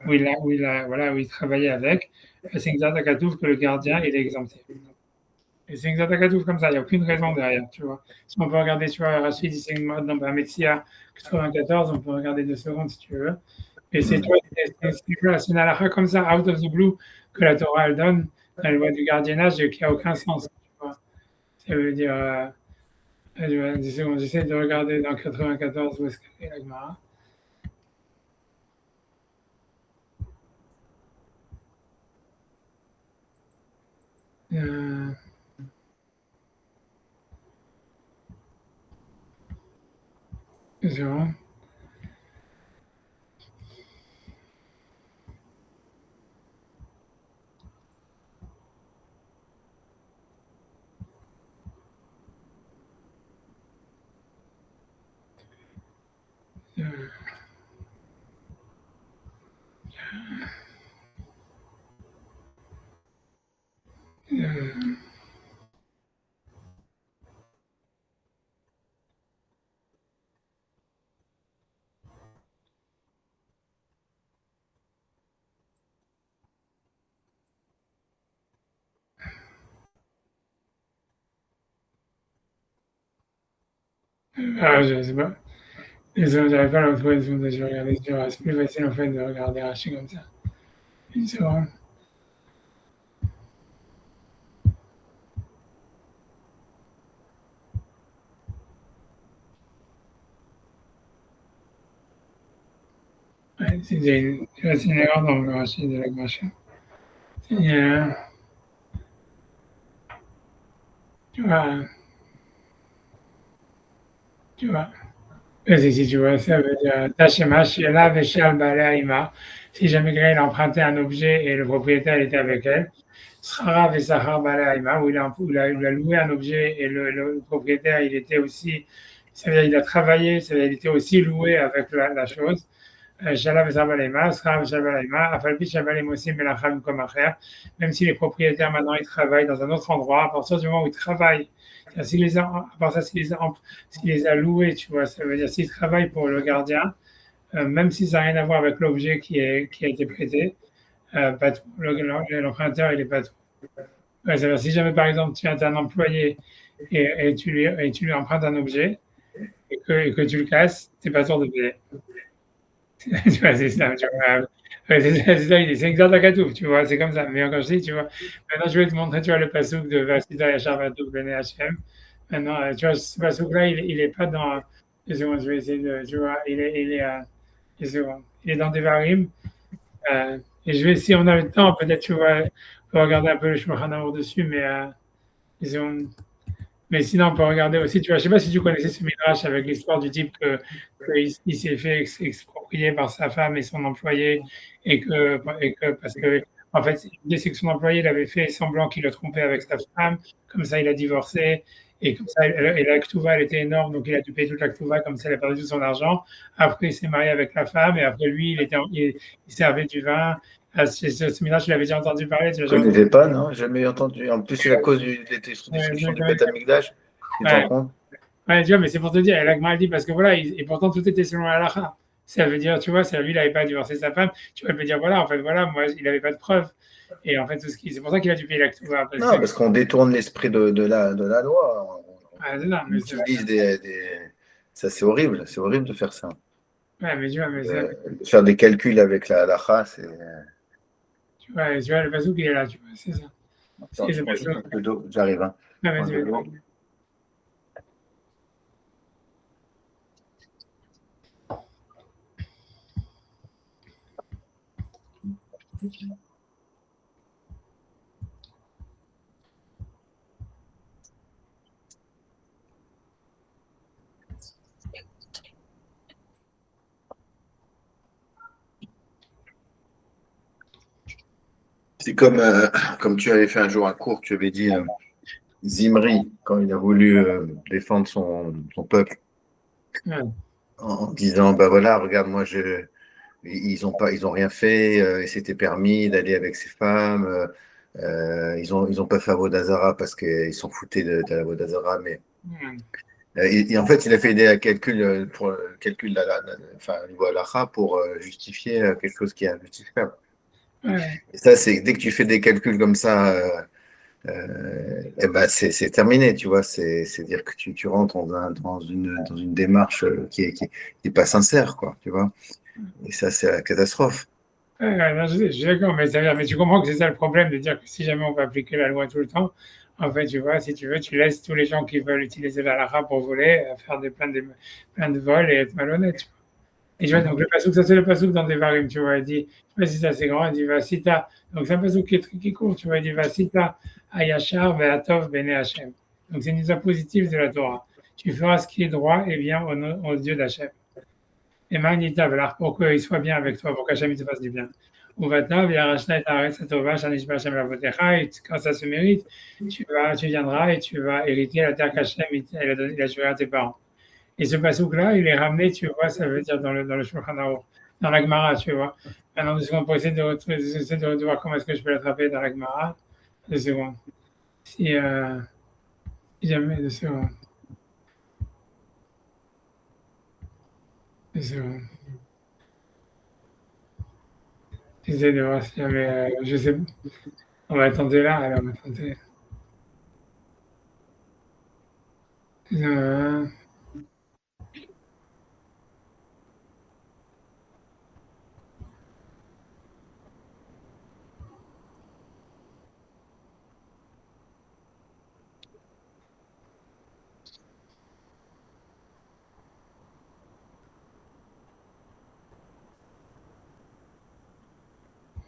voilà, où il travaillait avec, c'est exactement que le gardien, il est exempté. Et c'est exactement comme ça, il n'y a aucune raison derrière, tu vois. Si on peut regarder, tu vois, Rachid, il c'est dans Metsia 94, on peut regarder 2 secondes si tu veux. Et c'est une halakha comme ça, out of the blue, que la Torah elle donne dans la loi du gardiennage et qui n'a aucun sens, tu vois. Ça veut dire, 10 secondes, j'essaie de regarder dans 94 où est-ce qu'elle est la Gemara. C'est bon. Je sais pas. Désolé, j'avais pas la trouver, je vais regarder sur. C'est plus facile en fait de regarder Rachid comme ça. Une seconde. Ouais, c'est une erreur dans le Rachid de la Gemara. Tu vois, tu vois. Si tu vois, ça veut dire Tachema, Sheela, Veshal, Balaïma. Si jamais quelqu'un il a emprunté un objet et le propriétaire il était avec elle, Srara, Vesachar, Balaïma, où il a loué un objet et le propriétaire il était aussi, ça veut dire il a travaillé, ça veut dire il était aussi loué avec la chose. Shala Vesachar, Balaïma, Srara, Veshal, Balaïma, Afalpi, Shabalim aussi, Melacham, comme Acher. Même si les propriétaires maintenant ils travaillent dans un autre endroit, à partir du moment où ils travaillent, s'il les a, à part ça, s'il les a loués, tu vois, ça veut dire s'il travaille pour le gardien, même si ça n'a rien à voir avec l'objet qui a été prêté, l'emprunteur, il est pas trop. Ouais, ça veut dire, si jamais, par exemple, tu as un employé et tu lui empruntes un objet et que tu le casses, tu n'es pas sûr de payer. Tu vois, c'est ça, tu vois. Ouais, c'est ça, c'est exact à Katouf, tu vois, c'est comme ça. Mais encore je dis, tu vois, maintenant je vais te montrer, tu vois, le passouk de Vasida Yachar Vatouf Ben Hachem. Maintenant, tu vois, ce passouk-là, il est pas dans. Deux secondes, je vais essayer de. Tu vois, deux secondes. Il est dans Devarim. Et je vais, si on a le temps, peut-être, tu vois, on peut regarder un peu le Shulchan Arour dessus, mais deux secondes. Mais sinon, on peut regarder aussi, tu vois, je sais pas si tu connaissais ce midrash avec l'histoire du type qu'il s'est fait exproprier par sa femme et son employé, parce que, en fait, l'idée, c'est que son employé, il avait fait semblant qu'il le trompait avec sa femme, comme ça, il a divorcé, et comme ça, et la ktuva, elle était énorme, donc il a dû payer toute la ktuva, comme ça, il a perdu tout son argent. Après, il s'est marié avec la femme, et après, lui, il servait du vin. Ce midrash, je l'avais déjà entendu parler, tu Je ne vois, connaissais pas, non, jamais entendu. En plus, c'est à cause de la destruction du Beth Amikdash. Tu te rends ouais. compte? Ouais, tu vois, mais c'est pour te dire, et l'Agma, elle dit, parce que voilà, et pourtant tout était selon la halakha. Ça veut dire, tu vois, lui, il n'avait pas divorcé sa femme, tu vois, il peut dire, voilà, en fait, voilà, moi, il n'avait pas de preuves. Et en fait, c'est pour ça qu'il a dû payer la ktuva. Non, parce qu'on détourne l'esprit de la loi. Non, On mais c'est vrai. utilise Ça, c'est horrible de faire ça. Ouais, mais tu vois, mais De faire des calculs avec la halakha, c'est. tu vois, le bazouk, il est là, tu vois, c'est ça. Attends, C'est je le prends juste bazouk. un peu d'eau, j'arrive. Hein. Non, Prends vas-y, de l'eau. vas-y. C'est comme tu avais fait un jour un cours, tu avais dit Zimri, quand il a voulu défendre son peuple. Ouais. en disant, bah voilà, regarde, moi, ils ont rien fait, et c'était permis d'aller avec ces femmes. Ils ont pas fait Avodazara parce qu'ils s'en foutaient de la Avodazara, mais et en fait, il a fait des calculs pour calcul enfin, au niveau halakha pour justifier quelque chose qui est injustifiable. Et ça, c'est dès que tu fais des calculs comme ça, eh ben c'est terminé, tu vois. C'est-à-dire que tu rentres dans une démarche qui est pas sincère, quoi, tu vois. Et ça, c'est la catastrophe. Non, je suis d'accord, mais tu comprends que c'est ça le problème de dire que si jamais on peut appliquer la loi tout le temps, en fait, tu vois, si tu veux, tu laisses tous les gens qui veulent utiliser la lara pour voler faire plein de vols et être malhonnêtes. Tu vois. Et tu vois, donc le pasouk, ça c'est le pasouk dans des varim, tu vois, il dit, je sais pas si c'est assez grand, il dit, Vasita, donc c'est un pasouk qui est court, tu vois, il dit, Vasita, Ayashar, Ve'atov, Bene Hashem. Donc c'est une mise positive de la Torah. Tu feras ce qui est droit et bien au Dieu d'Hachem. Et Magnita, alors pour qu'il soit bien avec toi, pour qu'Hachem il te fasse du bien. Uvata, Viarashna et Taret, Satova, Shanish Bachem Lavotecha, et quand ça se mérite, tu viendras et tu vas hériter la terre qu'Hachem il a juré à tes parents. Et ce pasouk-là, il est ramené, tu vois, ça veut dire dans le Shulchan Aruch, dans la Gemara, tu vois. Maintenant, 2 secondes pour essayer de voir comment est-ce que je peux l'attraper dans la Gemara. 2 secondes. Si jamais, 2 secondes. 2 secondes. J'essaie de voir si jamais, je sais pas. On va tenter là, alors on va tenter. Euh,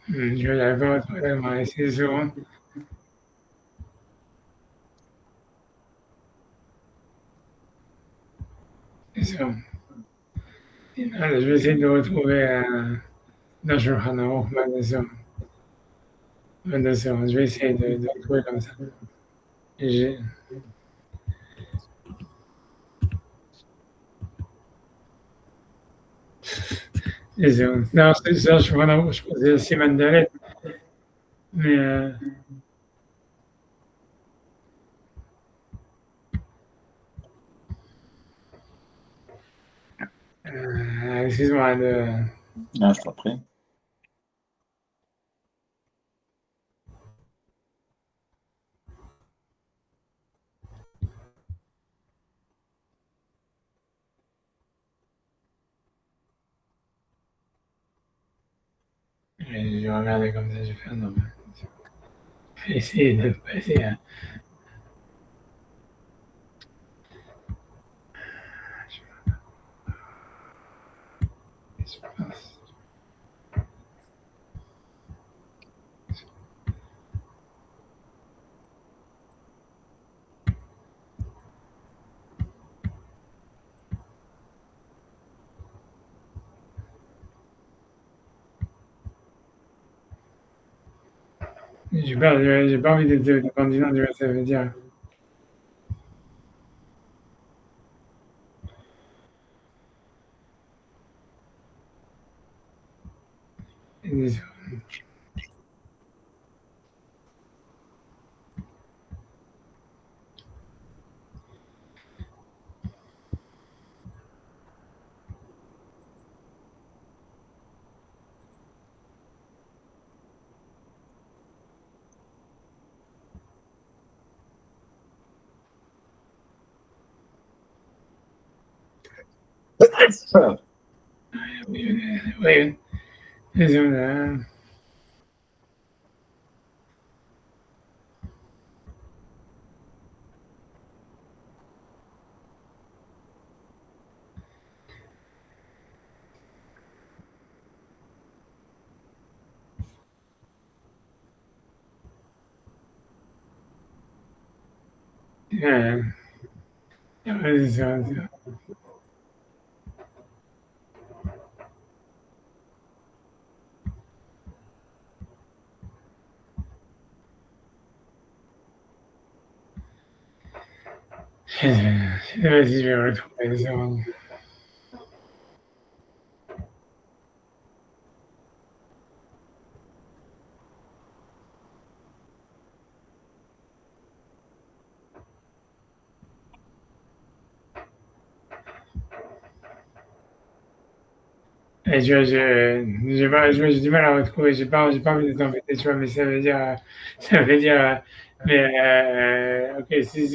je vais y arriver à retrouver la Gemara ici, 2 secondes. 2 secondes. Alors, je vais essayer de retrouver dans Shulchan Aruch, 2 secondes. 2 secondes. Je vais essayer de retrouver comme ça. Et j'ai- 2 secondes. Non, c'est ça, Shulchan Aruch, je pensais à Siman Dalet, mais excuse-moi de. Ah, je t'en prie. Je vais regarder comme ça, je vais faire normal. Je vais essayer de passer à. J'ai pas envie de candidat, tu vois, ça veut dire. Oui, désolé. C'est ça. Vas-y, je vais retrouver 2 secondes. Et j'ai du mal à retrouver, j'ai pas envie de t'embêter, tu vois, mais ça veut dire, ok, tu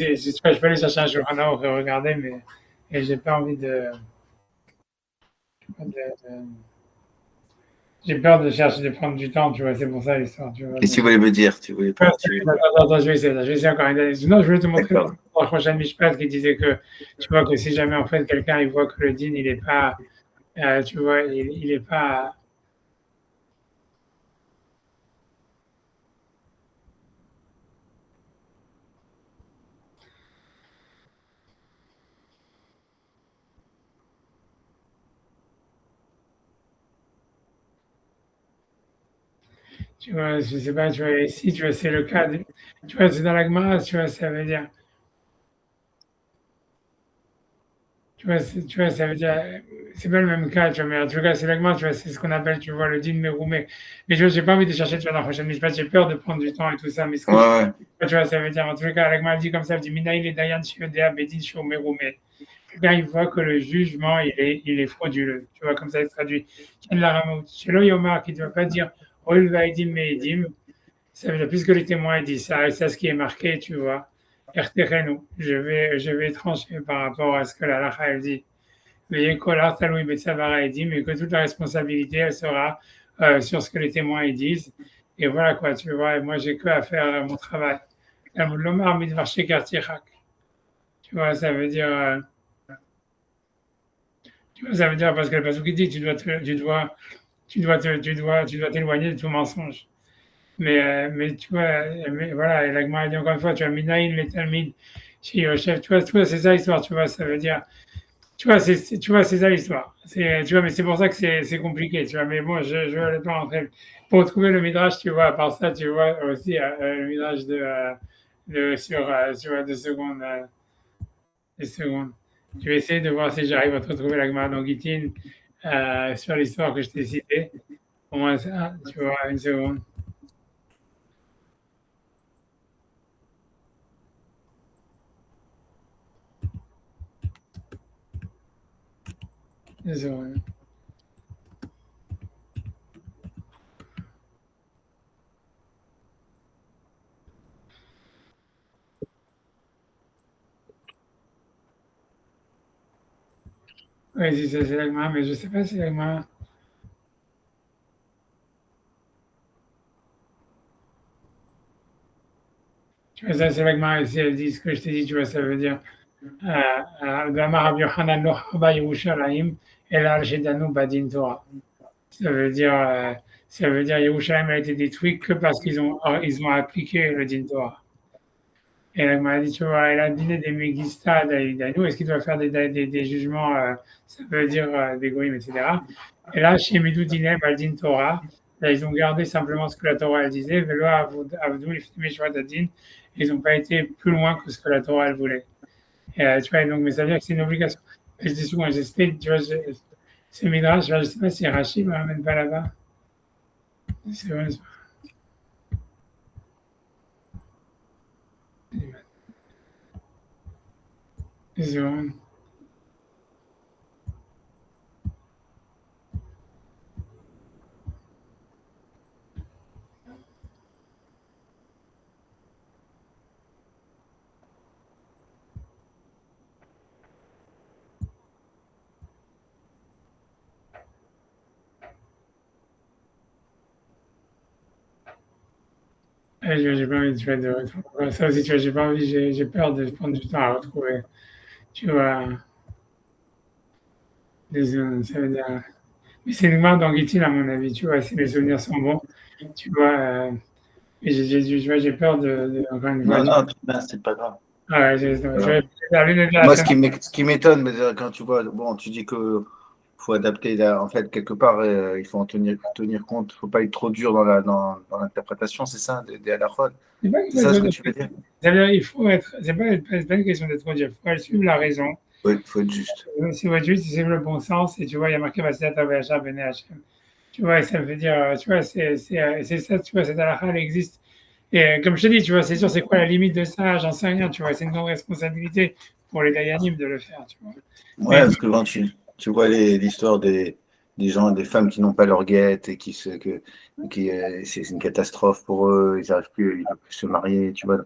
vois, je peux aller chercher un journal et regarder, mais et j'ai pas envie de- j'ai peur de chercher, de prendre du temps, tu vois, c'est pour ça l'histoire, tu vois. Et si vous voulez me dire, tu voulais Ouais, pas, tu... attends, je vais essayer encore une fois. Sinon, je voulais te montrer D'accord. la prochaine Mishpat qui disait que, tu vois, que si jamais, en fait, quelqu'un, il voit que le din, il est pas, tu vois, il est pas, tu vois, je sais pas, tu vois, ici, tu vois, c'est le cas, tu vois, c'est dans la Gemara, tu vois, ça veut dire, tu vois, ça veut dire, c'est pas le même cas, tu vois, mais en tout cas, c'est la Gemara, tu vois, c'est ce qu'on appelle, tu vois, le din meroumé. Mais tu vois, j'ai pas envie de chercher, tu vois, dans la prochaine Mishpat, j'ai peur de prendre du temps et tout ça, mais ce Ouais, que ouais. tu vois, ça veut dire, en tout cas, la Gemara elle dit comme ça, elle dit, Minaï le dayan shiodea bedin shio meroumé. Là, il voit que le jugement, il est frauduleux. Tu vois, comme ça, il se traduit. Ken la Ramout. Chez Yomar, qui ne doit pas dire Oil Vaidim Meidim, ça veut dire, puisque les témoins disent ça, et c'est ce qui est marqué, tu vois. Erterenu, je vais trancher par rapport à ce que la Lacha elle dit. Veillez Kolar Taloui Betsavara Edim, et que toute la responsabilité, elle sera sur ce que les témoins ils disent. Et voilà quoi, tu vois, et moi, j'ai que à faire mon travail. Lomar Midvar Shekar Tichak. Tu vois, ça veut dire. Tu vois, ça veut dire parce que le passage qui dit tu dois t'éloigner de tout mensonge. Mais tu vois, mais voilà, et la Gemara dit encore une fois, tu vois, Minaïn, les Talmid, chez Yosef, tu vois, c'est ça l'histoire, tu vois, ça veut dire, tu vois, c'est ça l'histoire. Tu vois, mais c'est pour ça que c'est compliqué, tu vois, mais bon, je vais pas rentrer. Pour trouver le Midrash, tu vois, à part ça, tu vois aussi le Midrash sur 2 secondes, 2 secondes. Je vais essayer de voir si j'arrive à te retrouver la Gemara dans Gittin sur l'histoire que je t'ai citée. Au moins ça, tu vois, une seconde. 2 secondes. Oui, si c'est la Gemara, mais je ne sais pas si la Gemara. Tu vois, ça, c'est la Gemara, si elle dit ce que je t'ai dit, tu vois, ça veut dire. Gama Rabbi Yochanan lo chaba Yerushalayim, el al shedanu badin Torah. Ça veut dire, Yerushalayim a été détruit que parce qu'ils ont appliqué le din Torah. Et elle m'a dit, tu vois, elle a dîné des mégistas d'Aïdanou, est-ce qu'il doit faire des jugements, ça veut dire des goïms, etc. Et là, chez Midou Dinem, Aldin Torah, là, ils ont gardé simplement ce que la Torah elle disait, Velo Avdou, les Meshvat Adin, ils n'ont pas été plus loin que ce que la Torah elle voulait. Et, tu vois, donc, mais ça veut dire que c'est une obligation. Et je dis souvent, j'espère, tu vois, c'est Midrash, je ne sais pas si Rachid ne m'amène pas là-bas. C'est vrai, c'est vrai. J'ai pas envie, tu vois, de retrouver ça aussi, tu vois, j'ai pas envie, j'ai peur de prendre du temps à retrouver, tu vois, ça veut dire, mais c'est une marque d'anguitine, à mon avis, tu vois, si mes souvenirs sont bons, tu vois, et tu vois, j'ai peur encore une fois, Non, non, ben, c'est pas grave. ouais, Voilà. la lune de la Moi, semaine, ce qui m'étonne, mais, quand tu vois, bon, tu dis que faut adapter, en fait, quelque part, il faut en tenir compte, il ne faut pas être trop dur dans l'interprétation, c'est ça, des halakhot. c'est pas une C'est ça ce question que de, tu veux dire? ça veut dire, il faut être, c'est pas une question d'être trop dur, il faut suivre la raison, Il faut être juste. si vous juste, c'est le bon sens, et tu vois, il y a marqué, Vasiyata Vayachar Bene Hashem. Tu vois, ça veut dire, tu vois, c'est ça, tu vois, cette halakha, elle existe. Et comme je te dis, tu vois, c'est sûr, c'est quoi la limite de ça? J'en sais rien, tu vois, c'est une grande responsabilité pour les Dayanim de le faire, tu vois. Ouais, Mais parce que quand tu vois l'histoire des des femmes qui n'ont pas leur guette et c'est une catastrophe pour eux, ils n'arrivent plus, ils peuvent plus se marier, tu vois.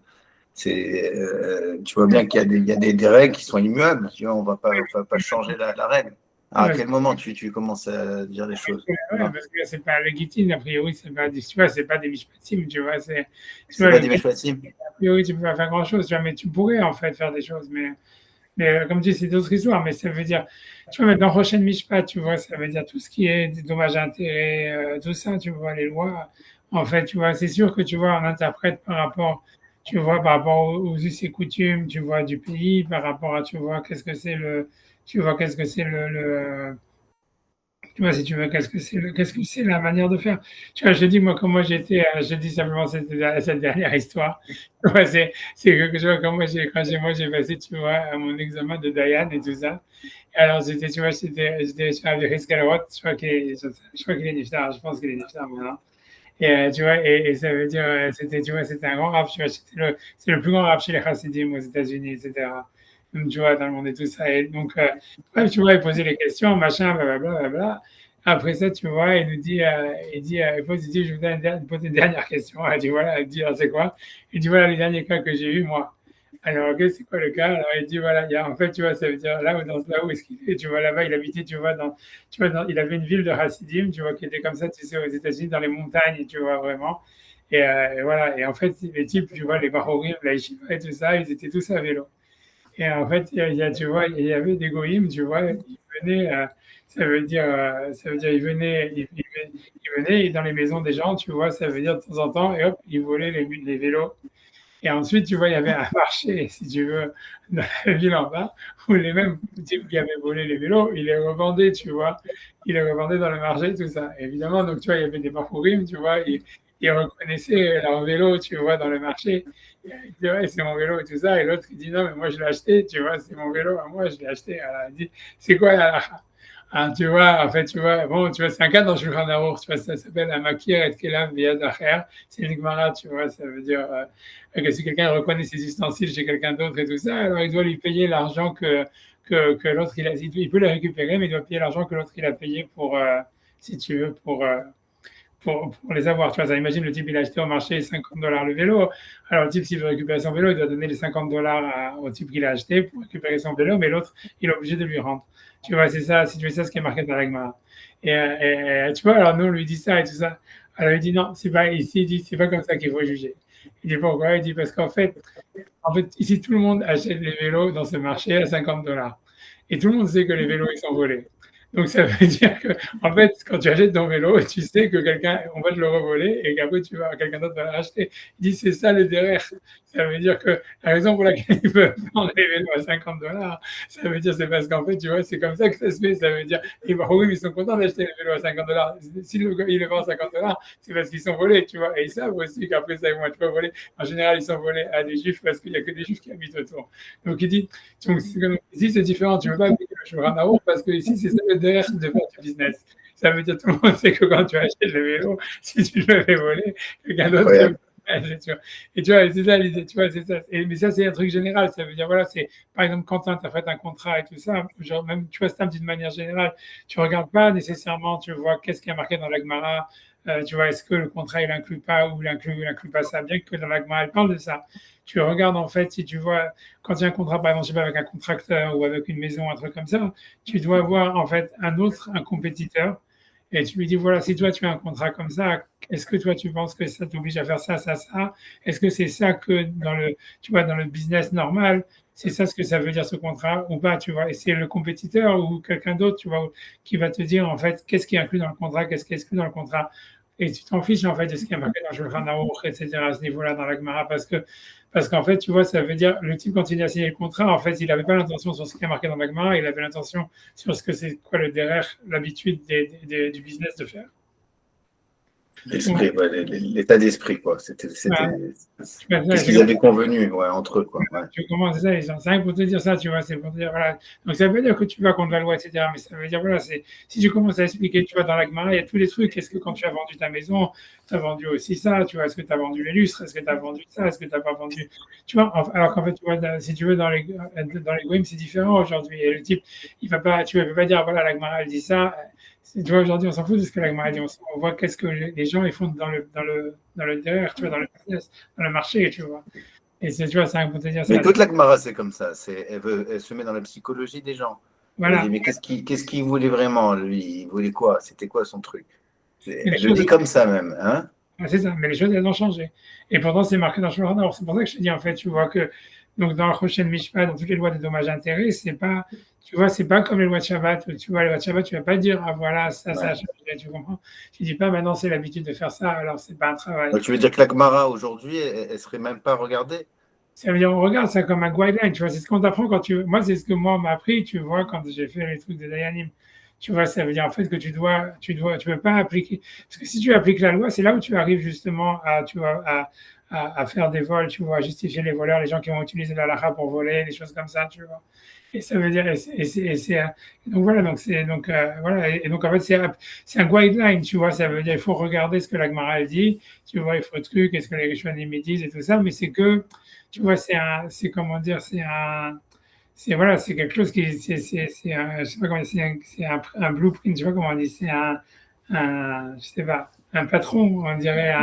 Tu vois bien qu'il y a des règles qui sont immuables, tu vois, on va pas changer la règle. Alors, à quel moment tu commences à dire les choses? Parce que c'est pas légitime, a priori, c'est pas des, tu vois, c'est pas des mishpatim, tu vois, c'est pas des mishpatim. A priori, tu peux pas faire grand-chose, tu vois, mais tu pourrais en fait faire des choses, mais comme tu dis, c'est d'autres histoires, mais ça veut dire, tu vois, maintenant, prochaine mishpat, tu vois, ça veut dire tout ce qui est des dommages à intérêts, tout ça, tu vois, les lois, en fait, tu vois, c'est sûr que, tu vois, on interprète par rapport, tu vois, par rapport aux us et coutumes, tu vois, du pays, par rapport à, tu vois, tu vois, qu'est-ce que c'est tu vois, si tu veux, qu'est-ce que c'est la manière de faire? Tu vois, je dis, moi, comment j'étais, je dis simplement cette dernière histoire. Tu vois, c'est que, tu vois, moi, j'ai passé, tu vois, mon examen de Dayan et tout ça. Et alors, tu vois, j'étais sur Aviris Galorot, je crois qu'il est niftar, je pense qu'il est niftar maintenant. Et, tu vois, et ça veut dire, tu vois, c'était un grand rap, tu vois, c'est le plus grand rap chez les Chassidim aux États-Unis, etc. Donc, tu vois, dans le monde et tout ça. Et donc, bref, tu vois, il posait les questions, machin, blablabla, blablabla. Après ça, tu vois, il nous dit, il dit, je voudrais poser une dernière question. Il dit, voilà, il dit, alors, c'est quoi? Il dit, voilà, les derniers cas que j'ai eu, moi. Alors, ok, c'est quoi le cas? Alors, il dit, voilà, en fait, tu vois, ça veut dire, là où est-ce qu'il est, tu vois, là-bas, il habitait, il avait une ville de Hasidim, tu vois, qui était comme ça, tu sais, aux États-Unis, dans les montagnes, tu vois, vraiment. Et voilà, et en fait, les types, tu vois, les Bahorim, la Yeshiva et tout ça, ils étaient tous à vélo. Et en fait, tu vois, il y avait des goïms, tu vois, ils venaient, ça veut dire, ils venaient dans les maisons des gens, tu vois, ça veut dire de temps en temps, et hop, ils volaient les vélos. Et ensuite, tu vois, il y avait un marché, si tu veux, dans la ville en bas, où les mêmes types qui avaient volé les vélos, ils les revendaient, tu vois. Ils les revendaient dans le marché, tout ça. Évidemment, donc, tu vois, il y avait des parcourim, tu vois, ils reconnaissaient leur vélo, tu vois, dans le marché. Et ils disaient, ouais, c'est mon vélo et tout ça. Et l'autre, il dit, non, mais moi, je l'ai acheté, tu vois, c'est mon vélo, moi, je l'ai acheté. Alors, il dit, c'est quoi la. Ah, tu vois, en fait, tu vois, bon, tu vois, c'est un cas dans le Shulchan Aruch, tu vois, ça s'appelle Amakir et Kelam Viyad Acher. C'est une Gemara, tu vois, ça veut dire que si quelqu'un reconnaît ses ustensiles chez quelqu'un d'autre et tout ça, alors il doit lui payer l'argent que l'autre, il peut le récupérer, mais il doit payer l'argent que l'autre, il a payé pour, si tu veux, pour les avoir. Tu vois, ça, imagine le type, il a acheté au marché $50 le vélo. Alors, le type, s'il veut récupérer son vélo, il doit donner les $50 au type qu'il a acheté pour récupérer son vélo, mais l'autre, il est obligé de lui rendre. Tu vois, c'est ça, si tu veux, ça, ce qui est marqué dans la Gemara. Et tu vois, alors nous, on lui dit ça et tout ça. Alors, il dit non, c'est pas ici, il dit, c'est pas comme ça qu'il faut juger. Il dit pourquoi? Il dit parce qu'en fait, ici, tout le monde achète les vélos dans ce marché à $50. Et tout le monde sait que les vélos, ils sont volés. Donc, ça veut dire que, en fait, quand tu achètes ton vélo, tu sais que on va te le revoler et qu'après, quelqu'un d'autre va l'acheter. Il dit, c'est ça le derrière. Ça veut dire que la raison pour laquelle ils peuvent vendre les vélos à $50, ça veut dire, c'est parce qu'en fait, tu vois, c'est comme ça que ça se fait. Ça veut dire, oui, ils sont contents d'acheter les vélos à $50. Si il le vend à $50, c'est parce qu'ils sont volés, tu vois. Et ils savent aussi qu'après, ça, ils vont être volés. En général, ils sont volés à des juifs parce qu'il n'y a que des juifs qui habitent autour. Donc, il dit, donc, ici, c'est différent. Tu ne peux pas appliquer le Shulchan Aruch parce que ici, c'est ça le derrière de faire du business. Ça veut dire tout le monde sait que quand tu achètes le vélo, si tu le fais voler, quelqu'un d'autre. Et tu vois, c'est ça l'idée, tu vois, c'est ça. Mais ça, c'est un truc général. Ça veut dire, voilà, c'est, par exemple, quand tu as fait un contrat et tout ça, genre, même, tu vois, c'est d'une manière générale. Tu regardes pas nécessairement, tu vois, qu'est-ce qui est marqué dans la Gemara, tu vois, est-ce que le contrat, il inclut pas ou il inclut pas ça, bien que dans la Gemara, elle parle de ça. Tu regardes, en fait, si tu vois, quand il y a un contrat, par exemple, je sais pas, avec un contracteur ou avec une maison, un truc comme ça, tu dois avoir, en fait, un compétiteur, et tu lui dis, voilà, si toi, tu as un contrat comme ça, est-ce que toi, tu penses que ça t'oblige à faire ça, ça, ça? Est-ce que c'est ça que tu vois, dans le business normal, c'est ça ce que ça veut dire ce contrat ou pas, tu vois? Et c'est le compétiteur ou quelqu'un d'autre, tu vois, qui va te dire, en fait, qu'est-ce qui est inclus dans le contrat, qu'est-ce qui est exclu dans le contrat. Et tu t'en fiches, en fait, de ce qui est marqué dans le Shulchan Aruch, etc., à ce niveau-là, dans la Gemara, parce qu'en fait, tu vois, ça veut dire, le type, quand il a signé le contrat, en fait, il n'avait pas l'intention sur ce qui est marqué dans la Gemara, il avait l'intention sur ce que c'est quoi le derrière, l'habitude du business de faire. L'esprit, ouais, l'état d'esprit, quoi. Qu'est-ce qu'ils avaient convenu, ouais, entre eux, quoi. Ouais. Tu commences ça, c'est rien pour te dire ça, tu vois, c'est pour te dire, voilà. Donc ça veut dire que tu vas contre la loi, etc. Mais ça veut dire, voilà, si tu commences à expliquer, tu vois, dans la Gemara, il y a tous les trucs. Est-ce que quand tu as vendu ta maison, tu as vendu aussi ça, tu vois, est-ce que tu as vendu les lustres, est-ce que tu as vendu ça, est-ce que tu n'as pas vendu, tu vois, alors qu'en fait, tu vois, si tu veux, dans les Goïm, c'est différent aujourd'hui. Et le type, il va pas, tu peux pas dire, voilà, la Gemara, elle dit ça. Tu vois, aujourd'hui, on s'en fout de ce que la Gemara dit. On voit qu'est-ce que les gens ils font dans le derrière, tu vois, dans le marché, tu vois. Et tu vois, c'est un pour te dire ça. Mais toute la Gemara, c'est comme ça. Elle se met dans la psychologie des gens. Voilà. Elle dit, mais qu'est-ce qu'il voulait vraiment, lui? Il voulait quoi? C'était quoi son truc? Elle le dit comme ça même. Hein? C'est ça, mais les choses, elles ont changé. Et pourtant, c'est marqué dans le Shulchan Aruch. C'est pour ça que je te dis, en fait, tu vois que donc dans le Choshen Mishpat, dans toutes les lois des dommages et intérêts, c'est pas, tu vois, c'est pas comme les lois de Shabbat. Où, tu vois, les lois de Shabbat, tu vas pas dire, ah voilà, ça a changé, tu comprends? Tu dis pas, maintenant c'est l'habitude de faire ça, alors c'est pas un travail. Donc, tu veux dire que la Gemara aujourd'hui, elle serait même pas regardée? Ça veut dire, on regarde ça comme un guideline, tu vois, c'est ce qu'on t'apprend quand moi, c'est ce que moi, on m'a appris, tu vois, quand j'ai fait les trucs de Dayanim. Tu vois, ça veut dire en fait que tu peux pas appliquer. Parce que si tu appliques la loi, c'est là où tu arrives justement à faire des vols, tu vois, à justifier les voleurs, les gens qui vont utiliser la lacha pour voler, des choses comme ça, tu vois. Et ça veut dire, donc voilà, voilà, et donc en fait, c'est un guideline, tu vois, ça veut dire, il faut regarder ce que la Gemara elle dit, tu vois, il faut truc, qu'est-ce que les Rishonim disent et tout ça, mais c'est que, tu vois, c'est comment dire, voilà, c'est quelque chose qui, je sais pas comment dire, c'est un blueprint, je sais pas comment on dit, je sais pas, un patron, on dirait,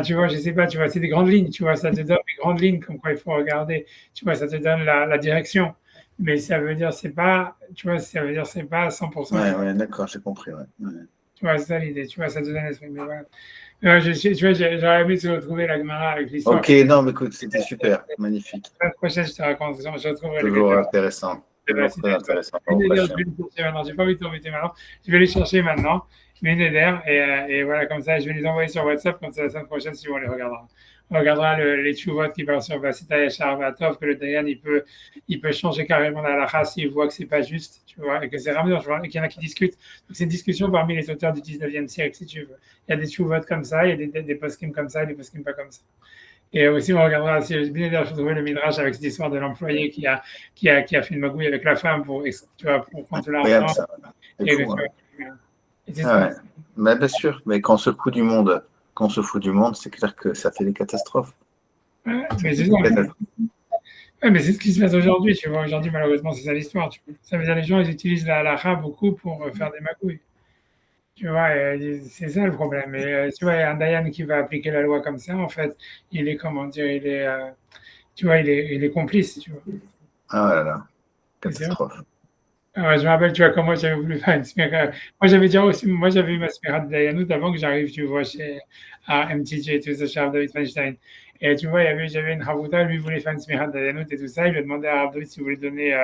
tu vois, je sais pas, tu vois, c'est des grandes lignes, tu vois, ça te donne des grandes lignes comme quoi il faut regarder, tu vois, ça te donne la direction, mais ça veut dire, c'est pas, tu vois, ça veut dire, c'est pas 100%. Ouais, d'accord, j'ai compris, ouais. Tu vois, c'est ça l'idée, tu vois, ça te donne l'esprit, mais voilà. Tu vois, j'aurais aimé se retrouver la Gemara avec l'histoire. Ok, non, mais écoute, c'était super, magnifique. La prochaine, je te raconte, je retrouverai toujours intéressant. Toujours très intéressant. J'ai pas envie de t'embêter maintenant. Je vais les chercher maintenant. Je mets une éder et voilà, comme ça, je vais les envoyer sur WhatsApp. Comme ça, la semaine prochaine, si on les regardera. On regardera les tchouvot qui parlent sur Vasita Yachar Vatov, que le Dayan, il peut changer carrément la halakha s'il voit que c'est pas juste, tu vois, et que c'est ramenant, et qu'il y en a qui discutent. Donc, c'est une discussion parmi les auteurs du 19e siècle, si tu veux. Il y a des tchouvot comme ça, il y a des poskim comme ça, et des poskim pas comme ça. Et aussi, on regardera, si j'ai bien trouvé le Midrash avec cette histoire de l'employé qui a fait une magouille avec la femme pour prendre l'argent. Mais bien sûr, mais quand on se fout du monde, c'est clair que ça fait des catastrophes. Ouais, mais c'est ça. Ouais, mais c'est ce qui se passe aujourd'hui, tu vois. Aujourd'hui, malheureusement, c'est ça l'histoire. Ça veut dire que les gens, ils utilisent la halakha beaucoup pour faire des magouilles. Tu vois, c'est ça le problème. Et tu vois, un Dayan qui va appliquer la loi comme ça, en fait, il est, comment dire, tu vois, il est complice, tu vois. Ah là là, catastrophe. Ouais, je me rappelle, tu vois, comment j'avais voulu faire une smirah. Moi, j'avais eu ma smirah de Dayanout avant que j'arrive, tu vois, à MTJ, tout ça, chez David Feinstein. Et tu vois, j'avais une Havouta, lui voulait faire une smirah de Dayanout et tout ça. Il lui a demandé à David s'il voulait donner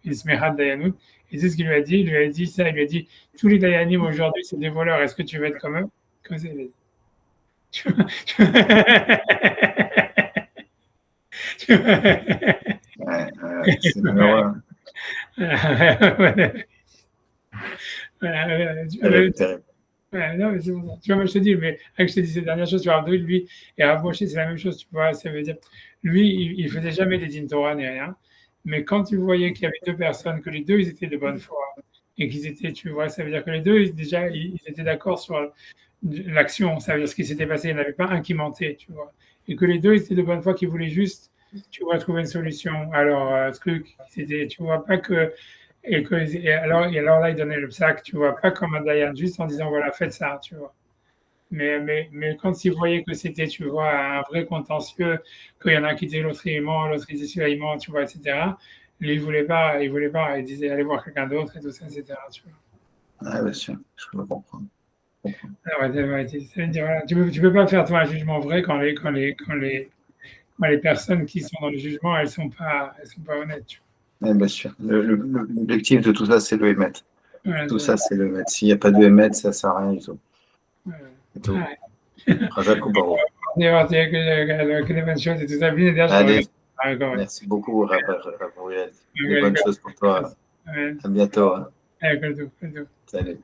une smirah de Dayanout. Et c'est ce qu'il lui a dit. Il lui a dit ça. Il lui a dit tous les Dayanim aujourd'hui, c'est des voleurs. Est-ce que tu veux être comme eux? Comme ça, il a dit. C'est malheureux. Non, mais c'est bon. Tu vois, moi je te dis, mais avec je te dis ces dernières choses sur Abdou, lui et Rav Moshe, c'est la même chose, tu vois, ça veut dire, lui, il faisait jamais des dînes Torah ni rien, mais quand tu voyais qu'il y avait deux personnes, que les deux, ils étaient de bonne foi, et qu'ils étaient, tu vois, ça veut dire que les deux, déjà, ils étaient d'accord sur l'action, ça veut dire ce qui s'était passé, il n'y en avait pas un qui mentait, tu vois, et que les deux, ils étaient de bonne foi, qu'ils voulaient juste, tu vois, trouver une solution. Alors, truc, c'était, tu vois, pas que alors là, il donnait le sac, tu vois, pas comme un Dayan, juste en disant, voilà, faites ça, tu vois. Mais quand il voyait que c'était, tu vois, un vrai contentieux, qu'il y en a qui disaient l'autre il ment, l'autre il disait celui-là il ment, tu vois, etc. Lui, il voulait pas, il disait, allez voir quelqu'un d'autre et tout ça, etc. Tu vois. Ah, bien sûr, je peux comprendre. Voilà, tu peux pas faire, toi, un jugement vrai quand les personnes qui sont dans le jugement, elles sont pas honnêtes, tu vois. Bien sûr. L'objectif de tout ça, c'est le Hémet. Tout ça, c'est le Hémet. S'il n'y a pas de Hémet, ça ne sert à rien du tout. C'est tout. Rajak ou Baro. Allez, merci beaucoup, Rabouriel. Des bonnes choses pour toi. À bientôt. Salut.